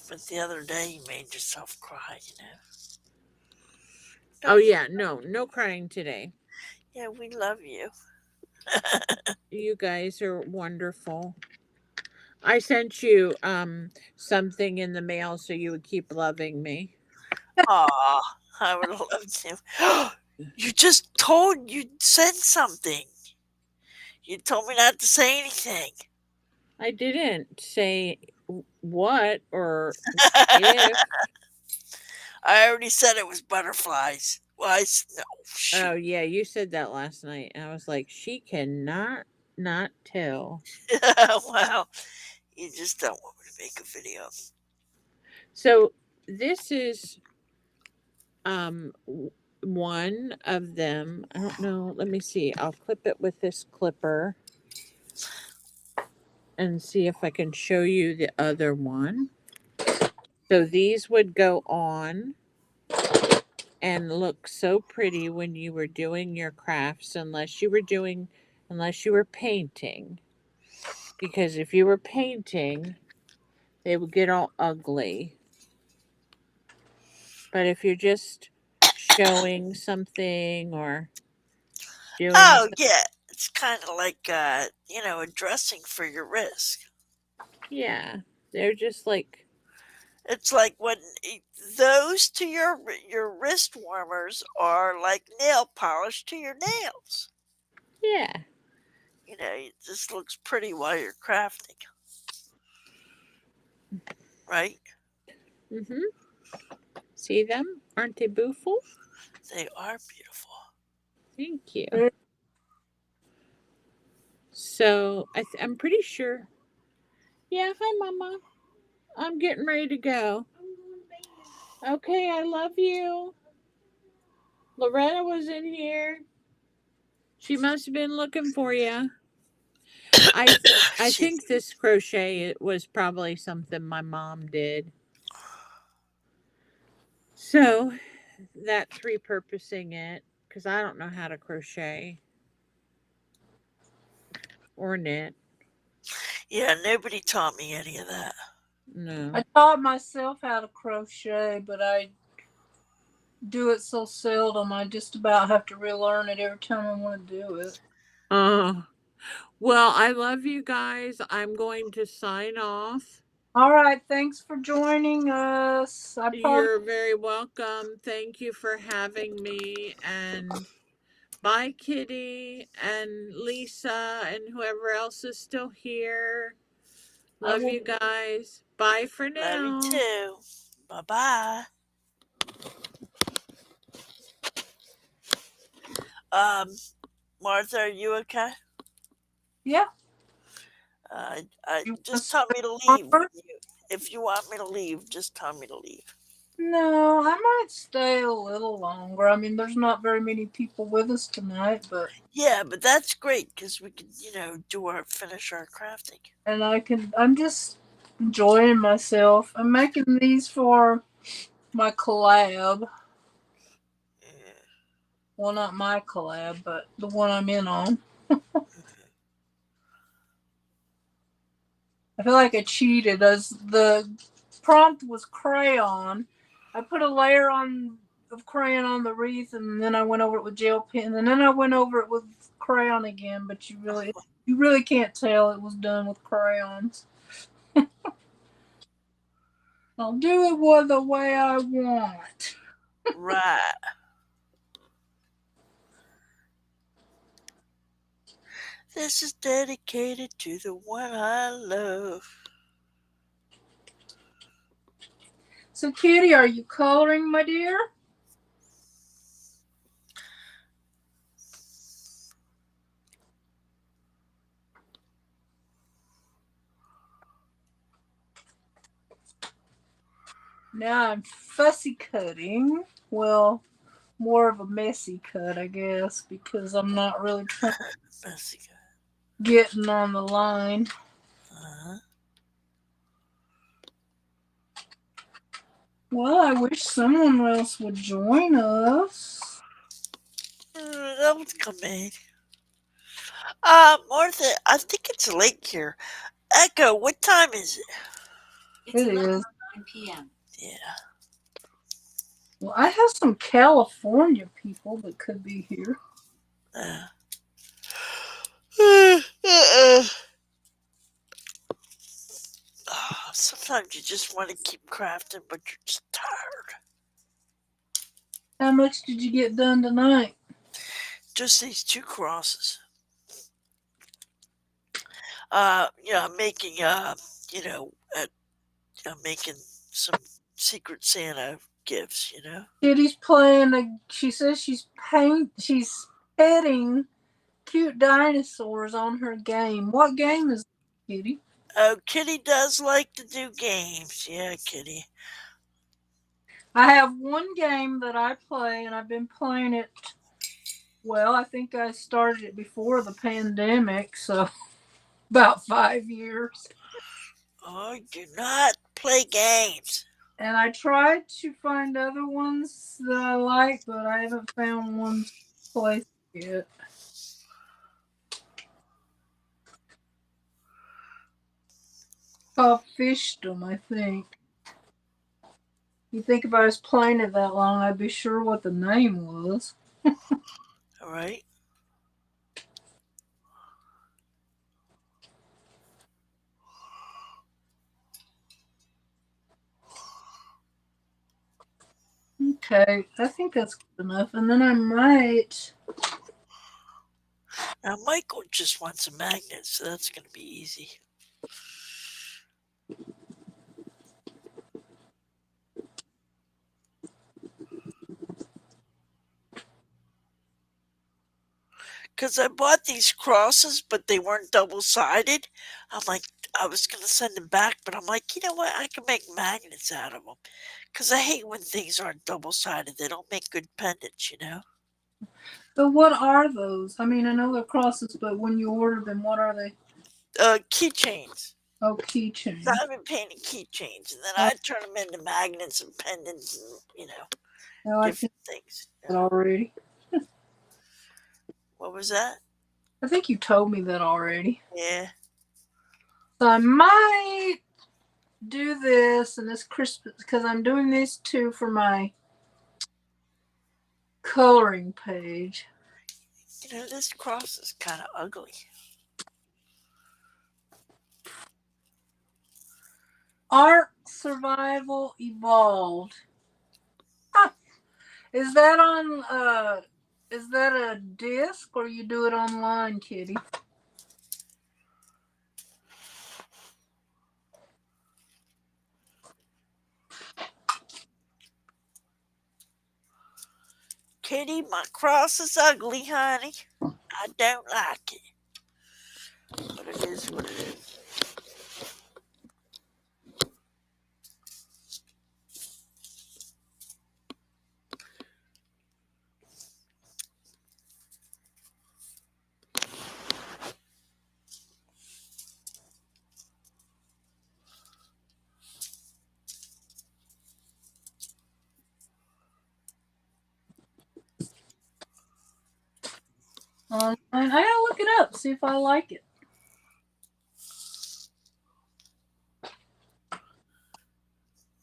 But the other day you made yourself cry, you know. Oh Don't- yeah, no crying today. Yeah, we love you. You guys are wonderful. I sent you something in the mail so you would keep loving me. Aw, I would have loved to. You just told you said something. You told me not to say anything. I didn't say what or I if. already said it was butterflies. Well, no, shoot. Oh yeah, you said that last night. And I was like, she cannot not tell. Wow, you just don't want me to make a video. So this is one of them. I don't know. Let me see. I'll clip it with this clipper and see if I can show you the other one. So these would go on and look so pretty when you were doing your crafts, unless you were painting. Because if you were painting, they would get all ugly. But if you're just showing something or doing Oh yeah, it's kind of like a dressing for your wrist. yeah, they're just like It's like when those to your wrist warmers are like nail polish to your nails. yeah. It just looks pretty while you're crafting, right? Mhm. See them? Aren't they beautiful? They are beautiful. Thank you. So I'm pretty sure. Yeah, hi, Mama. I'm getting ready to go. Okay, I love you. Loretta was in here. She must have been looking for you. I think this crochet was probably something my mom did. So that's repurposing it because I don't know how to crochet or knit. Yeah, nobody taught me any of that. No. I taught myself how to crochet, but I do it so seldom. I just about have to relearn it every time I want to do it. Well, I love you guys. I'm going to sign off. All right, thanks for joining us. You're very welcome. Thank you for having me. And bye, Kitty and Lisa and whoever else is still here. Love you guys. Bye for now. Love you too. Bye-bye. Martha, are you okay? Yeah. Just tell me to leave. If you want me to leave, just tell me to leave. No, I might stay a little longer. I mean, there's not very many people with us tonight, but yeah, but that's great because we can, finish our crafting. And I'm just enjoying myself. I'm making these for my collab. Yeah. Well, not my collab, but the one I'm in on. I feel like I cheated as the prompt was crayon. I put a layer of crayon on the wreath, and then I went over it with gel pen, and then I went over it with crayon again, but you really can't tell it was done with crayons. I'll do it the way I want. Right. This is dedicated to the one I love. So, Kitty, are you coloring, my dear? Now I'm fussy cutting. Well, more of a messy cut, I guess, because I'm not really trying Messy. getting on the line. Uh-huh. Well, I wish someone else would join us. That one's coming. Martha, I think it's late here. Echo, what time is it? It's It 11:09 is. p.m. Yeah. Well, I have some California people that could be here. Sometimes you just want to keep crafting, but you're just tired. How much did you get done tonight? Just these 2 crosses. I'm making, making some Secret Santa gifts, Kitty's playing. She says she's petting cute dinosaurs on her game. What game is it, Kitty? Oh, Kitty does like to do games. Yeah, Kitty. I have one game that I play, and I've been playing it. Well, I think I started it before the pandemic, so about 5 years. Oh, do not play games. And I tried to find other ones that I like, but I haven't found one to play yet. Called Fishdom, I think. You think if I was playing it that long, I'd be sure what the name was. All right. Okay, I think that's good enough. And then I might. Now, Michael just wants a magnet, so that's going to be easy. Because I bought these crosses, but they weren't double-sided. I'm like, I was going to send them back, but I'm like, you know what? I can make magnets out of them. Because I hate when things aren't double-sided. They don't make good pendants, But what are those? I mean, I know they're crosses, but when you order them, what are they? Keychains. Oh, keychains. So I've been painting keychains, and then I turn them into magnets and pendants and, Oh, I different think things. that already. What was that? I think you told me that already. Yeah. So I might do this and this Christmas because I'm doing these two for my coloring page. This cross is kind of ugly. Ark Survival Evolved. Huh. Is that on is that a disc or you do it online, Kitty? Kitty, my cross is ugly, honey. I don't like it. But it is what it is. I gotta look it up, see if I like it.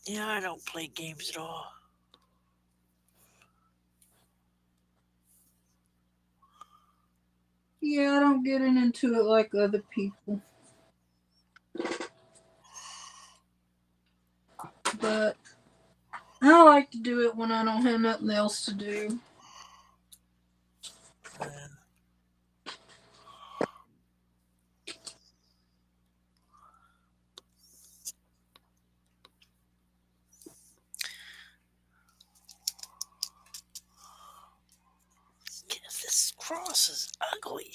Yeah, I don't play games at all. Yeah, I don't get into it like other people. But I like to do it when I don't have nothing else to do. This cross is ugly.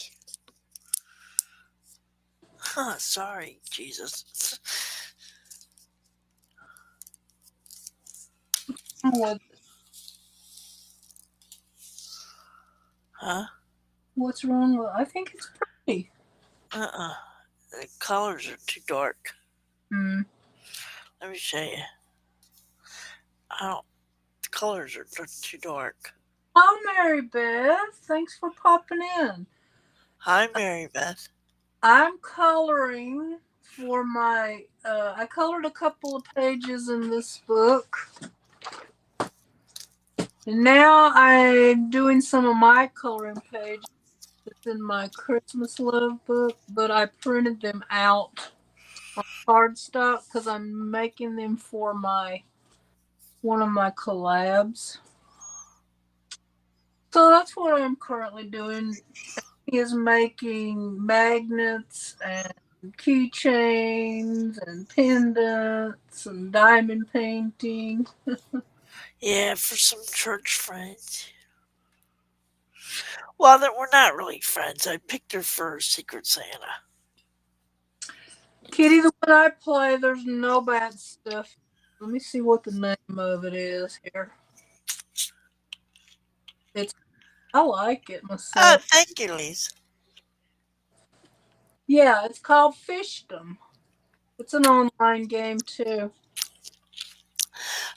Huh, sorry, Jesus. What, Huh? what's wrong with I think it's pretty. Uh-uh. The colors are too dark. Hmm. Let me show you. I don't. The colors are too dark. Oh, Mary Beth, thanks for popping in. Hi, Mary Beth. I'm coloring for my. I colored a couple of pages in this book. And now I'm doing some of my coloring pages in my Christmas love book, but I printed them out on cardstock because I'm making them for my one of my collabs. So that's what I'm currently doing. Is making magnets and keychains and pendants and diamond painting. Yeah, for some church friends. Well, that we're not really friends. I picked her for Secret Santa. Kitty, the one I play, there's no bad stuff. Let me see what the name of it is here. It's I like it Oh, myself. thank you, Lise. Yeah, it's called Fishdom. It's an online game too.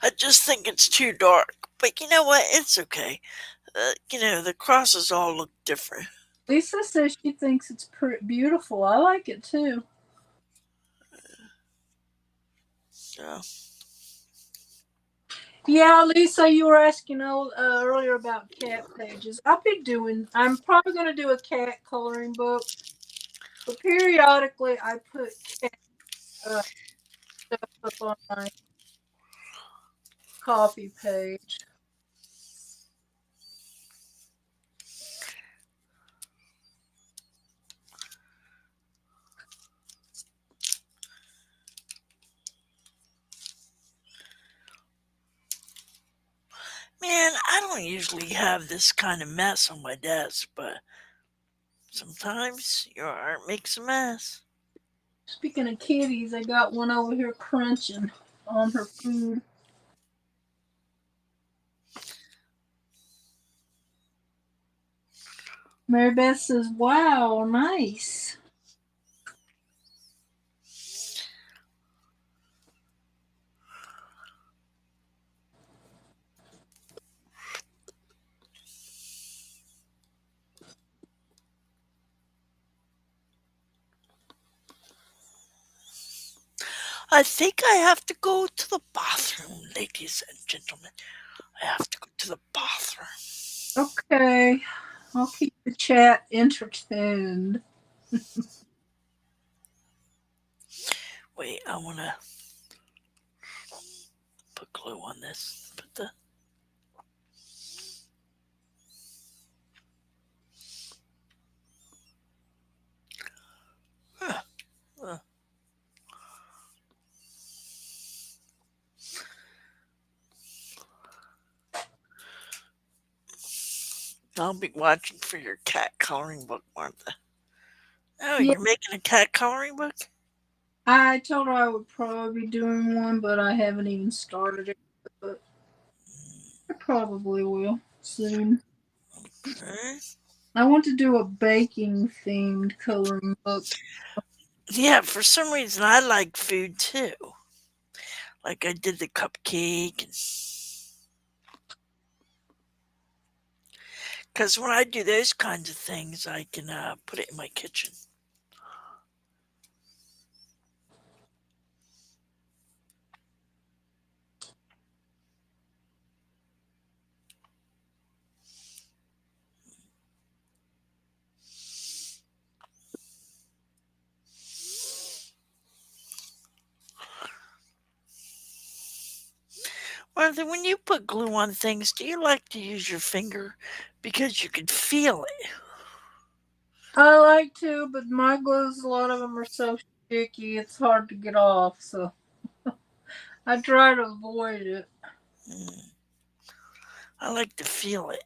I just think it's too dark. But you know what? It's okay. The crosses all look different. Lisa says she thinks it's beautiful. I like it too. So, Yeah, Lisa, you were asking earlier about cat pages. I'm probably going to do a cat coloring book, but periodically I put cat uh, stuff up on my coffee page. man, I don't usually have this kind of mess on my desk, but sometimes your art makes a mess. Speaking of kitties, I got one over here crunching on her food. Mary Beth says, "Wow, nice." I think I have to go to the bathroom, ladies and gentlemen. I have to go to the bathroom. Okay, I'll keep the chat entertained. Wait, I want to put glue on this. Put the. Huh, uh, I'll be watching for your cat coloring book, Martha. Oh, Yeah, you're making a cat coloring book? I told her I would probably be doing one, but I haven't even started it. But I probably will soon. Okay. I want to do a baking themed coloring book. Yeah, for some reason I like food too. Like I did the cupcake, because when I do those kinds of things, I can put it in my kitchen. Martha, when you put glue on things, do you like to use your finger because you can feel it? I like to, but my glues, a lot of them are so sticky, it's hard to get off. So I try to avoid it. Mm, I like to feel it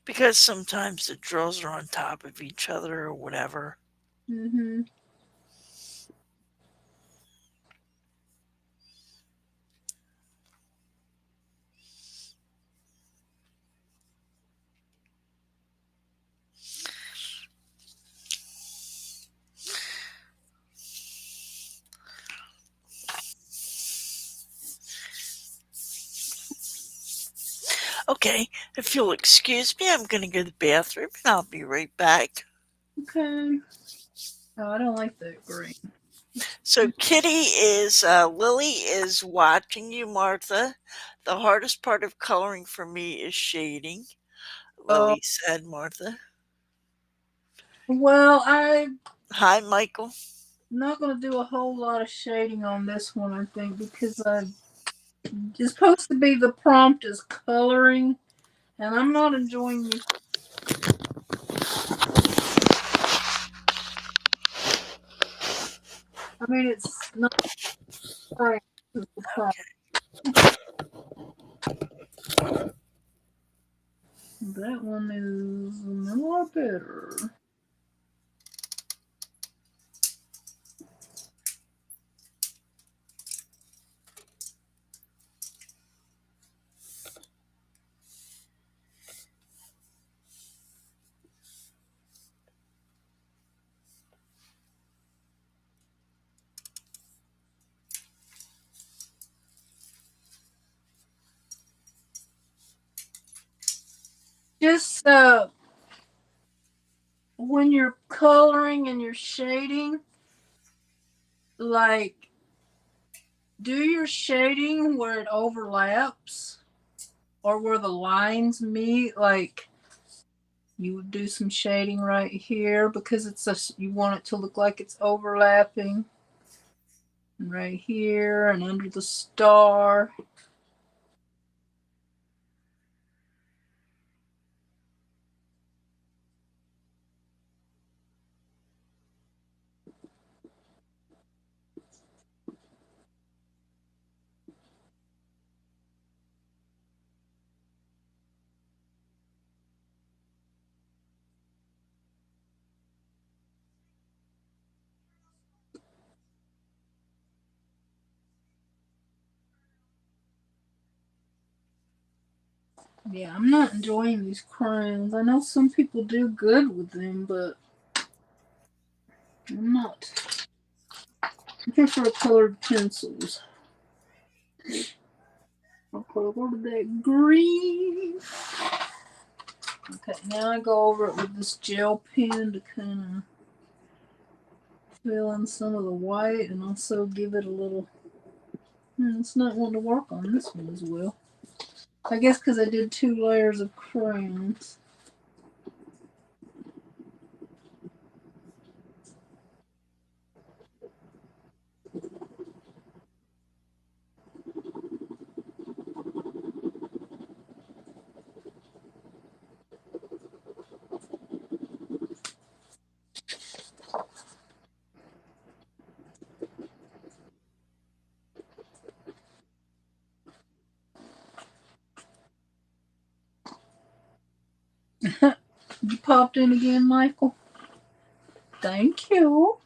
because sometimes the drills are on top of each other or whatever. Hmm. Okay, if you'll excuse me, I'm going to go to the bathroom and I'll be right back. Okay. Oh, I don't like that green. So Lily is watching you, Martha. The hardest part of coloring for me is shading, Oh, Lily said, Martha. well, I'm Hi, Michael. not going to do a whole lot of shading on this one, I think, because it's supposed to be the prompt is coloring, and I'm not enjoying these. I mean, it's not right. It's the prompt. That one is a lot better. Just when you're coloring and you're shading, like do your shading where it overlaps or where the lines meet. Like you would do some shading right here because you want it to look like it's overlapping. And right here and under the star. Yeah, I'm not enjoying these crayons. I know some people do good with them, but I'm not. I prefer colored pencils. Okay, go to that green. Okay, now I go over it with this gel pen to kind of fill in some of the white and also give it a little. It's not wanting to work on this one as well. I guess because I did 2 layers of crayons. You popped in again, Michael? Thank you.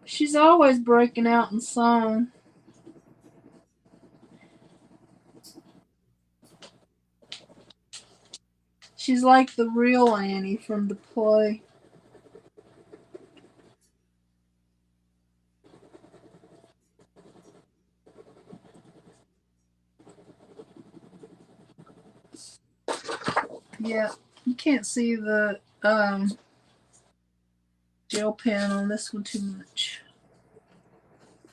She's always breaking out in song. She's like the real Annie from the play. Yeah, you can't see the gel pen on this one too much.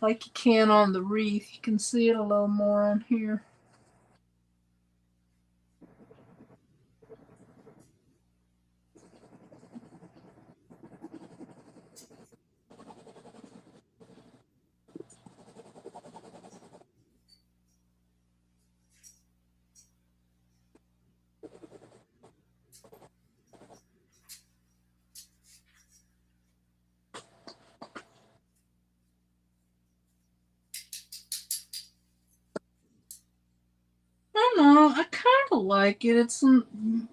Like you can on the wreath. You can see it a little more on here. like it. It's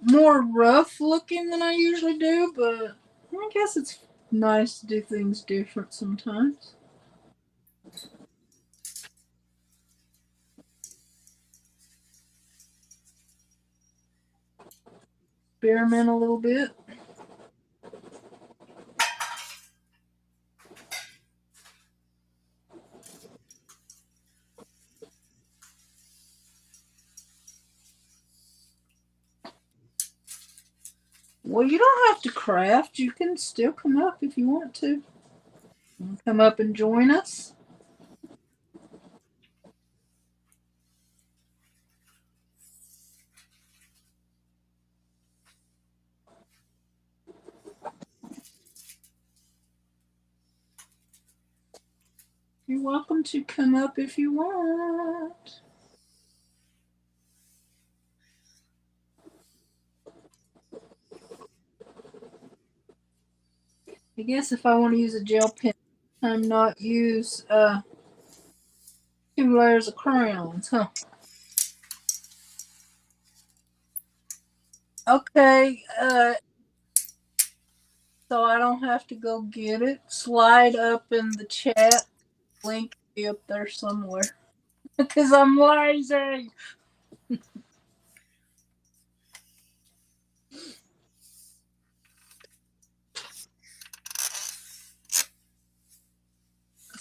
more rough looking than I usually do, but I guess it's nice to do things different sometimes. Experiment a little bit. Well, you don't have to craft. You can still come up if you want to. Come up and join us. You're welcome to come up if you want. I guess if I want to use a gel pen, I'm not use 2 layers of crayons, huh? Okay, so I don't have to go get it. Slide up in the chat. Link will be up there somewhere. Because I'm lazy.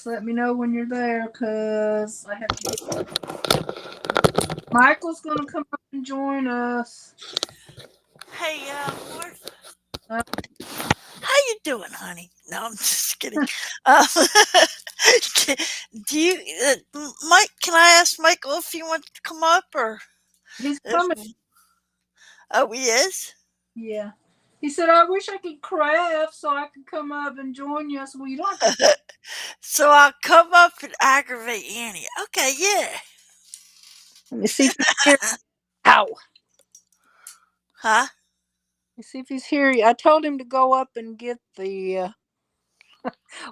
Just let me know when you're there, because I have to get. Michael's gonna come up and join us. Hey, Martha. Uh, How you doing, honey? No, I'm just kidding. Um, do you, Mike? Can I ask Michael if he wants to come up, or he's if? coming. Oh, he is. Yeah. He said, I wish I could craft so I could come up and join you. I said, well, you don't have to. So I'll come up and aggravate Annie. Okay, yeah. Let me see if he's here. Ow. Huh? Let me see if he's here. I told him to go up and get the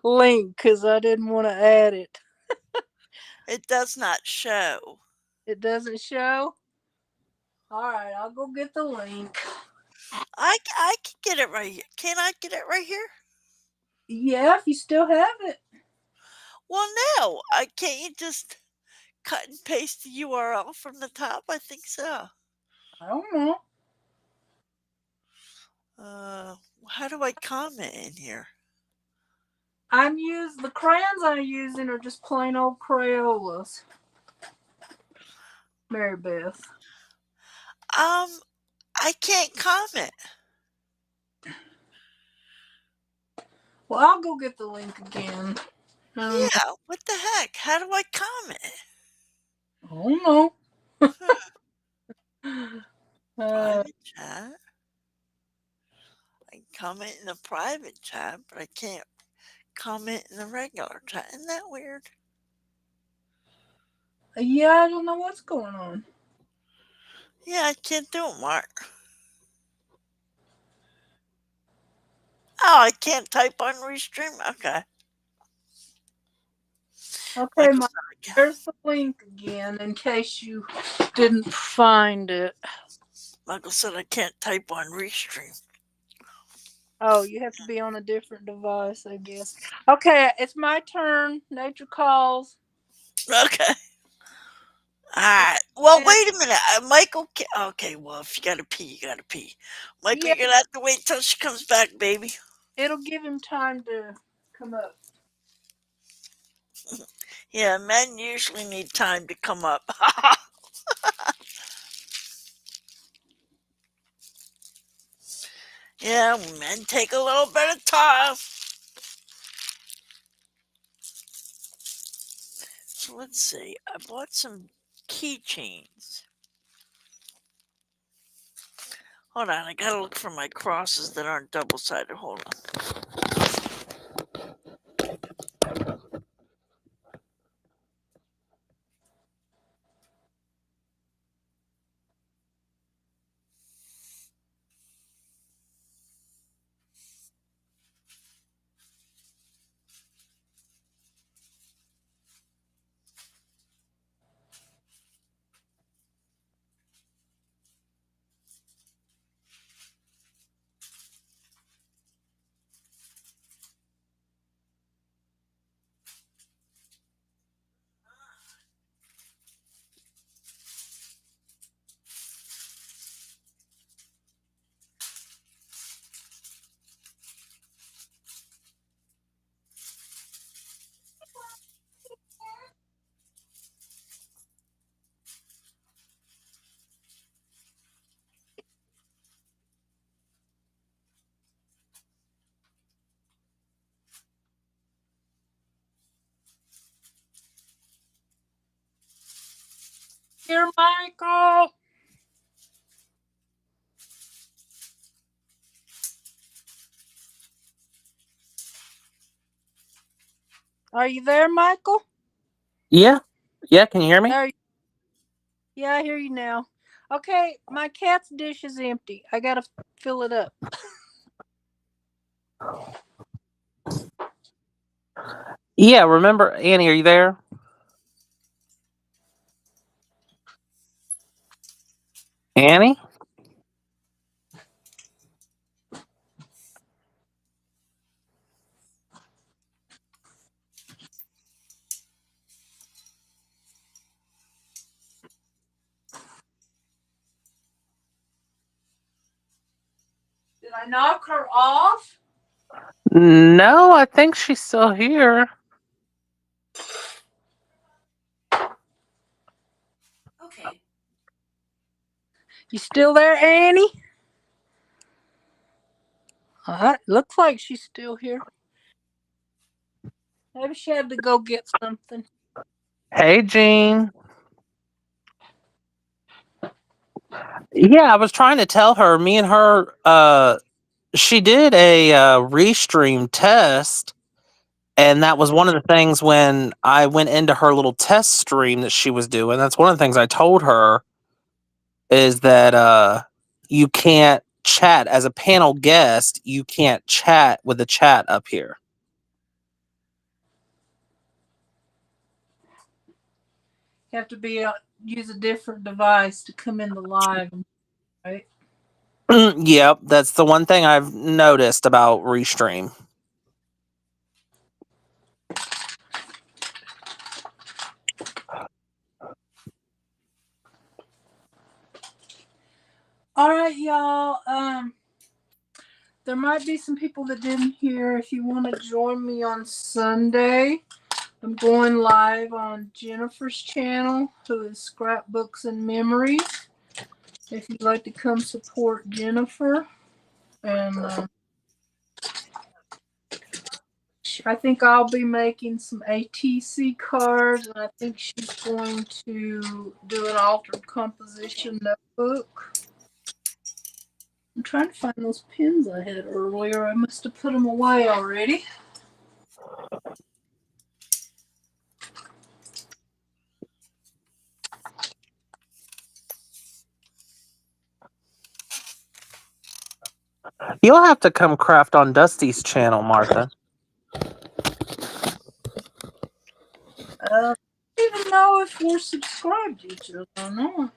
link because I didn't want to add it. It does not show. It doesn't show? All right, I'll go get the link. I can get it right here. Can I get it right here? Yeah, if you still have it. Well, no. I can't you just cut and paste the URL from the top? I think so. I don't know. How do I comment in here? The crayons I'm using are just plain old Crayolas. Mary Beth. I can't comment. Well, I'll go get the link again. Yeah, what the heck? How do I comment? I don't know. Private chat? I can comment in the private chat, but I can't comment in the regular chat. Isn't that weird? Yeah, I don't know what's going on. Yeah, I can't do it, Mark. Oh, I can't type on Restream? Okay. Okay, Michael there's the link again in case you didn't find it. said I can't type on Restream. Oh, you have to be on a different device, I guess. Okay, it's my turn. Nature calls. Okay. Alright. Well, wait a minute. Michael. Okay, well, if you gotta pee, you gotta pee. Michael, Yeah, you're gonna have to wait till she comes back, baby. it'll give him time to come up. Yeah, men usually need time to come up. Yeah, men take a little bit of time. So let's see. I bought some keychains. Hold on, I gotta look for my crosses that aren't double-sided. Hold on. here, Michael? Are you there, Michael? Yeah. Yeah, can you hear me? Yeah, I hear you now. Okay, my cat's dish is empty. I gotta fill it up. Yeah, remember, Annie, are you there? Annie? Did I knock her off? No, I think she's still here. Okay. You still there, Annie? Looks like she's still here. Maybe she had to go get something. Hey, Jean. Yeah, I was trying to tell her, me and her, she did a restream test, and that was one of the things when I went into her little test stream that she was doing. That's one of the things I told her is that you can't chat as a panel guest. You can't chat with the chat up here. You have to use a different device to come in the live, right? Yep, that's the one thing I've noticed about Restream. All right, y'all. There might be some people that didn't hear. If you want to join me on Sunday, I'm going live on Jennifer's channel, who is Scrapbooks and Memories. If you'd like to come support Jennifer, and I think I'll be making some ATC cards, and I think she's going to do an altered composition notebook. I'm trying to find those pins I had earlier. I must have put them away already. You'll have to come craft on Dusty's channel, Martha. I don't even know if we're subscribed to each other or not.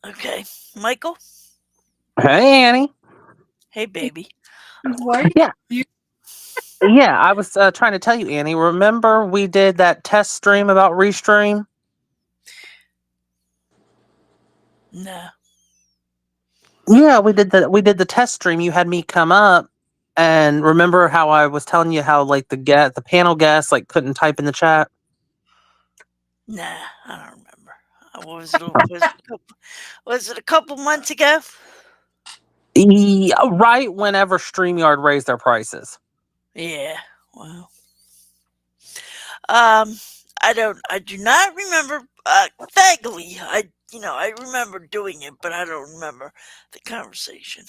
Okay, Michael. Hey, Annie. Hey, baby. He's waiting. Yeah. Yeah, I was trying to tell you, Annie. Remember we did that test stream about Restream? Nah. Yeah, we did the test stream. You had me come up, and remember how I was telling you how like the panel guests like couldn't type in the chat? Nah, I don't remember. Was it a couple months ago? Yeah, right whenever StreamYard raised their prices. Yeah. Well. I do not remember vaguely. I remember doing it, but I don't remember the conversation.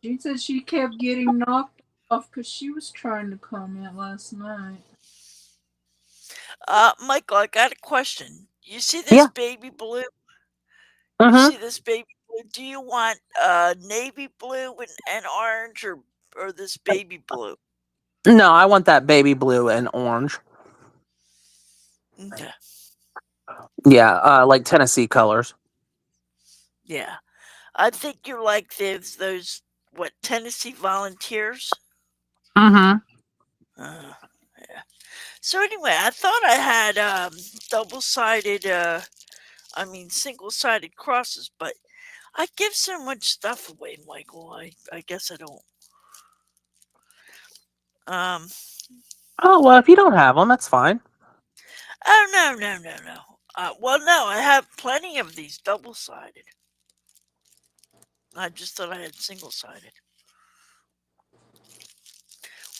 She said she kept getting knocked off because she was trying to comment last night. Michael, I got a question. You see this Yeah. baby blue? Mm-hmm. You see this baby blue? Do you want navy blue and orange or this baby blue? No, I want that baby blue and orange. Okay. Yeah, like Tennessee colors. Yeah. I think you're like those Tennessee Volunteers? Mm-hmm. Yeah. So anyway, I thought I had single-sided crosses, but I give so much stuff away, Michael. I guess I don't. Oh, well, if you don't have them, that's fine. Oh no. Well, no, I have plenty of these double-sided. I just thought I had single-sided.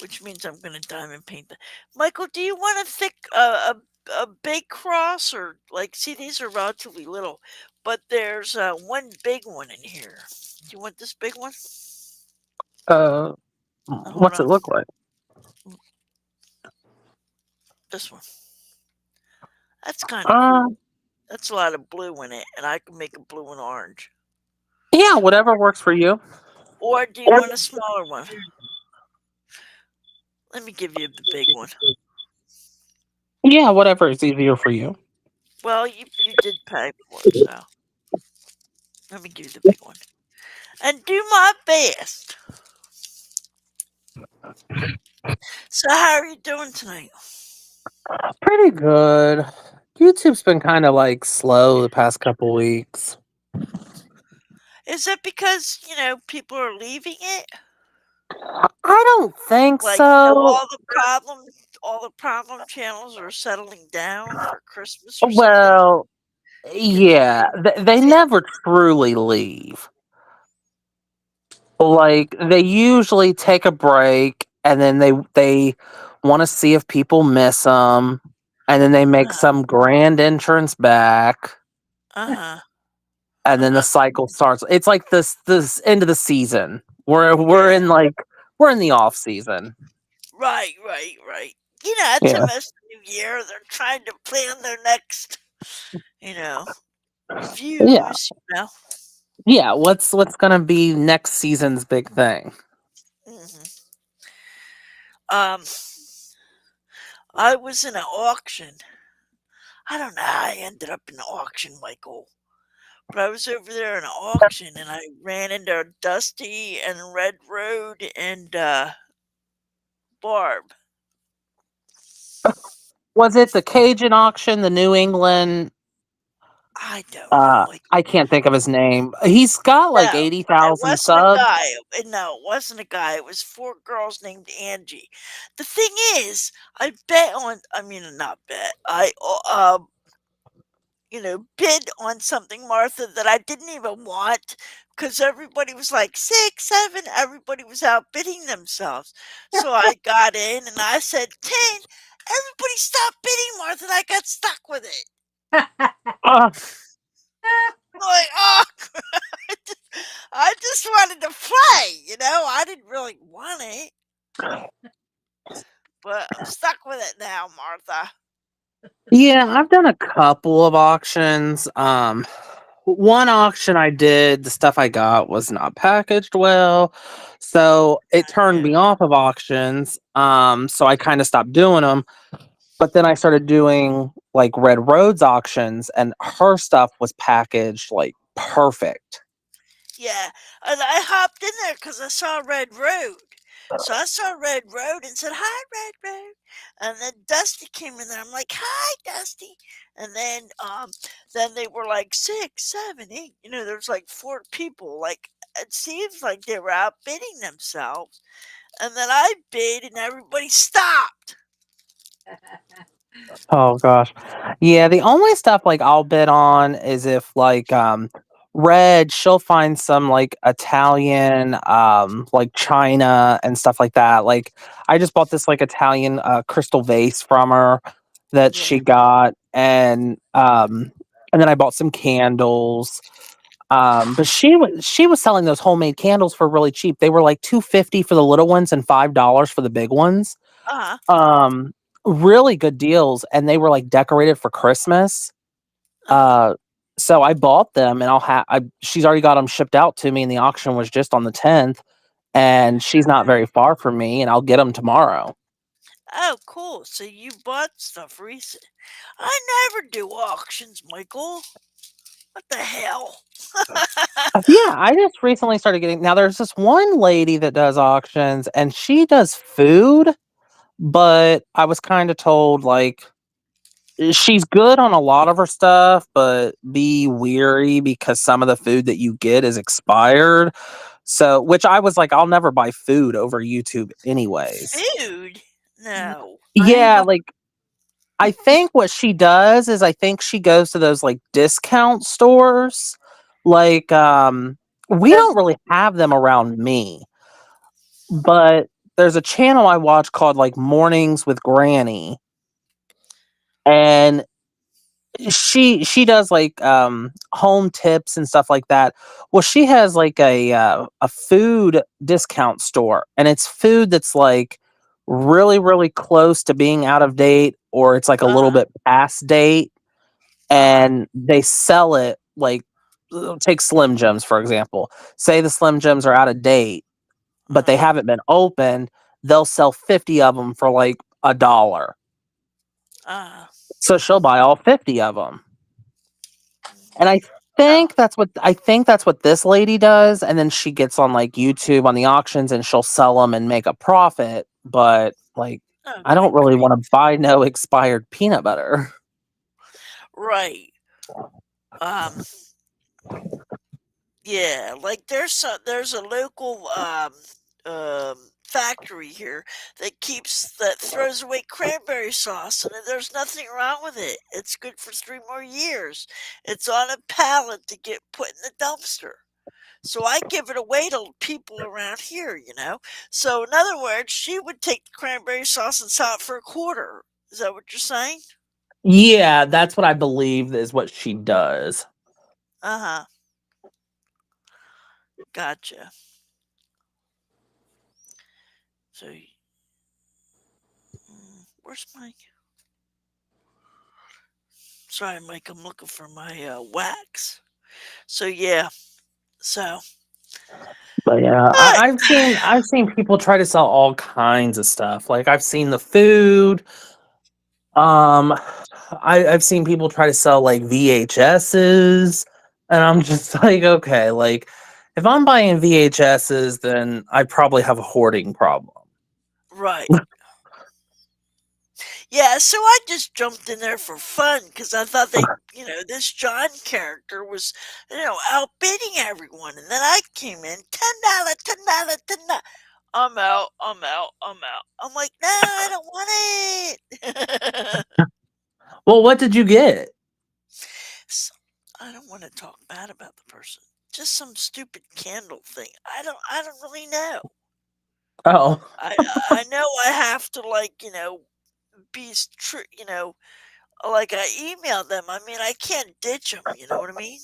which means I'm gonna diamond paint that. Michael, do you want a thick, a big cross, or like? See, these are relatively little, but there's one big one in here. Do you want this big one? Uh, Hold what's it on, look like? this one. That's kind of Uh, cool. That's a lot of blue in it, and I can make a blue and orange. yeah, whatever works for you. Or do you want a smaller one? Let me give you the big one. Yeah, whatever is easier for you. Well, you did pay for it, so let me give you the big one. And do my best. So how are you doing tonight? Pretty good. YouTube's been kind of like slow the past couple weeks. Is it because, people are leaving it? I don't think Like, so. all the problem channels are settling down for Christmas or something? Well, And yeah, they yeah. never truly leave. Like they usually take a break and then they want to see if people miss them, and then they make Uh-huh. some grand entrance back, Uh-huh. and then the cycle starts. It's like this end of the season. We're Yeah. in like we're in the off season. Right, right, right. It's Yeah, almost New Year. They're trying to plan their next, you know, yeah, views. yeah. What's gonna be next season's big thing? hmm Um, I was in an auction. I don't know how I ended up in the auction, Michael. But I was over there in an auction and I ran into Dusty and Red Road and Barb. Was it the Cajun auction, the New England? I don't know, Michael. I can't think of his name. He's got like No, eighty it thousand wasn't a subs. guy. No, it wasn't a guy. It was four girls named Angie. The thing is, I bet on. I mean, not bet. Bid on something, Martha, that I didn't even want because everybody was like 6, 7. Everybody was outbidding themselves. So I got in and I said 10. Everybody stopped bidding, Martha, and I got stuck with it. Uh, I'm like, oh, I just wanted to play. I didn't really want it, but I'm stuck with it now, Martha. yeah, I've done a couple of auctions. One auction I did, the stuff I got was not packaged well, so it turned Yeah. me off of auctions. So I kind of stopped doing them. But then I started doing like Red Roads auctions, and her stuff was packaged like perfect. Yeah, and I hopped in there because I saw Red Road. So I saw Red Road and said, "Hi, Red Road." And then Dusty came in there. I'm like, "Hi, Dusty." And then they were like 6, 7, 8. There was like 4 people. Like it seems like they were outbidding themselves. And then I bid, and everybody stopped. Oh gosh. Yeah, the only stuff like I'll bid on is if like Red, she'll find some like Italian like China and stuff like that. Like I just bought this like Italian crystal vase from her that Yeah. she got, and then I bought some candles. But she was selling those homemade candles for really cheap. They were like $2.50 for the little ones and $5 for the big ones. Uh huh. Um, really good deals, and they were like decorated for Christmas. Uh huh. Uh, so I bought them, and she's already got them shipped out to me, and the auction was just on the 10th, and she's not very far from me, and I'll get them tomorrow. Oh, cool. So you bought stuff recent. I never do auctions, Michael. What the hell? Yeah, I just recently started getting. Now there's this one lady that does auctions, and she does food, but I was kind of told like she's good on a lot of her stuff, but be weary because some of the food that you get is expired. So, which I was like, I'll never buy food over YouTube, anyways. Food? No. Yeah, like I think what she does is I think she goes to those like discount stores. Like, we don't really have them around me, but there's a channel I watch called like Mornings with Granny, and she does like home tips and stuff like that. Well, she has like a food discount store, and it's food that's like really close to being out of date, or it's like a little Uh-huh. bit past date, Uh-huh. and they sell it like, take Slim Jims for example. Say the Slim Jims are out of date, but they Uh-huh. haven't been opened. They'll sell 50 of them for like $1. Uh-huh. So she'll buy all 50 of them. And I Oh, think that's what this lady does, and then she gets on like YouTube on the auctions and she'll sell them and make a profit, but like oh, I good don't really grief. want to buy no expired peanut butter. Right. Um, yeah, like there's a local factory here that throws away cranberry sauce, and there's nothing wrong with it. It's good for 3 more years. It's on a pallet to get put in the dumpster. So I give it away to people around here. So in other words, she would take the cranberry sauce and sell it for a quarter. Is that what you're saying? Yeah, that's what I believe is what she does. Uh-huh. Gotcha. So, where's my? Sorry, Mike. I'm looking for my wax. So yeah. So. But yeah, Hi. I've seen people try to sell all kinds of stuff. Like I've seen the food. Um, I've seen people try to sell like VHSs, and I'm just like, okay, like if I'm buying VHSs, then I probably have a hoarding problem. Right. Yeah. So I just jumped in there for fun because I thought this John character was, outbidding everyone, and then I came in $10, $10, $10. I'm out. I'm out. I'm out. I'm like, no, I don't want it. Well, what did you get? So, I don't want to talk bad about the person. Just some stupid candle thing. I don't really know. Oh, I know I have to be true. Like I emailed them. I mean, I can't ditch them. You know what I mean?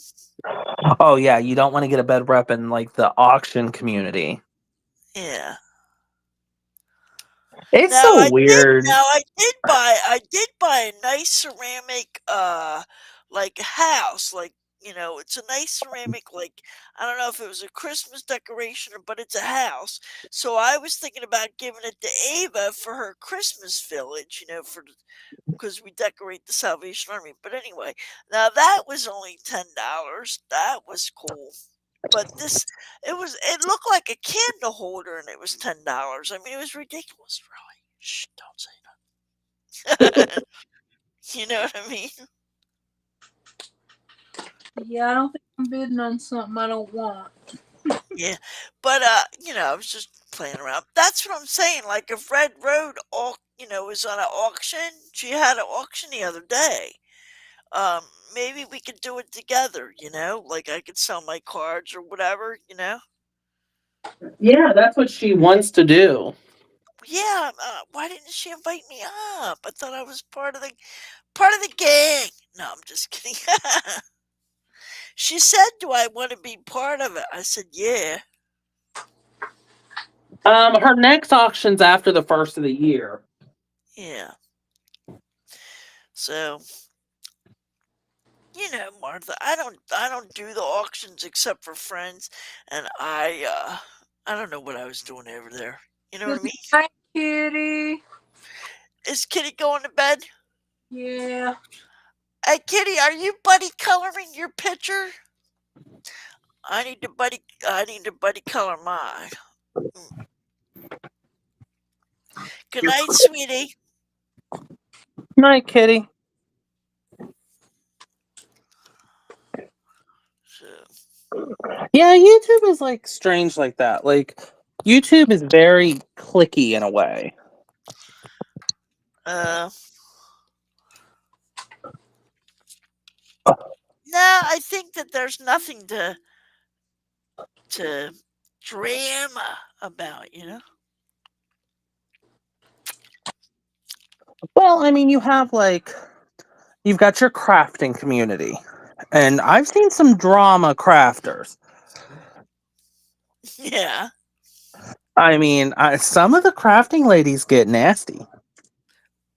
oh yeah, you don't want to get a bed rep in like the auction community. Yeah. It's Now so I did. weird. Now I did buy a nice ceramic, like house. Like it's a nice ceramic. Like I don't know if it was a Christmas decoration, but it's a house. So I was thinking about giving it to Ava for her Christmas village. Because we decorate the Salvation Army. But anyway, now that was only $10. That was cool. But it looked like a candle holder, and it was $10. I mean, it was ridiculous, really. Shh, don't say that. You know what I mean? Yeah, I don't think I'm bidding on something I don't want. Yeah, but I was just playing around. That's what I'm saying. Like if Red Road is on an auction, she had an auction the other day. Um, Maybe we could do it together. Like I could sell my cards or whatever. Yeah, that's what she wants to do. Yeah, why didn't she invite me up? I thought I was part of the gang. No, I'm just kidding. She said, "Do I want to be part of it?" I said, "Yeah." Her next auction's after the first of the year. Yeah. So, Martha, I don't do the auctions except for friends, and I don't know what I was doing over there. You know what I Good mean? night, Kitty. Is Kitty going to bed? Yeah. Hey, Kitty, are you buddy coloring your picture? I need to buddy color mine. Good night, sweetie. Night, kitty. So, Yeah, YouTube is like strange like that. Like YouTube is very clicky in a way. uh, no, I think that there's nothing to drama about. Well, I mean, you've got your crafting community, and I've seen some drama crafters. Yeah. I mean, some of the crafting ladies get nasty.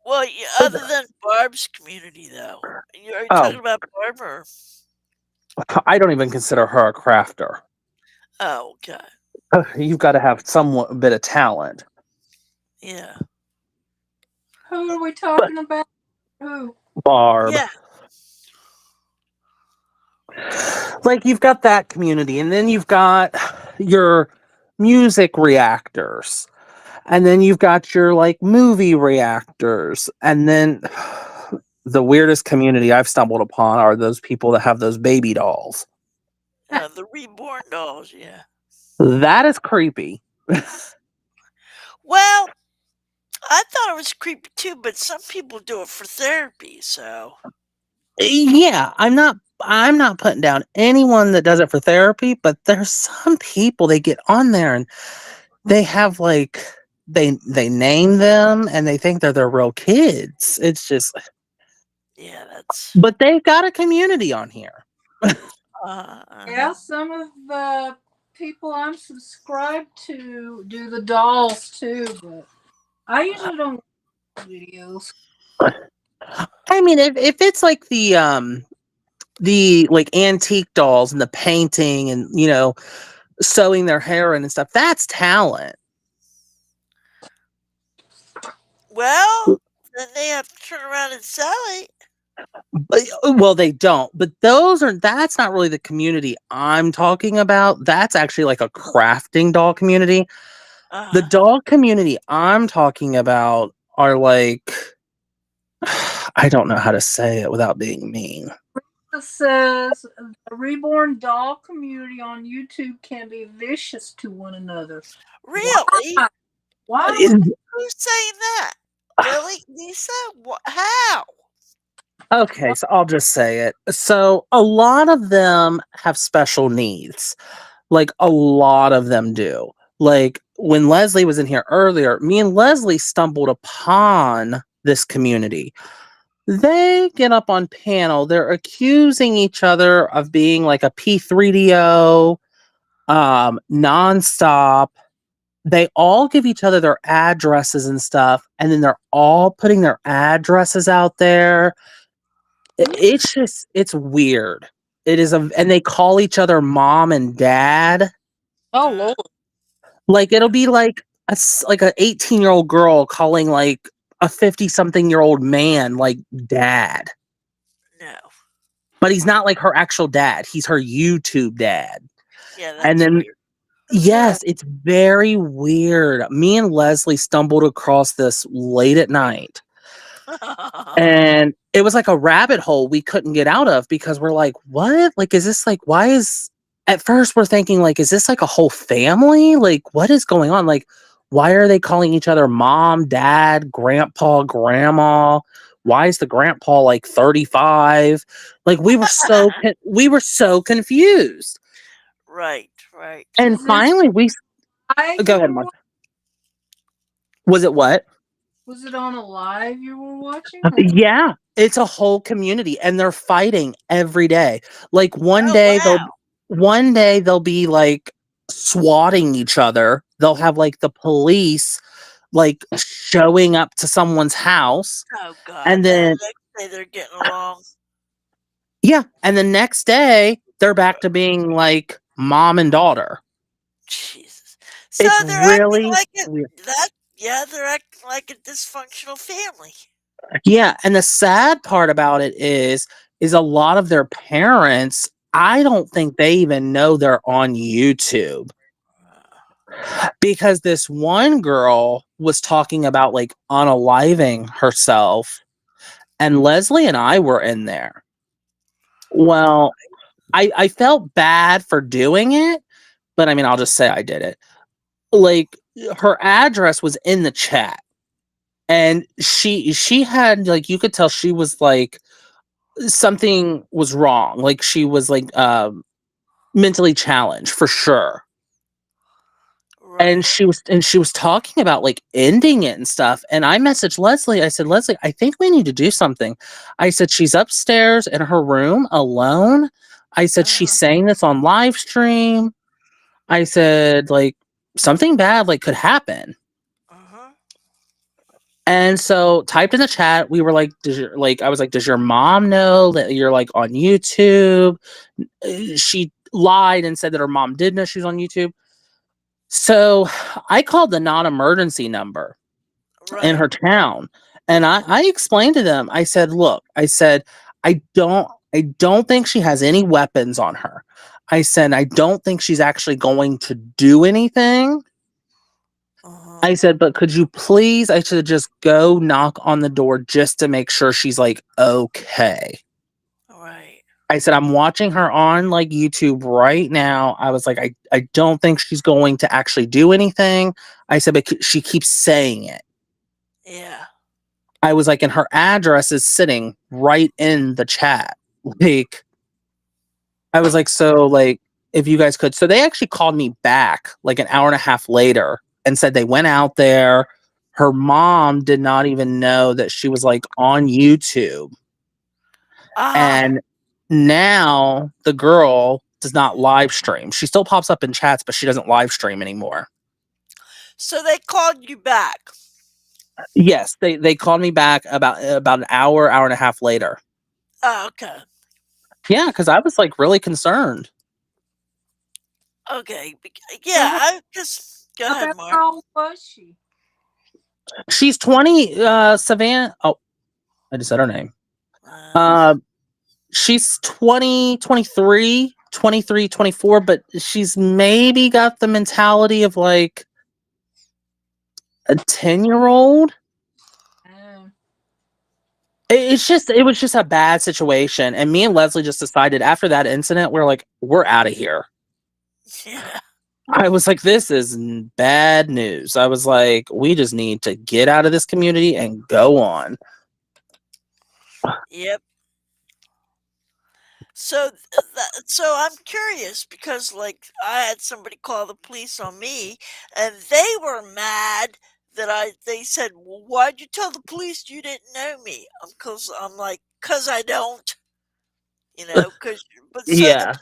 Well, other than Barb's community, though. Are you Oh, talking about Barb or? I don't even consider her a crafter. Oh, okay. You've got to have somewhat bit of talent. Yeah. Who are we But talking about? Who? Barb, Yeah. like you've got that community, and then you've got your music reactors, and then you've got your like movie reactors, and then the weirdest community I've stumbled upon are those people that have those baby dolls. The reborn dolls. Yeah. That is creepy. Well, I thought it was creepy too, but some people do it for therapy. So. Yeah, I'm not putting down anyone that does it for therapy, but there's some people they get on there and they have like they name them and they think they're their real kids. It's just Yeah, that's. but they've got a community on here. Yeah, some of the people I'm subscribed to do the dolls too, but I usually don't watch videos. I mean if it's like the like antique dolls and the painting and sewing their hair in and stuff, that's talent. Well, then they have to turn around and sell it. Well, they don't, but that's not really the community I'm talking about. That's actually like a crafting doll community. The Uh-huh. doll community I'm talking about are like, I don't know how to say it without being mean. It says the reborn doll community on YouTube can be vicious to one another. Really? Why? Who's saying that? Really, Lisa? How? Okay, so I'll just say it. So a lot of them have special needs. Like a lot of them do. Like when Leslie was in here earlier, me and Leslie stumbled upon this community. They get up on panel. They're accusing each other of being like a P3DO, nonstop. They all give each other their addresses and stuff, and then they're all putting their addresses out there. It's weird. It is and they call each other mom and dad. Oh Lord. Like it'll be like like a 18-year-old girl calling like a 50-something-year-old man like dad. No. But he's not like her actual dad. He's her YouTube dad. Yeah, that's And then weird. yes, it's very weird. Me and Leslie stumbled across this late at night. And it was like a rabbit hole we couldn't get out of because we're like, what? Like, is this like, why is, at first we're thinking, like, is this like a whole family? Like, what is going on? Like, why are they calling each other mom, dad, grandpa, grandma? Why is the grandpa like 35? Like, we were so confused. Right, right. And finally, go ahead, Mark. Was it what? Was it on a live you were watching? Yeah, it's a whole community and they're fighting every day. Like one day they'll be like swatting each other. They'll have like the police like showing up to someone's house. Oh God. And then the next day they're getting along. yeah, and the next day they're back to being like mom and daughter. Jesus. So It's they're really acting like weird. they're acting like a dysfunctional family. Yeah, and the sad part about it is a lot of their parents, I don't think they even know they're on YouTube. Because this one girl was talking about like unaliving herself, and Leslie and I were in there. Well, I felt bad for doing it, but I mean, I'll just say I did it. Like her address was in the chat. And she had like you could tell she was like something was wrong. Like she was like mentally challenged for sure. and Right. she was talking about like ending it and stuff. And I messaged Leslie. I said, Leslie, I think we need to do something. I said, she's upstairs in her room alone. I said, she's Uh-huh. saying this on live stream. I said, like, something bad like could happen. Uh-huh. And so typed in the chat, we were like, I was like, does your mom know that you're like on YouTube? She lied and said that her mom did know she was on YouTube. So I called the non-emergency number in Right. her town. And I explained to them, I said, look, I said, I don't think she has any weapons on her. I said, I don't think she's actually going to do anything. Uh-huh. I said, but could you please, I should just go knock on the door just to make sure she's like okay. Right. I said, I'm watching her on like YouTube right now. I was like, I don't think she's going to actually do anything. I said, but she keeps saying it. Yeah. I was like, and her address is sitting right in the chat. Like, I was like, so like, if you guys could. So they actually called me back like an hour and a half later and said they went out there. Her mom did not even know that she was like on YouTube. Uh-huh. And now the girl does not live stream. She still pops up in chats, but she doesn't live stream anymore. So they called you back. Yes, they called me back about an hour and a half later. Oh, okay. Yeah, because I was like really concerned. Okay. So Yeah, I just go ahead, about Mark. how old was she? She's 20, Savannah. Oh, I just said her name. Uh, She's 20, 23, 23, 24, but she's maybe got the mentality of like a 10-year-old. Um, It was just a bad situation. And me and Leslie just decided after that incident, we're like, we're out of here. yeah. I was like, this is bad news. I was like, we just need to get out of this community and go on. Yep. So, so I'm curious because, like, I had somebody call the police on me, and they were mad that They said, "Well, why'd you tell the police you didn't know me?" Cause I'm like, "Cause I don't," you know. Cause, but Yeah.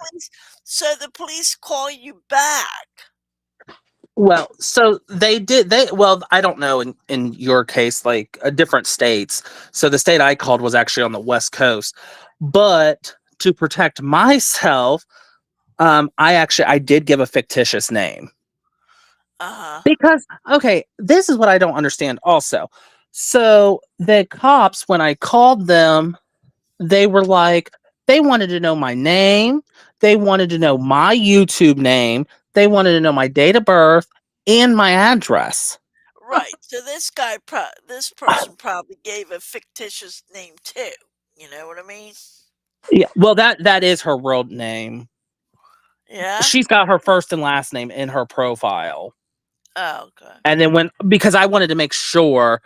so the police call you back. Well, so well, I don't know in your case, like different states. So the state I called was actually on the West Coast. But to protect myself, I did give a fictitious name. Uh huh. Because okay, this is what I don't understand also. So the cops, when I called them, they were like, they wanted to know my name, they wanted to know my YouTube name, they wanted to know my date of birth and my address. Right. So this person probably gave a fictitious name too. You know what I mean? Yeah, well that is her real name. Yeah. She's got her first and last name in her profile. Oh, okay. And then because I wanted to make sure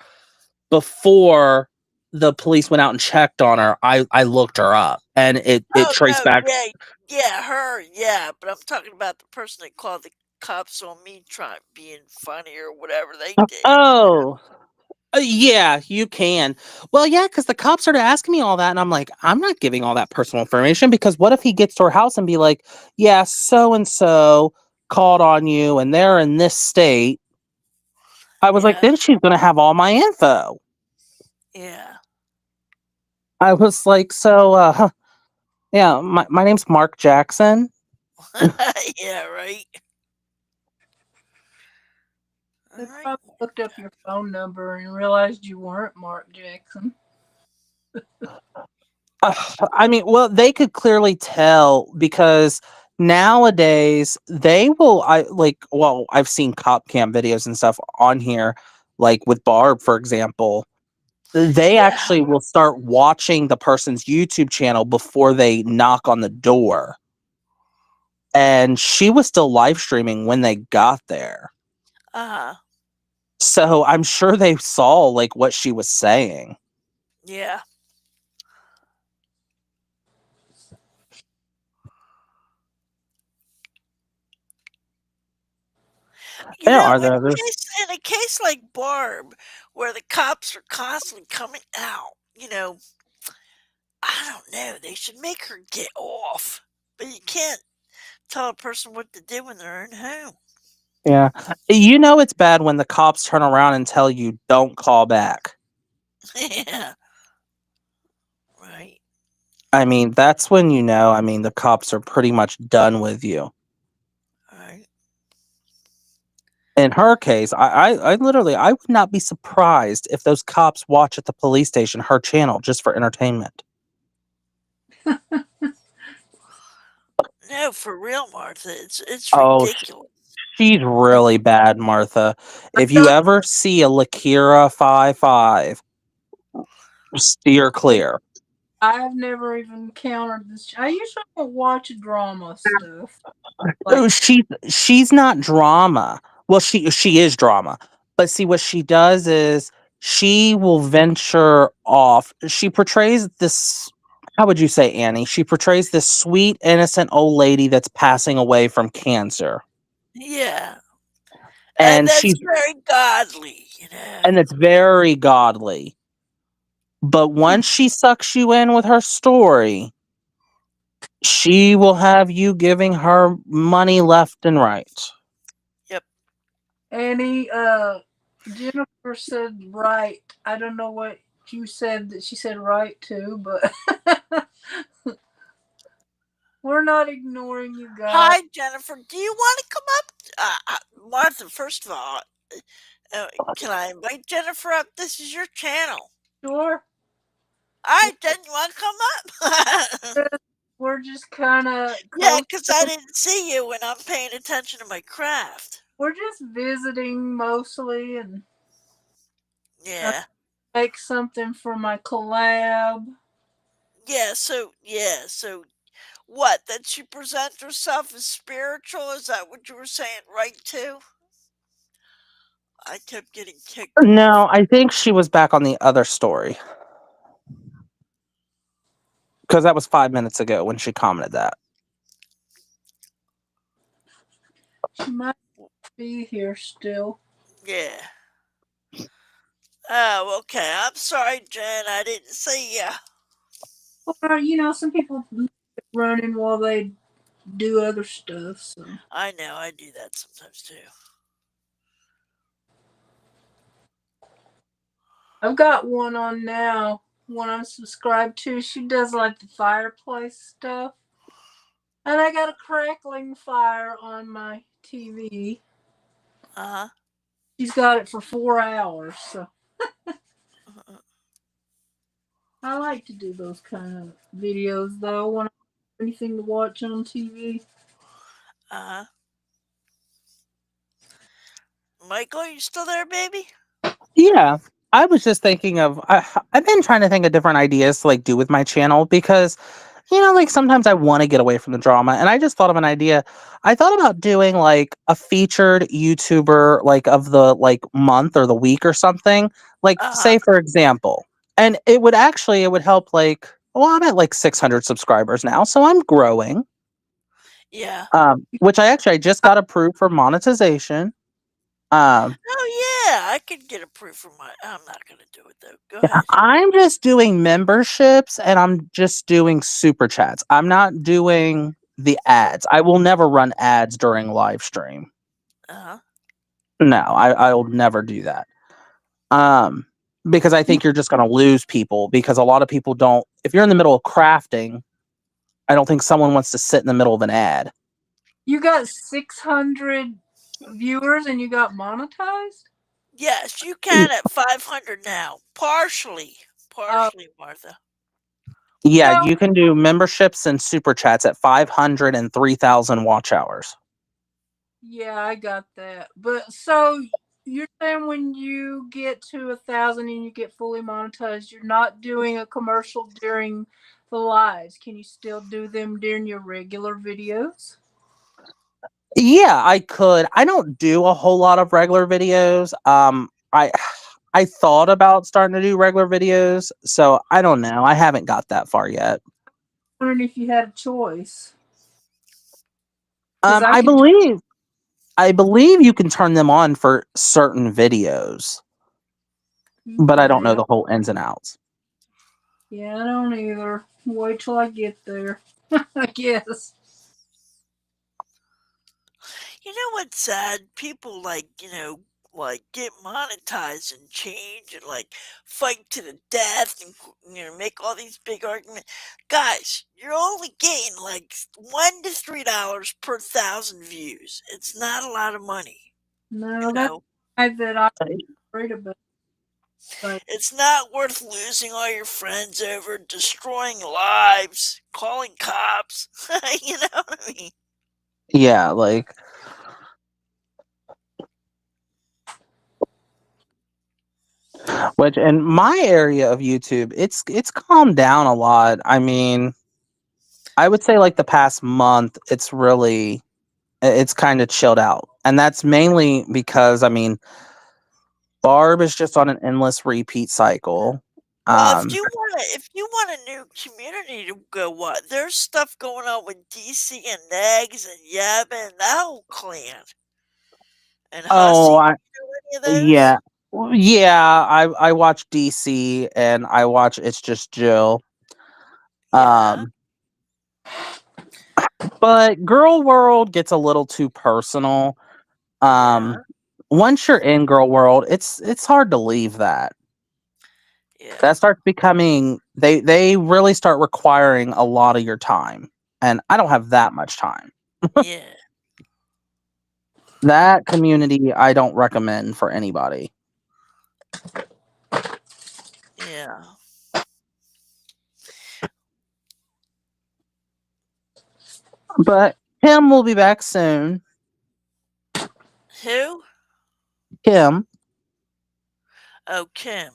before the police went out and checked on her, I looked her up and it Oh traced no, back. yeah, her, yeah. But I'm talking about the person that called the cops on me, trying being funny or whatever they did. Oh, yeah, you can. Well, yeah, because the cops started asking me all that, and I'm like, I'm not giving all that personal information because what if he gets to her house and be like, yeah, so and so called on you, and they're in this state. I was like, Yeah, then she's gonna have all my info. yeah, I was like, so, yeah, my name's Mark Jackson. yeah, right. All they right. probably looked up your phone number and realized you weren't Mark Jackson. I mean, well, they could clearly tell because nowadays they will. Well, I've seen cop cam videos and stuff on here, like with Barb, for example. They Yeah. actually will start watching the person's YouTube channel before they knock on the door. And she was still live streaming when they got there. Uh huh. So I'm sure they saw like what she was saying. Yeah. You Yeah, are know, there others? in a case like Barb, where the cops are constantly coming out, I don't know. They should make her get off, but you can't tell a person what to do when they're in home. Yeah. You know it's bad when the cops turn around and tell you don't call back. Yeah, right. I mean, that's when you know, I mean, the cops are pretty much done with you. Right. In her case, I literally, I would not be surprised if those cops watch at the police station her channel just for entertainment. No, for real, Martha. It's Oh, ridiculous. she's really bad, Martha. I If you thought ever see a Lakira 55, steer clear. I've never even encountered this. I usually don't watch drama stuff. Like, Oh, she's not drama. Well, she is drama. But see, what she does is she will venture off. She portrays this. How would you say, Annie? She portrays this sweet, innocent old lady that's passing away from cancer, Yeah, and and that's she's very godly. and it's very godly. But once she sucks you in with her story, she will have you giving her money left and right. Yep. Annie, Jennifer said right. I don't know what you said that she said right to, but we're not ignoring you guys. Hi, Jennifer. Do you want to come up? Martha, first of all, can I invite Jennifer up? This is your channel. Sure. All right, Jen, you want to come up? We're just kind of Yeah, close. because I didn't see you when I'm paying attention to my craft. We're just visiting mostly and Yeah. make something for my collab. So what? That she presents herself as spiritual? Is that what you were saying, right, too? I kept getting kicked off. No, I think she was back on the other story because that was 5 minutes ago when she commented that. She might be here still. Yeah. Oh, okay. I'm sorry, Jen. I didn't see ya. Or, some people running while they do other stuff. So I know. I do that sometimes, too. I've got one on now. One I'm subscribed to. She does like the fireplace stuff. And I got a crackling fire on my TV. Uh-huh. She's got it for 4 hours. So I like to do those kind of videos though when I have anything to watch on TV. Uh-huh. Michael, are you still there, baby? Yeah, I was just thinking of. I've been trying to think of different ideas to like do with my channel because, like sometimes I want to get away from the drama, and I just thought of an idea. I thought about doing like a featured YouTuber like of the like month or the week or something. Like, Uh-huh. say for example, and it would help like. Well, I'm at like 600 subscribers now, so I'm growing. Yeah. Which I just got approved for monetization. Oh, yeah. I could get a proof from my... I'm not going to do it, though. Go ahead. I'm just doing memberships and I'm just doing super chats. I'm not doing the ads. I will never run ads during live stream. Uh-huh. No, I'll never do that. Because I think you're just gonna lose people because a lot of people don't if you're in the middle of crafting, I don't think someone wants to sit in the middle of an ad. You got 600 viewers and you got monetized? Yes, you can at 500 now. Partially. Partially, Martha. Yeah, No, you can do memberships and super chats at 500 and 3,000 watch hours. yeah, I got that. But so you're saying when you get to 1,000 and you get fully monetized, you're not doing a commercial during the lives. Can you still do them during your regular videos? Yeah, I could. I don't do a whole lot of regular videos. I thought about starting to do regular videos, so I don't know. I haven't got that far yet. Wondering if you had a choice. Because I I could believe I believe you can turn them on for certain videos, but I don't know Okay. the whole ins and outs. Yeah, I don't either. Wait till I get there. I guess. You know what's sad? People like get monetized and change and like fight to the death and make all these big arguments. Guys, you're only getting like $1 to $3 per 1,000 views. It's not a lot of money. No, You that's know, why that I'm afraid about. But it's not worth losing all your friends over, destroying lives, calling cops. You know what I mean? Yeah, like which in my area of YouTube, it's calmed down a lot. I mean, I would say like the past month, it's kind of chilled out, and that's mainly because I mean, Barb is just on an endless repeat cycle. Well, Um, if you want a new community to go, what there's stuff going on with DC and Negs and Yeb and that whole clan and Hussy. oh, You know any of yeah, those? yeah. I watch DC and I watch It's Just Jill. Yeah, Um, but Girl World gets a little too personal. yeah, Once you're in Girl World, it's hard to leave that. yeah, That starts becoming they really start requiring a lot of your time, and I don't have that much time. yeah, That community I don't recommend for anybody. yeah. But Kim will be back soon. Who? Kim. Oh, Kim.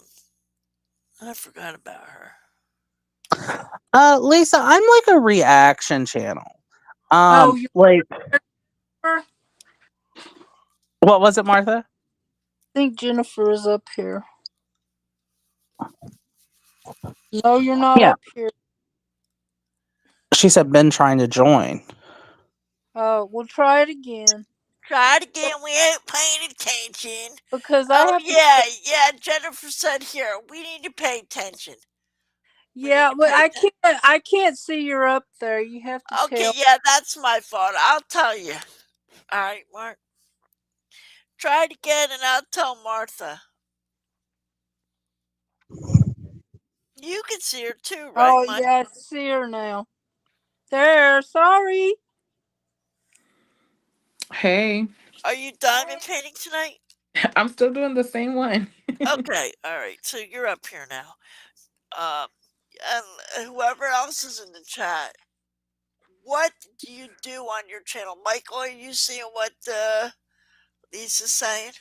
I forgot about her. Lisa, I'm like a reaction channel. oh, you Like I what was it, Martha? think Jennifer is up here. No, you're not Yeah. up here. She said been trying to join. Oh, we'll try it again Try it again. We ain't paying attention. because I Oh have to. yeah. Jennifer said here we need to pay attention. We need Yeah, to but pay attention. I can't see you're up there. You have to Okay, tell. yeah, that's my fault. I'll tell you. All right, Mark. Try it again, and I'll tell Martha. You can see her too, right, Oh Mike? yeah, I see her now. There. Sorry. Hey, Are you diamond painting tonight? I'm still doing the same one. Okay, all right. So you're up here now. Um, and whoever else is in the chat, what do you do on your channel, Michael? Are you seeing what Lisa's saying?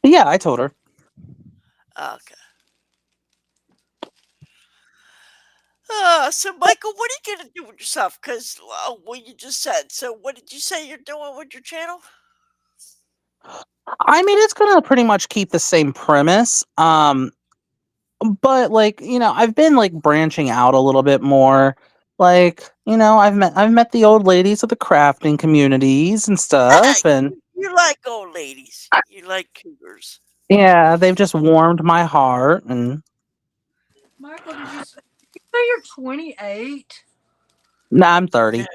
Yeah, I told her. Okay. So Michael, what are you gonna do with yourself? Because what you just said. So what did you say you're doing with your channel? I mean, it's gonna pretty much keep the same premise. But like, I've been like branching out a little bit more. Like, I've met the old ladies of the crafting communities and stuff, and You like old ladies. You like cougars. yeah, they've just warmed my heart. And Michael, did you say you're 28? now I'm 30.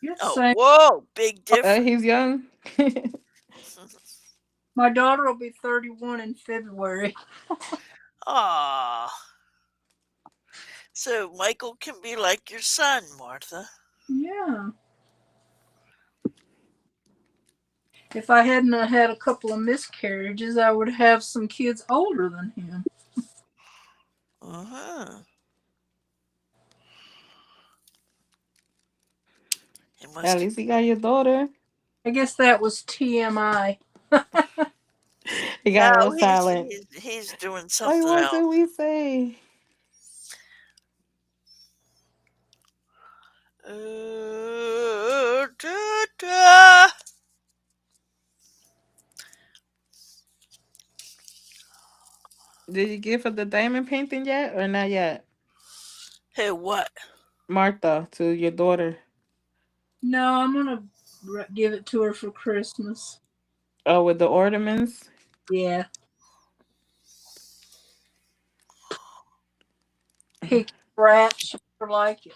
You're the Oh, same. whoa, big difference. He's young. My daughter will be 31 in February. Aw. So Michael can be like your son, Martha. Yeah. If I hadn't had a couple of miscarriages, I would have some kids older than him. Uh-huh. It At must least you got your daughter. I guess that was TMI. He No, got real silent. he's doing Like, something what else. did we say? Da. Did you give her the diamond painting yet or not yet? Hey, what? Martha, to your daughter. No, I'm gonna give it to her for Christmas. Oh, with the ornaments. Yeah, picky rat. She never like it.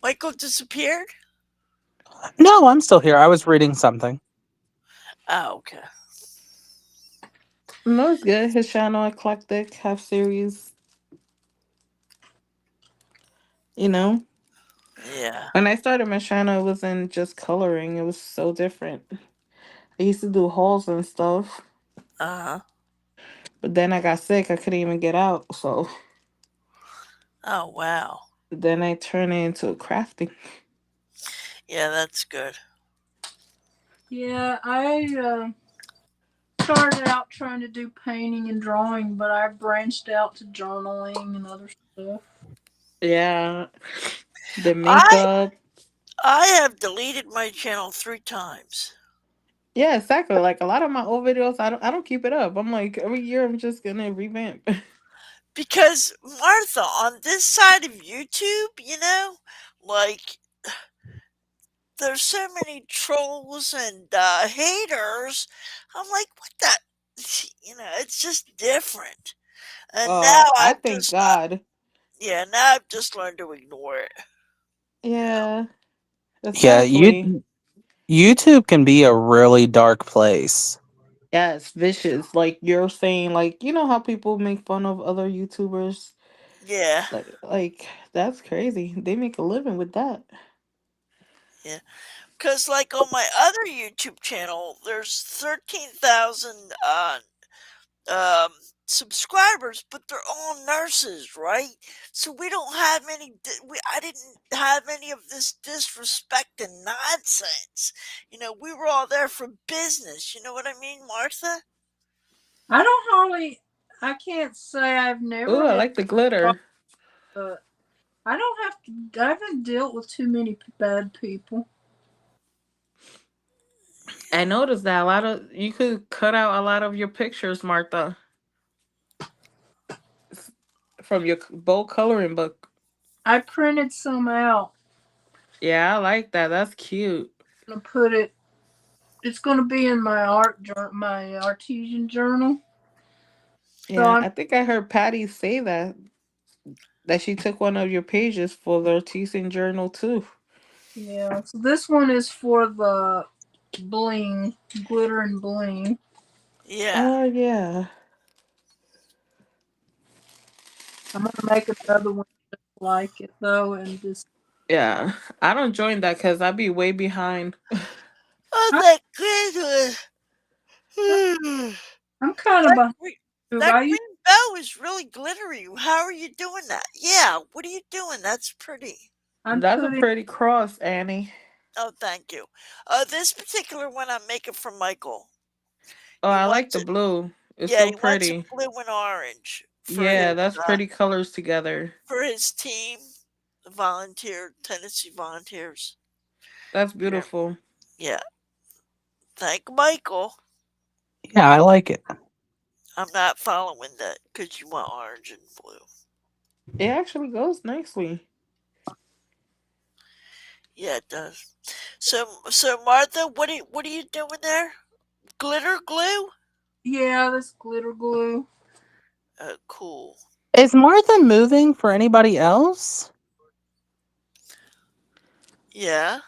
Michael disappeared? No, I'm still here. I was reading something. Oh, okay. No, it's good. His channel eclectic half series. You know, Yeah. when I started my channel, it wasn't just coloring. It was so different. I used to do hauls and stuff, Uh-huh. but then I got sick. I couldn't even get out. So Oh, wow. then I turned it into crafting. Yeah, that's good. Yeah, I started out trying to do painting and drawing, but I branched out to journaling and other stuff. Yeah, the I makeup. I have deleted my channel 3 times. Yeah, exactly. Like a lot of my old videos, I don't keep it up. I'm like every year I'm just gonna revamp. Because Martha, on this side of YouTube, like there's so many trolls and haters. I'm like, what the it's just different. And now I I've thank just God. now I've just learned to ignore it. You know. Yeah, Yeah, exactly. YouTube can be a really dark place. Yeah, it's vicious. Like you're saying, like you know how people make fun of other YouTubers. Yeah. Like that's crazy. They make a living with that. Yeah. Because, like, on my other YouTube channel, there's 13,000 um, subscribers, but they're all nurses, right? So we don't have I didn't have any of this disrespect and nonsense. We were all there for business. You know what I mean, Martha? I don't hardly. I can't say I've Oh, never I had, like the glitter. but I don't have to. I haven't dealt with too many bad people. I noticed that a lot of you could cut out a lot of your pictures, Martha, from your bold coloring book. I printed some out. Yeah, I like that. That's cute. I'm gonna put it. It's gonna be in my my artesian journal. So Yeah, I'm I think I heard Patty say that she took one of your pages for the teasing journal too. yeah. So this one is for the bling, glitter and bling. Yeah. Oh yeah. I'm gonna make another one just like it though, and just Yeah. I don't join that because I'd be way behind. Oh, I, that green one. I'm kind of that, behind. green, YouTube. that I used green bow is really glittery. How are you doing that? Yeah. What are you doing? That's pretty. I'm That's a putting. pretty cross, Annie. Oh, thank you. This particular one I'm making for Michael. Oh, He I like wants the it. blue. It's Yeah, so he wants it pretty. blue and orange Yeah, that's pretty colors together. for his team, the Tennessee Volunteers. That's Yeah, beautiful. yeah. Thank Michael. Yeah, I like it. I'm not following that because you want orange and blue. It actually goes nicely. Yeah, it does. So Martha, what are you doing there? Glitter glue? Yeah, this glitter glue. Cool. Is Martha moving for anybody else? Yeah.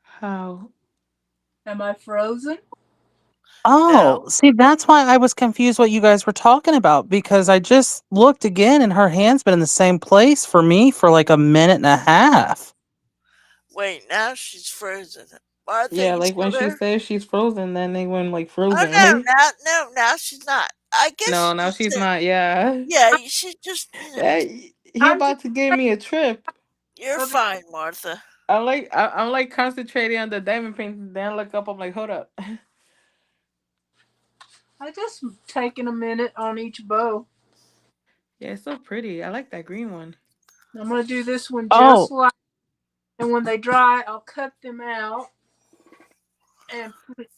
How? Am I frozen? Oh, No. see, that's why I was confused what you guys were talking about because I just looked again and her hand's been in the same place for me for like a minute and a half. Wait, now she's frozen. Martha, Yeah, you like still when she there? says she's frozen, then they went like Oh frozen. no, Like, now she's not. I guess no, you now just she's said, not. Yeah. yeah. She just, Hey, he I'm just. about to give me a trip. you're Okay, fine, Martha. I'm like concentrating on the diamond painting. Then I look up. I'm like, hold up. I just taking a minute on each bow. Yeah, it's so pretty. I like that green one. I'm gonna do this one just Oh, like, and when they dry, I'll cut them out and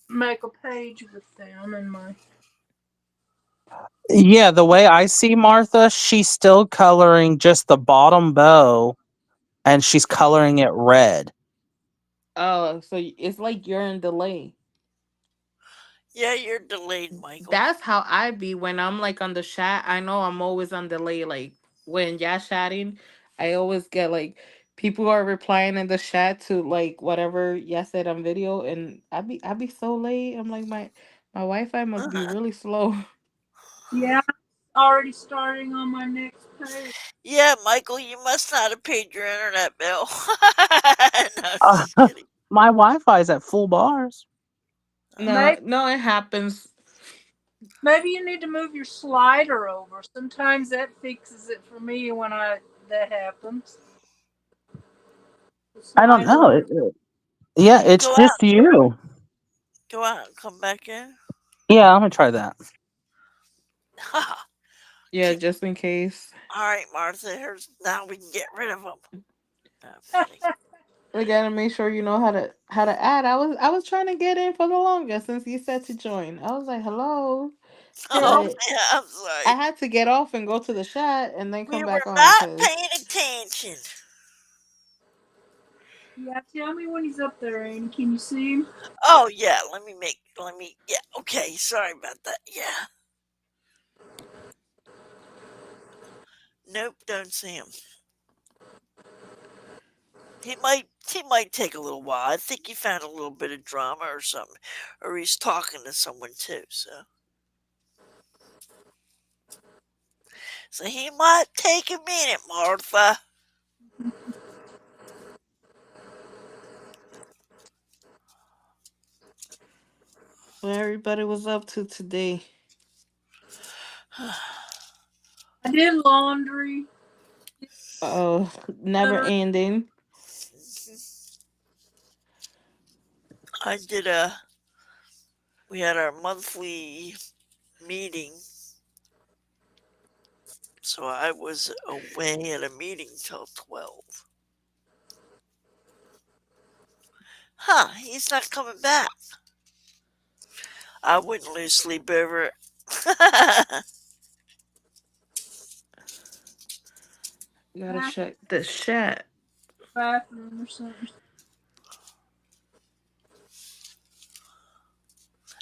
make a page with them in my. Yeah, the way I see Martha, she's still coloring just the bottom bow and she's coloring it red. Oh, so it's like you're in delay. Yeah, you're delayed, Michael. That's how I be when I'm like on the chat. I know I'm always on delay. Like when y'all chatting, I always get like people are replying in the chat to like whatever y'all said on video, and I be so late. I'm like my Wi-Fi must be really slow. Yeah, I'm already starting on my next page. Yeah, Michael, you must not have paid your internet bill. No, Uh, just kidding. my Wi-Fi is at full bars. No, Maybe, no, it happens. maybe you need to move your slider over. Sometimes that fixes it for me when that happens. The I don't slider. know. Yeah, You it's go out, just you. and come back in. Yeah, I'm gonna try that. Yeah, just in case. All right, Martha. Now we can get rid of them. No, I'm kidding. We gotta make sure you know how to add. I was trying to get in for the longest since you said to join. I was like, hello, Oh but man, I'm I sorry. had to get off and go to the chat and then We come were back on not because paying attention. Yeah, tell me when he's up there, and can you see him? Oh yeah, yeah, okay, sorry about that. Yeah. Nope, don't see him. He might take a little while. I think he found a little bit of drama or something. Or he's talking to someone too, so he might take a minute, Martha. what everybody was up to today. I did laundry. Oh, never Better. ending. I did we had our monthly meeting, so I was away at a meeting till 12. Huh, he's not coming back. I wouldn't lose sleep over it. Gotta check the chat. Bathroom or something.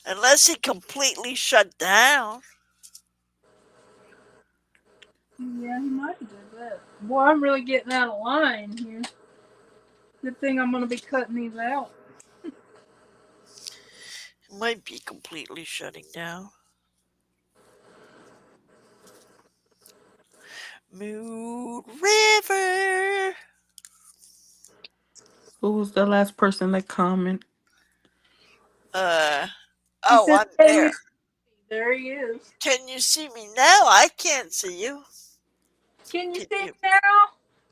Unless he completely shut down. Yeah, he might have did that. Boy, I'm really getting out of line here. Good thing I'm gonna be cutting these out. Might be completely shutting down. Mood River. Who was the last person that comment? Uh, He oh, said, I'm "Can you there. see?" There he is. Can you see me now? I can't see you. Can you Can see me you? now?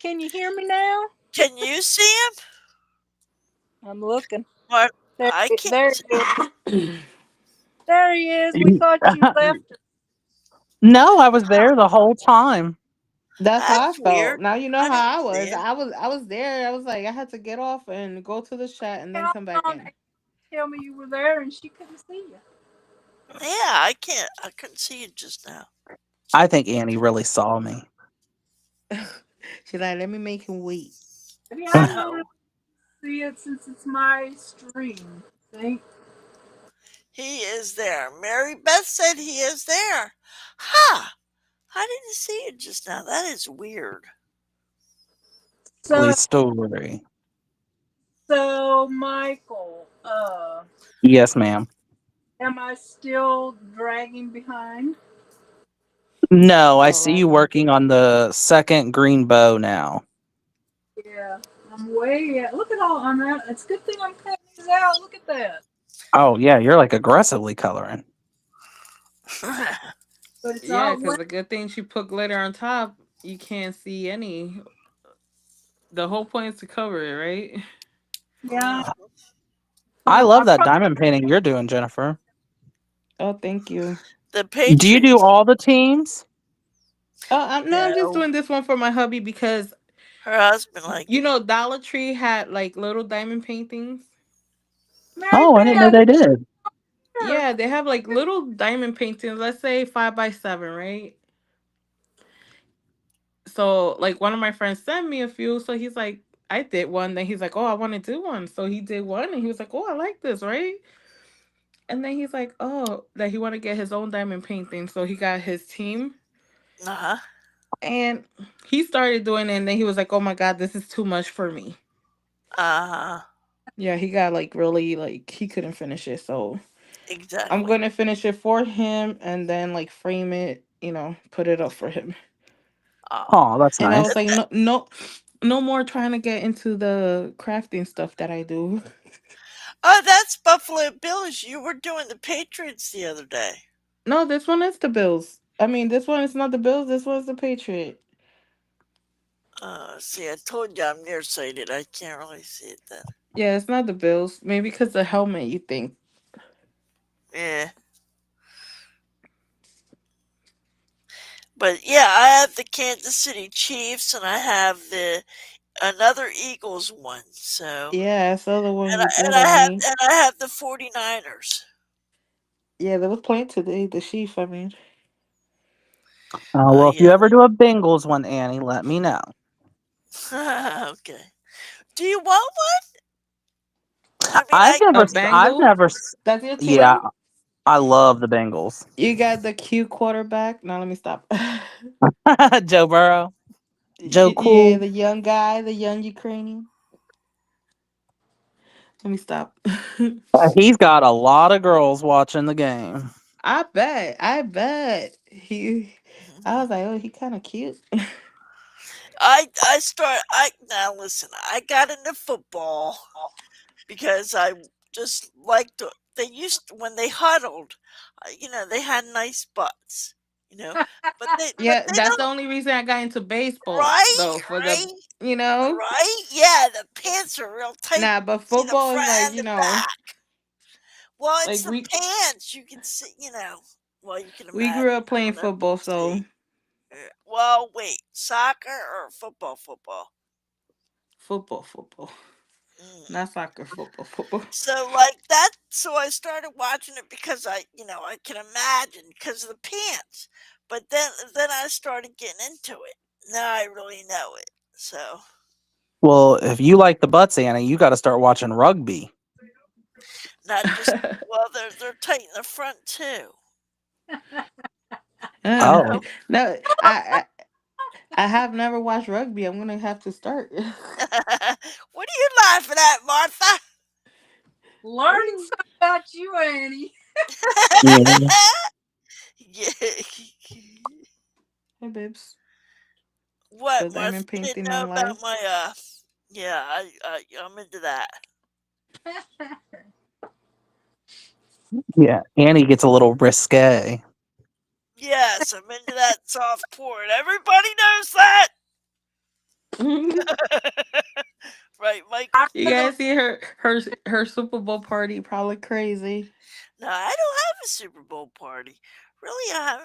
Can you hear me now? Can you see him? I'm looking. What? There, I can't. there he is. There he is. We You- thought you left. no, I was there the whole time. That's how I That's felt. weird. Now you know I didn't how I see was. him. I was there. I was like I had to get off and go to the chat and then Count come back on in. tell me you were there, and she couldn't see you. Yeah, I can't. I couldn't see you just now. I think Annie really saw me. She's like, let me make him wait. Maybe I'm No, gonna see it since it's my stream. See? he is there. Mary Beth said he is there. Huh. I didn't see it just now. That is weird. So, Please story. so Michael, Yes, ma'am. am I still dragging behind? No, I All see you right. working on the second green bow now. Yeah, I'm way out. Look at all on that. It's a good thing I'm cutting these out. Look at that. Oh yeah, you're like aggressively coloring. But it's Yeah, all because the good thing she put glitter on top, you can't see any. The whole point is to cover it, right? yeah. I I love that probably diamond painting you're doing, Jennifer. Oh, thank you. The Do you do patrons all the teams? Oh, no, I'm just know doing this one for my hubby because her husband like it. Dollar Tree had like little diamond paintings. Mary Oh, I didn't know Beth. they did. Yeah, they have like little diamond paintings. Let's say 5x7, right? So like one of my friends sent me a few. So he's like, I did one. Then he's like, oh, I want to do one. So he did one, and he was like, oh, I like this, right? And then he's like, oh, that he want to get his own diamond painting. So he got his team, Uh-huh. and he started doing it. And then he was like, oh my god, this is too much for me. Uh-huh. Yeah, he got like really like he couldn't finish it. So I'm Exactly. gonna finish it for him and then like frame it, put it up for him. Oh. Oh, that's And I nice. was like, no, no, no more trying to get into the crafting stuff that I do. Oh, that's Buffalo Bills. You were doing the Patriots the other day. No, this one is the Bills. I mean, this one is not the Bills. This one's the Patriot. See, I told you I'm nearsighted. I can't really see it then. Yeah, it's not the Bills. Maybe because the helmet. You think? Yeah. But yeah, I have the Kansas City Chiefs and I have the another Eagles one. So Yeah, I saw the one and you I and got I on have me. and I have the 49ers. Yeah, they was playing today. The Chief. I mean, Well, if you Yeah. ever do a Bengals one, Annie, let me know. Okay. Do you want one? I mean, I've never, a I've Bengal. never, That's your yeah, team. I love the Bengals. You got the cute quarterback. Now let me stop. Joe Burrow, Joe Yeah, Cool. the young guy, the young Ukrainian. Let me stop. He's got a lot of girls watching the game. I bet. I bet. I was like, oh, he kind of cute. I now listen. I got into football because I just liked they used when they huddled, they had nice butts, you know, but Yeah, they that's the don't. only reason I got into baseball, Right, though. For the, right, you know, right. Yeah, the pants are real tight. nah, but See the football is front like, and the back. Well, it's like the pants. You can see, Well, you can we grew imagine. up I playing don't know if you football, can so see. Well, wait, soccer or football? Football. football, Mm. not soccer, football. So like that, so I started watching it because I can imagine because of the pants. But then I started getting into it. Now I really know it. So Well, if you like the butts, Annie, you got to start watching rugby. not just well, they're tight in the front too. Oh, No, I have never watched rugby. I'm gonna have to start. What are you laughing at, Martha? Learning something about you, Annie. yeah. Yeah. Hey, babes. What, The Martha? diamond You didn't painting know on about live. my Yeah, I'm into that. Yeah, Annie gets a little risque. Yes, I'm into that soft porn. Everybody knows that. You Right, Michael? guys see her Super Bowl party? Probably crazy. No, I don't have a Super Bowl party. Really, I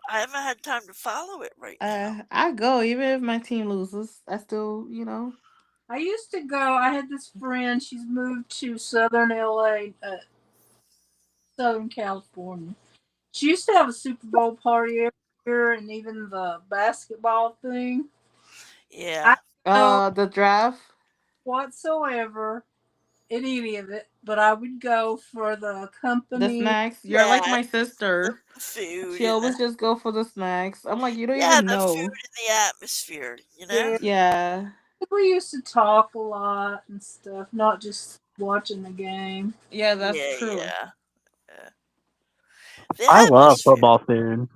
haven't had time to follow it right now. I go even if my team loses. I still, I used to go. I had this friend. She's moved to Southern LA, Southern California. She used to have a Super Bowl party every year, and even the basketball thing. I Yeah. don't know the draft, whatsoever in any of it, but I would go for the the company. snacks. You're like Yeah, my the sister. food She and always just go for the snacks. I'm like, you don't yeah, even the food know. and the atmosphere, you know? Yeah, Yeah, we used to talk a lot and stuff, not just watching the game. yeah, that's Yeah, true. yeah. Yeah. The I love atmosphere. football food.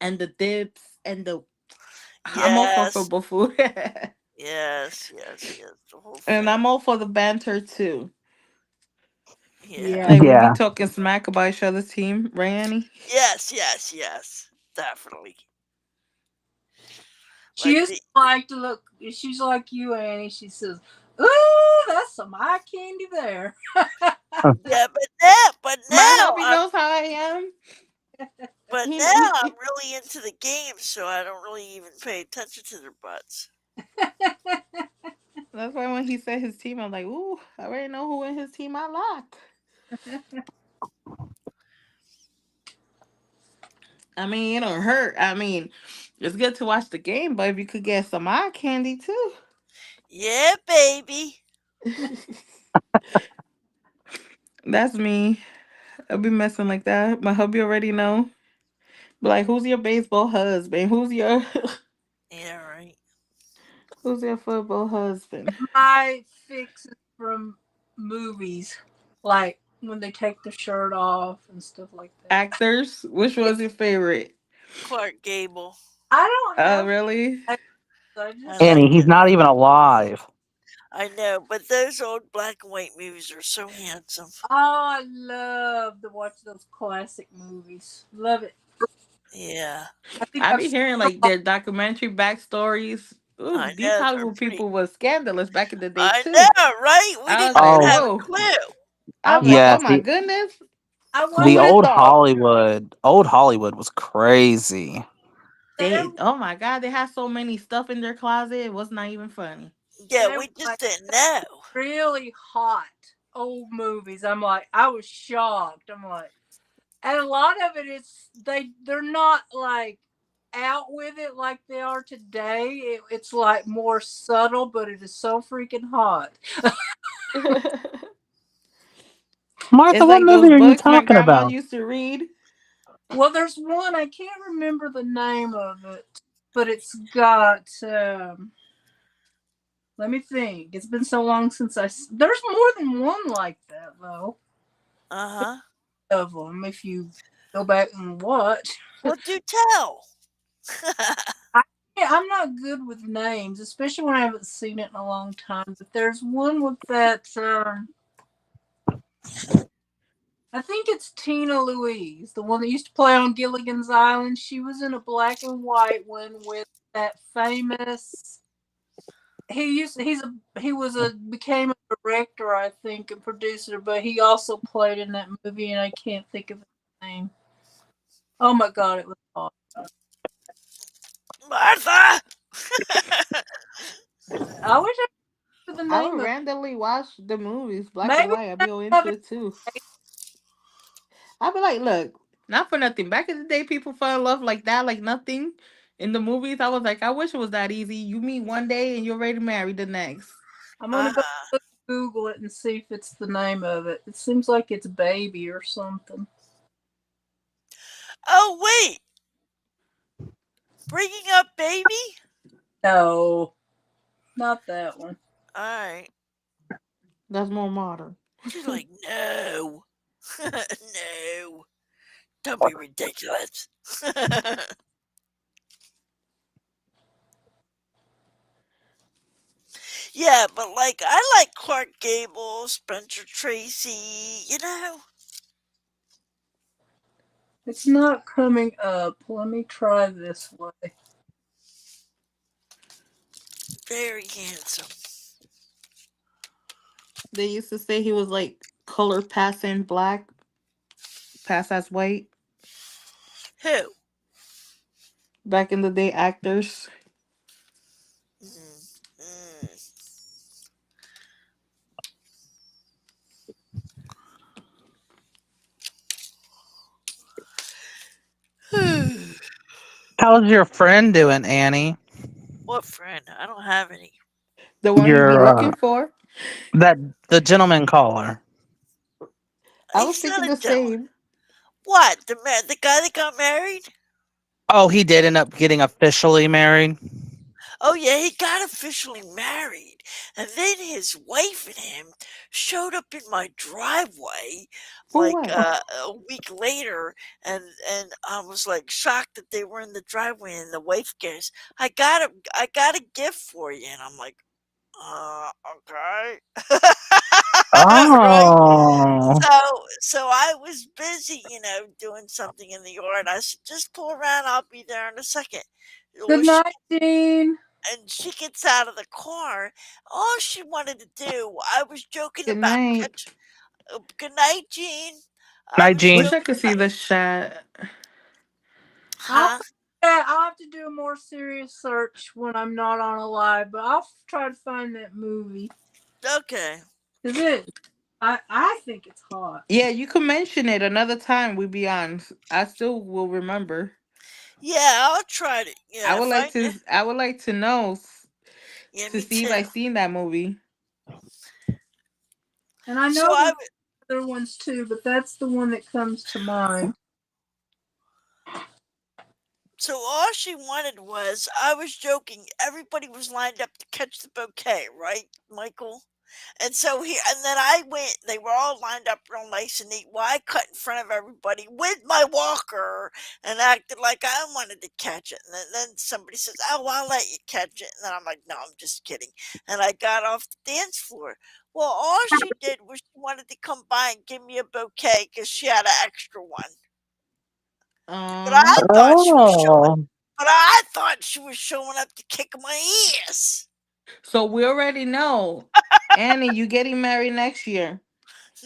And the dips and the I'm all for Yes. football food. Yes, yes, yes. The whole And thing. I'm all for the banter too. Yeah. Yeah. Like we be Yeah, talking smack about each other's team, right, Annie? Yes, yes, yes. Definitely. She Like used the to like to look. She's like you, Annie. She says, "Ooh, that's some eye candy there." yeah, but My now hubby knows how I am. but He, now he, I'm he really into the game, so I don't really even pay attention to their butts. That's why when he said his team, I'm like, ooh, I already know who in his team I like. I mean, it don't hurt. I mean, it's good to watch the game, but if you could get some eye candy too. Yeah, baby. That's me. I'll be messing like that. My hubby already know. Be like, who's your baseball husband? Who's your Yeah, right. who's your football husband? My fixes from movies, like when they take the shirt off and stuff like that. Actors, which was your favorite? Clark Gable. I don't Oh, have. really? I I just like Annie, he's it. not even alive. I know, but those old black and white movies are so handsome. I love to watch those classic movies. Love it. Yeah, I think I I've be seen hearing them like all. their documentary backstories. Ooh, I these know they're Hollywood pretty. people was scandalous back in the day I too. know, right? We I was didn't like, even Oh, have a whoa. clue. I I'm like, watched. oh yes, my goodness. I Who the watched would have old thought? Hollywood was crazy. there. They oh my god, they had so many stuff in their closet. It was not even funny. Yeah, There we were just like didn't know. really hot old movies. I'm like, I was shocked. I'm like, and a lot of it is they're not like out with it like they are today. It's like more subtle, but it is so freaking hot. Martha, It's what like movie those are you books my talking grandma about? used to read. Well, there's one I can't remember the name of it, but it's got. Let me think. It's been so long since There's more than one like that though. Uh huh. Of them, if you go back and watch. Well, do tell. Yeah, I'm not good with names, especially when I haven't seen it in a long time. But there's one with that. I think it's Tina Louise, the one that used to play on Gilligan's Island. She was in a black and white one with that famous. He was a became a director, I think, and producer, but he also played in that movie, and I can't think of his name. Oh my god, it was awesome. Martha! I wish I knew the I would name of. randomly watch the movies, black and Maybe white. I'd be all of into it. it too. I'd be like, look, not for nothing. Back in the day, people fell in love like that, like nothing. In the movies, I was like, I wish it was that easy. You meet one day and you're ready to marry the next. I'm Uh gonna go huh. Google it and see if it's the name of it. It seems like it's Baby or something. Oh, wait. Bringing up baby? No, not that one. Alright. That's more modern. She's like, no. No. Don't be ridiculous. Yeah, but like, I like Clark Gable, Spencer Tracy, you know? It's not coming up. Let me try this way. Very handsome. They used to say he was like color passing black, pass as white. Who? Back in the day, actors. Mm, mm. How's your friend doing, Annie? What friend? I don't have any. The one you be Your looking for. that the gentleman caller. I was He's thinking not a the gentleman. same. What? The guy that got married? Oh, he did end up getting officially married. Oh yeah, he got officially married, and then his wife and him showed up in my driveway For like what? a week later, and I was like shocked that they were in the driveway. And the wife goes, I got a gift for you," and I'm like, okay, right." Oh, So I was busy, doing something in the yard. I said, "Just pull around. I'll be there in a second." Good Well, night, Dean. she gets out of the car. All she wanted to do, I was joking Good about night. good night, Jean. I night, was Jean. Wish I joking could see about, the chat. I huh? Yeah, I'll have to do a more serious search when I'm not on a live, but I'll try to find that movie. Okay. Is it? I think it's hot. Yeah, you can mention it another time we be on. I still will remember. Yeah, I'll try to. I Yeah, would if I like to. I would like to know yeah, to me see if too. I seen that movie. And I So know I there's other ones too, but that's the one that comes to mind. so all she wanted was I was joking. Everybody was lined up to catch the bouquet, right, Michael? And so and then I went. They were all lined up real nice and neat. Well, I cut in front of everybody with my walker and acted like I wanted to catch it. And then somebody says, "Oh, I'll let you catch it." And then I'm like, "No, I'm just kidding." And I got off the dance floor. Well, all she did was she wanted to come by and give me a bouquet because she had an extra one. But Um. I thought she was showing. Oh. But I thought she was showing up to kick my ass. So we already know, Annie, you getting married next year.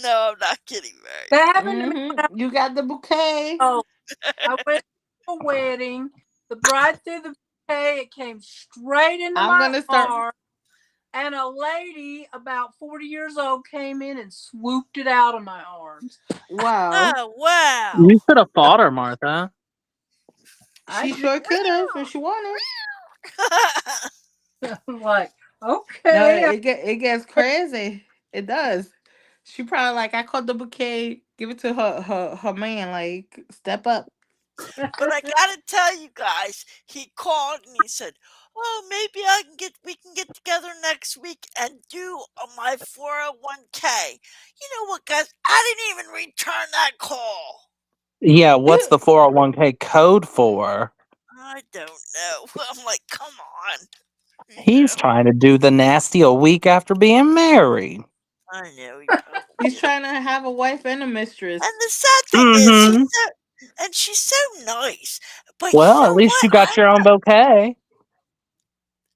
No, I'm not getting married. That happened to me when You got the bouquet. I went to a wedding. The bride threw the bouquet. It came straight into I'm my gonna start. arm. And a lady about 40 years old came in and swooped it out of my arms. Wow. Oh wow. You should have fought her, Martha. I She did. sure could have if she wanted. I'm like, No, okay. it gets crazy. It does. She probably like I caught the bouquet, give it to her man, like step up. But I gotta tell you guys, he called and he said, "Oh, maybe we can get together next week and do my 401k." You know what, guys? I didn't even return that call. Yeah, what's the 401k code for? I don't know. I'm like, come on. You He's know, trying to do the nasty a week after being married. I know he probably He's did. trying to have a wife and a mistress. And the sad thing is, Mm-hmm. she's so nice. But you Well, at know least what? you got your own bouquet.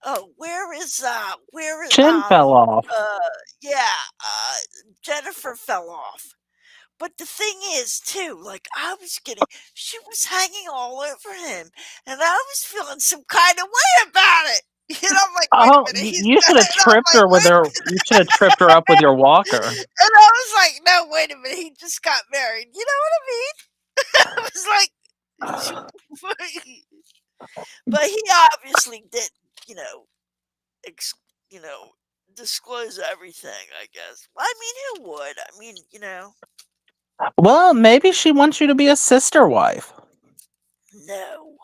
Oh, where is Chin fell off. uh yeah, uh Jennifer fell off. But the thing is too, like she was hanging all over him and I was feeling some kind of way about it. You know, I'm like, wait a Oh, minute, he's you should have and I'm tripped like, her with wait her. You should have tripped her up with your walker. and I was like, no, wait a minute, he just got married. You know what I mean? I was like but he obviously didn't, you know, ex- you know, disclose everything, I guess. I mean, who would? I mean, Well, maybe she wants you to be a sister wife. no.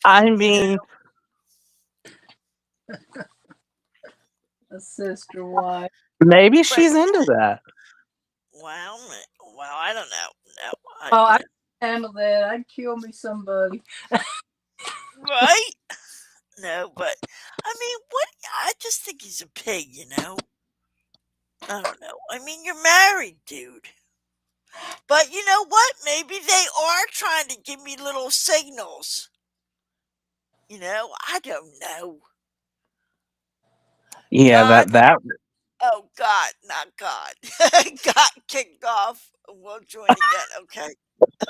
I You know, mean, A sister wife. maybe but she's into that. well, I don't know. No, Oh, I can handle that. I'd kill me somebody. right? No, but I mean, what? I just think he's a pig. I don't know. I mean, you're married, dude. But you know what? Maybe they are trying to give me little signals. I don't know. Yeah, God, that oh God, not God. Got kicked off. We'll join again. Okay.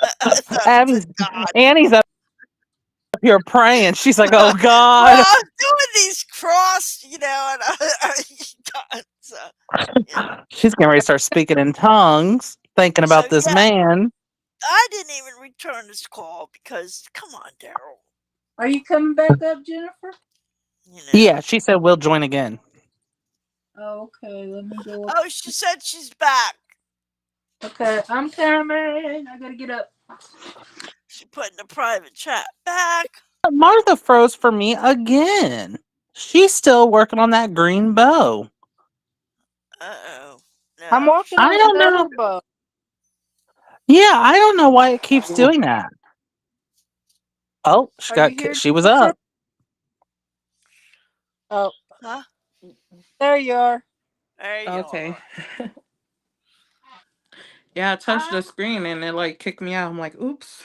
I thought it said Abby's God. Annie's up here praying. She's like, "Oh Well, God." I'm doing these cross, and God, so yeah. She's getting ready to start speaking in tongues, thinking So about this yeah, man. I didn't even return this call because come on, Daryl. Are you coming back up, Jennifer? You Yeah, know. she said we'll join again. Oh, okay, let me go. Oh, she said she's back. Okay, I'm coming. I gotta get up. She put in the private chat back. Martha froze for me again. She's still working on that green bow. Uh-oh. I'm No, working I on don't know. another bow. Yeah, I don't know why it keeps doing that. Oh, Are you here, she was Jennifer? up. Oh, huh? there you are. There you Okay. are. Yeah, I touched the I'm, screen and it like kicked me out. I'm like, oops.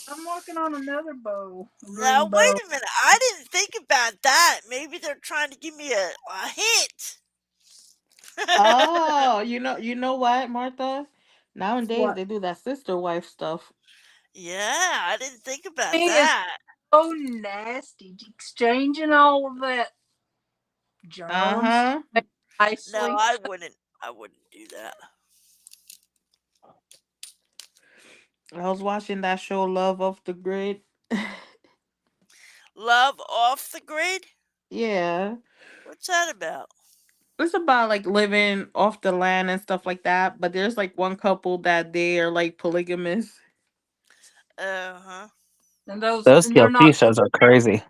I'm working on another bow, a Now green bow. wait a minute. I didn't think about that. Maybe they're trying to give me a hint. Oh, you know what, Martha? Nowadays What? they do that sister wife stuff. Yeah, I didn't think about It's that. so nasty, exchanging all of that germs Uh-huh. No, nicely. I wouldn't. I wouldn't do that. I was watching that show Love Off the Grid. Love off the grid? Yeah. What's that about? It's about like living off the land and stuff like that. But there's like one couple that they are like polygamous. Uh huh. Those And they're not TLC shows are crazy.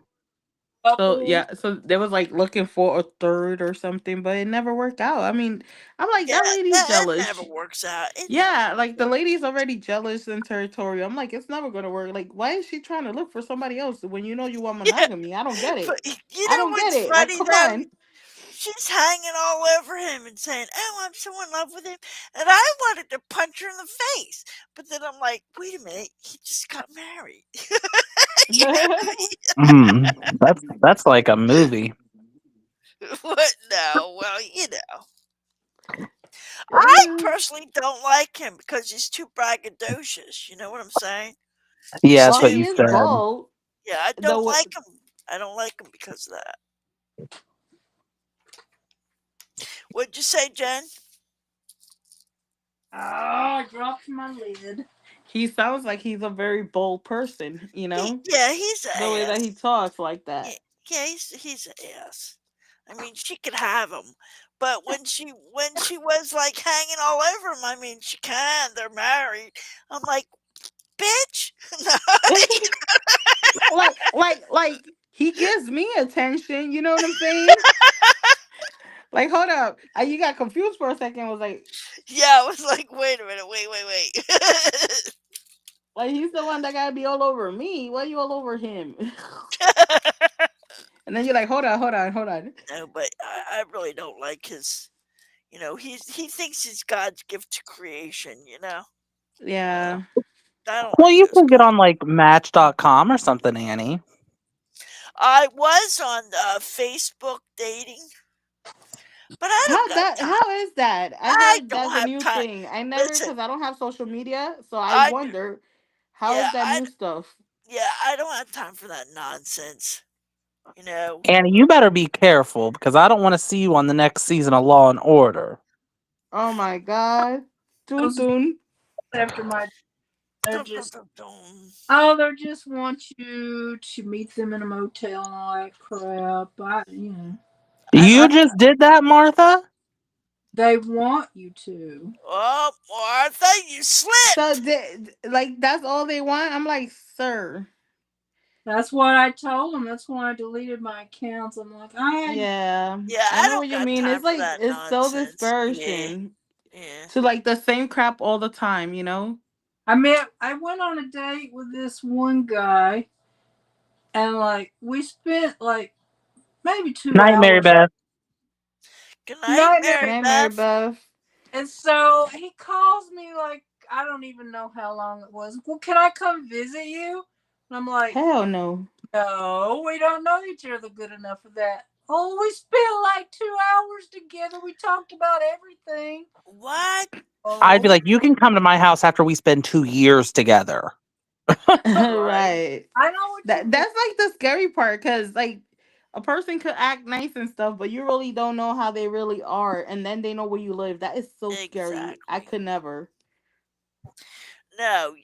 So couples. yeah, so they was like looking for a third or something, but it never worked out. I mean, I'm like, Yeah, that lady's that it jealous. never works out. It never Yeah, works like the out. lady's already jealous and territorial. I'm like, it's never gonna work. Like, why is she trying to look for somebody else when you know you want Yeah, monogamy? I don't get but it. you I know don't get what's it. Like, funny come though? on. She's hanging all over him and saying, "Oh, I'm so in love with him," and I wanted to punch her in the face, but then I'm like, "Wait a minute, he just got married." Mm, that's like a movie. What? No, well, you know, I personally don't like him because he's too braggadocious. You know what I'm saying? Yeah, He's that's Well, what too. he you is said. bald. Yeah, I The don't w- like him. I don't like him because of that. What'd you say, Jen? Oh, I dropped my lid. he sounds like he's a very bold person. Yeah, he's an The way that he ass. talks like Yeah, that. yeah, he's an ass. I mean, she could have him, but when she was like hanging all over him, I mean, she can. They're married. I'm like, bitch. No. Like he gives me attention. You know what I'm saying? Like, hold up. You got confused for a second. Was Yeah, I was like, wait a minute, wait. like he's the one that gotta be all over me. Why you all over him? And then you're like, hold on. No, but I really don't like his. He thinks he's God's gift to creation. Yeah. I don't Well, like you those can get guys. on like Match.com or something, Annie. I was on Facebook dating, but I don't got time. How is that? I I heard that's don't a have new time. thing. I never, Listen, because I don't have social media, so I I wonder how yeah, is that new stuff? I don't have time for that nonsense. You know. Annie, you better be careful because I don't want to see you on the next season of Law and Order. Oh my god. Toon Those toon. after my they're Dun, dun, just dun, dun. they just want you to meet them in a motel and all that crap. I You I, don't. just did that, Martha? they want you to. Oh, Martha, you So slipped. like that's all they want? I'm like, sir. That's what I told them. That's why I deleted my accounts. I'm like, Yeah. Yeah, I I know don't what you got mean. time It's for like that it's so nonsense. Yeah, discouraging yeah. to like the same crap all the time. I went on a date with this one guy, and like we spent like maybe two Night, Mary hours. Beth. Good night, Nightmare. Mary Night, Mary Beth. Beth. And so he calls me like I don't even know how long it was. Well, can I come visit you? And I'm like, Hell no. no, we don't know each other good enough for that. Oh, we spent like 2 hours together. We talked about everything. What? I'd be Oh, like, you can come to my house after we spend 2 years together. right. Right. I know what you mean. That's like the scary part because like a person could act nice and stuff, but you really don't know how they really are, and then they know where you live. That is so scary. I Exactly. could never. No,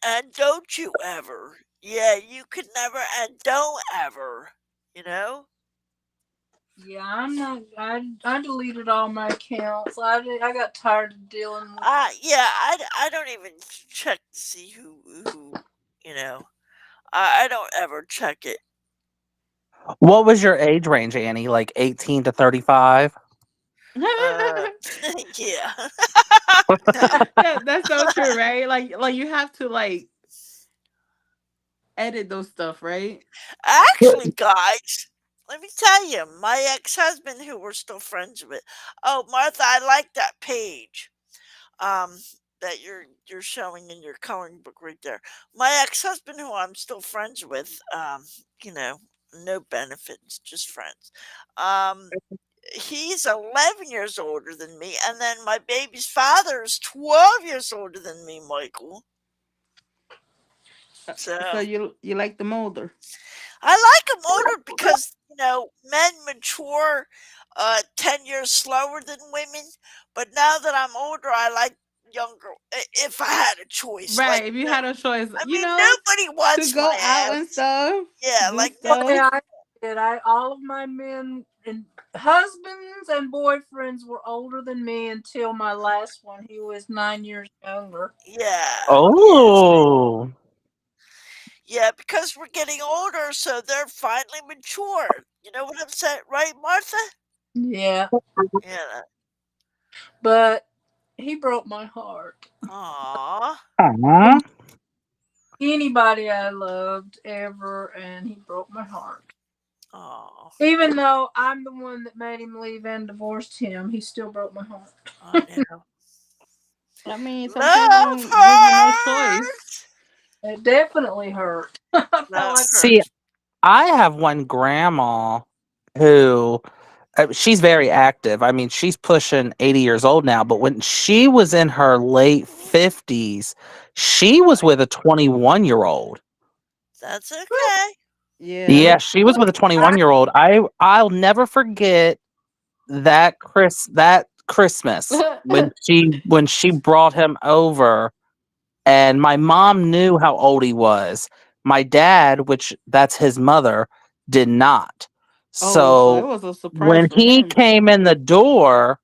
and don't you ever. Yeah, you could never, and don't ever. You know? Yeah, I'm not. I deleted all my accounts. I got tired of dealing with. Yeah, I don't even check to see who, you know. I don't ever check it. What was your age range, Annie? Like 18 to 35? Uh, yeah. No. That's so true, right? Like you have to like edit those stuff, right? Actually, guys, let me tell you, my ex-husband, who we're still friends with. Oh, Martha, I like that page. Um, that you're showing in your coloring book right there. My ex-husband, who I'm still friends with, you know, no benefits, just friends. Um, he's 11 years older than me, and then my baby's father is 12 years older than me, Michael. So So you like them older? I like them older because men mature 10 years slower than women. But now that I'm older, I like younger. If I had a choice, Right. If you had a choice, I mean, nobody to wants my go out and ass. stuff, Yeah, do like Oh, stuff. yeah, I did. All of my men and husbands and boyfriends were older than me until my last one. He was 9 years younger. yeah, Oh, yeah, because we're getting older, so they're finally mature. You know what I'm saying, right, Martha? Yeah, Yeah. but he broke my heart. Aw. aw. Anybody I loved ever, and he broke my heart. Aw. Even though I'm the one that made him leave and divorced him, he still broke my heart. I know. I mean, sometimes you Love don't give you no choice. hurts. It definitely hurt. I felt Love like See, hurts. I have one grandma who she's very active. I mean, she's pushing 80 years old now, but when she was in her late 50s, she was with a 21-year-old. That's okay. Yeah. Yeah, she was with a 21-year-old. I'll never forget that Christmas when she brought him over, and my mom knew how old he was. My dad, which that's his mother, did not. Oh, so it So was a surprise when for he him. came in the door,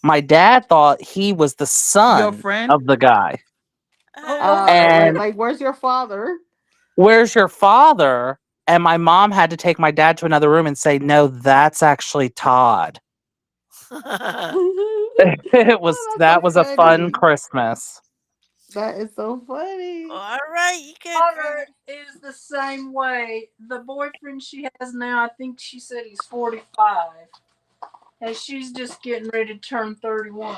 my dad thought he was the Your son friend? of the guy. Like And like where's your father? where's your father? And my mom had to take my dad to another room and say, no, that's actually Todd. It was Oh, that's that so was a fun funny. Christmas. That is so funny. All right, you good, daughter Granny. is the same way. The boyfriend she has now, I think she said he's 45. And she's just getting ready to turn 31.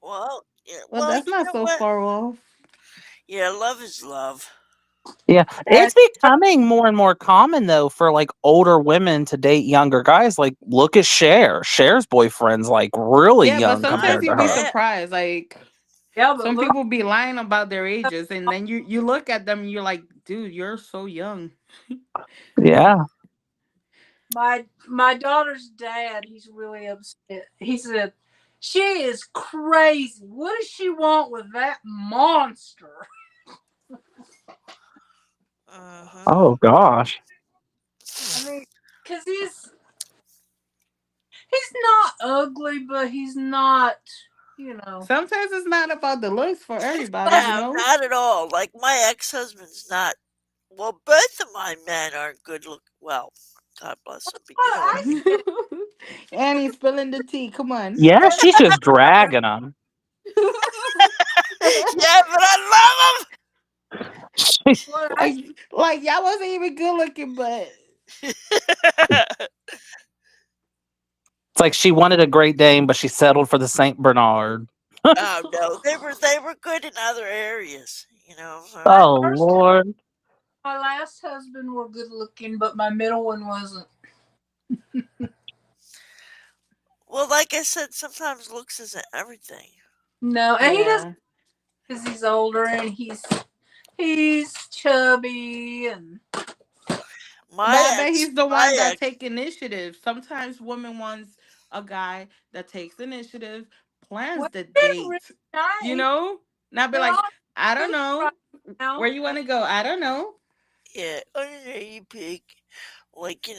Well, yeah, Well, well, that's you not know so what? far off. Yeah, love is love. Yeah, And it's becoming more and more common though for like older women to date younger guys. Like, look at Cher. Cher's boyfriend's like really Yeah, but young sometimes compared to you'd be her. Yeah. surprised. Like yeah, but some look, people be lying about their ages, and then you look at them and you're like, dude, you're so young. Yeah. my daughter's dad, he's really upset. He said, she is crazy. What does she want with that monster? Uh-huh. Oh gosh. I mean, because he's not ugly, but he's not, you know. Sometimes it's not about the looks for everybody, you No, know? not at all. Like my ex-husband's not. Well, both of my men aren't good look. Well, God bless them, but you know what I I mean. said, And he's spilling the tea. Come on. Yeah, she's just dragging him. Yeah, but I what I like y'all wasn't even good looking, but love them. It's like she wanted a Great Dane, but she settled for the Saint Bernard. Oh no, they were good in other areas. my Oh first Lord. my last husband were good looking, but my middle one wasn't. Well, like I said, sometimes looks isn't everything. No, and he doesn't yeah. because he's older and he's chubby and But I My bet ex, he's the my one that ex, take initiative. Sometimes women wants a guy that takes initiative, plans well, the he's really date. You nice. know? Not be They're like, all I don't good know. right now. Where you wanna go? I don't know. yeah, you pick. Like, you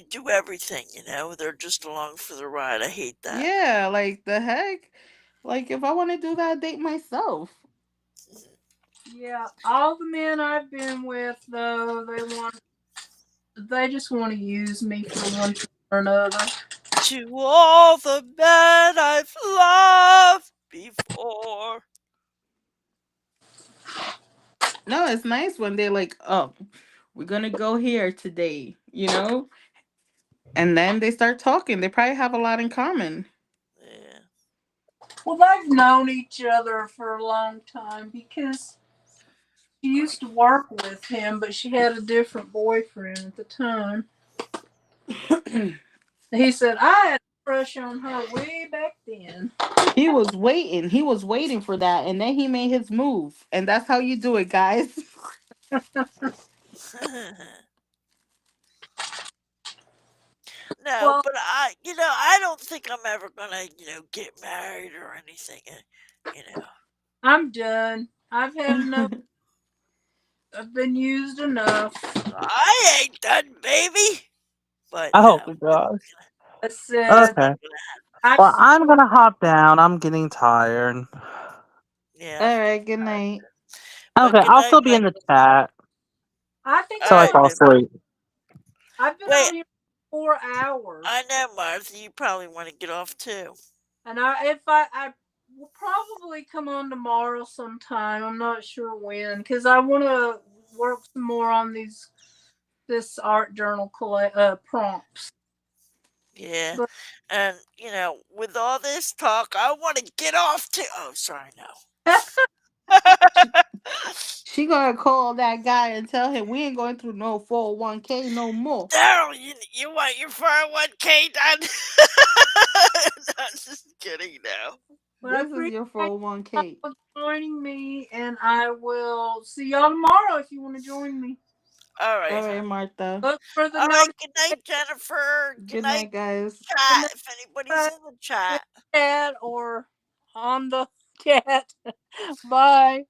do everything, they're just along for the ride. I hate that. Yeah, like the heck? Like if I want to do that, date myself. Yeah, all the men I've been with, though, they just want to use me for one thing or another. To all the men I've loved before. No, it's nice when they're like, oh, we're gonna go here today, you know? And then they start talking. They probably have a lot in common. Yeah. Well, they've known each other for a long time because she used to work with him, but she had a different boyfriend at the time. He said, I had a crush on her way back then. He was waiting. He was waiting for that, and then he made his move. And that's how you do it, guys. No, Well, but I don't think I'm ever gonna, get married or anything. You know. I'm done. I've had enough. I've been used enough. I ain't done, baby. But Oh no, gosh. I it's said Okay. not gonna happen. I've Well, seen I'm gonna hop down. I'm getting tired. Yeah. All right, good night. But Okay, good I'll night, still be in Mike. the chat I think All till I I'm right, on. fall baby. asleep. I've been Wait, on here 4 hours, I know, Martha. You probably want to get off too. and I will probably come on tomorrow sometime. I'm not sure when, because I want to work some more on this art journal prompts. Yeah. But And with all this talk, I want to get off too. Oh, sorry, no. She gonna call that guy and tell him we ain't going through no 401k no more. Daryl, you want your 401k done? I'm just kidding now. but I This is appreciate your you 401k. joining me, and I will see y'all tomorrow if you want to join me. All All right, right, hon. Martha. Look for the All right, notice good night, Jennifer. Good Good night, night, guys. in chat, if anybody's the in the chat. chat or on the chat. Bye.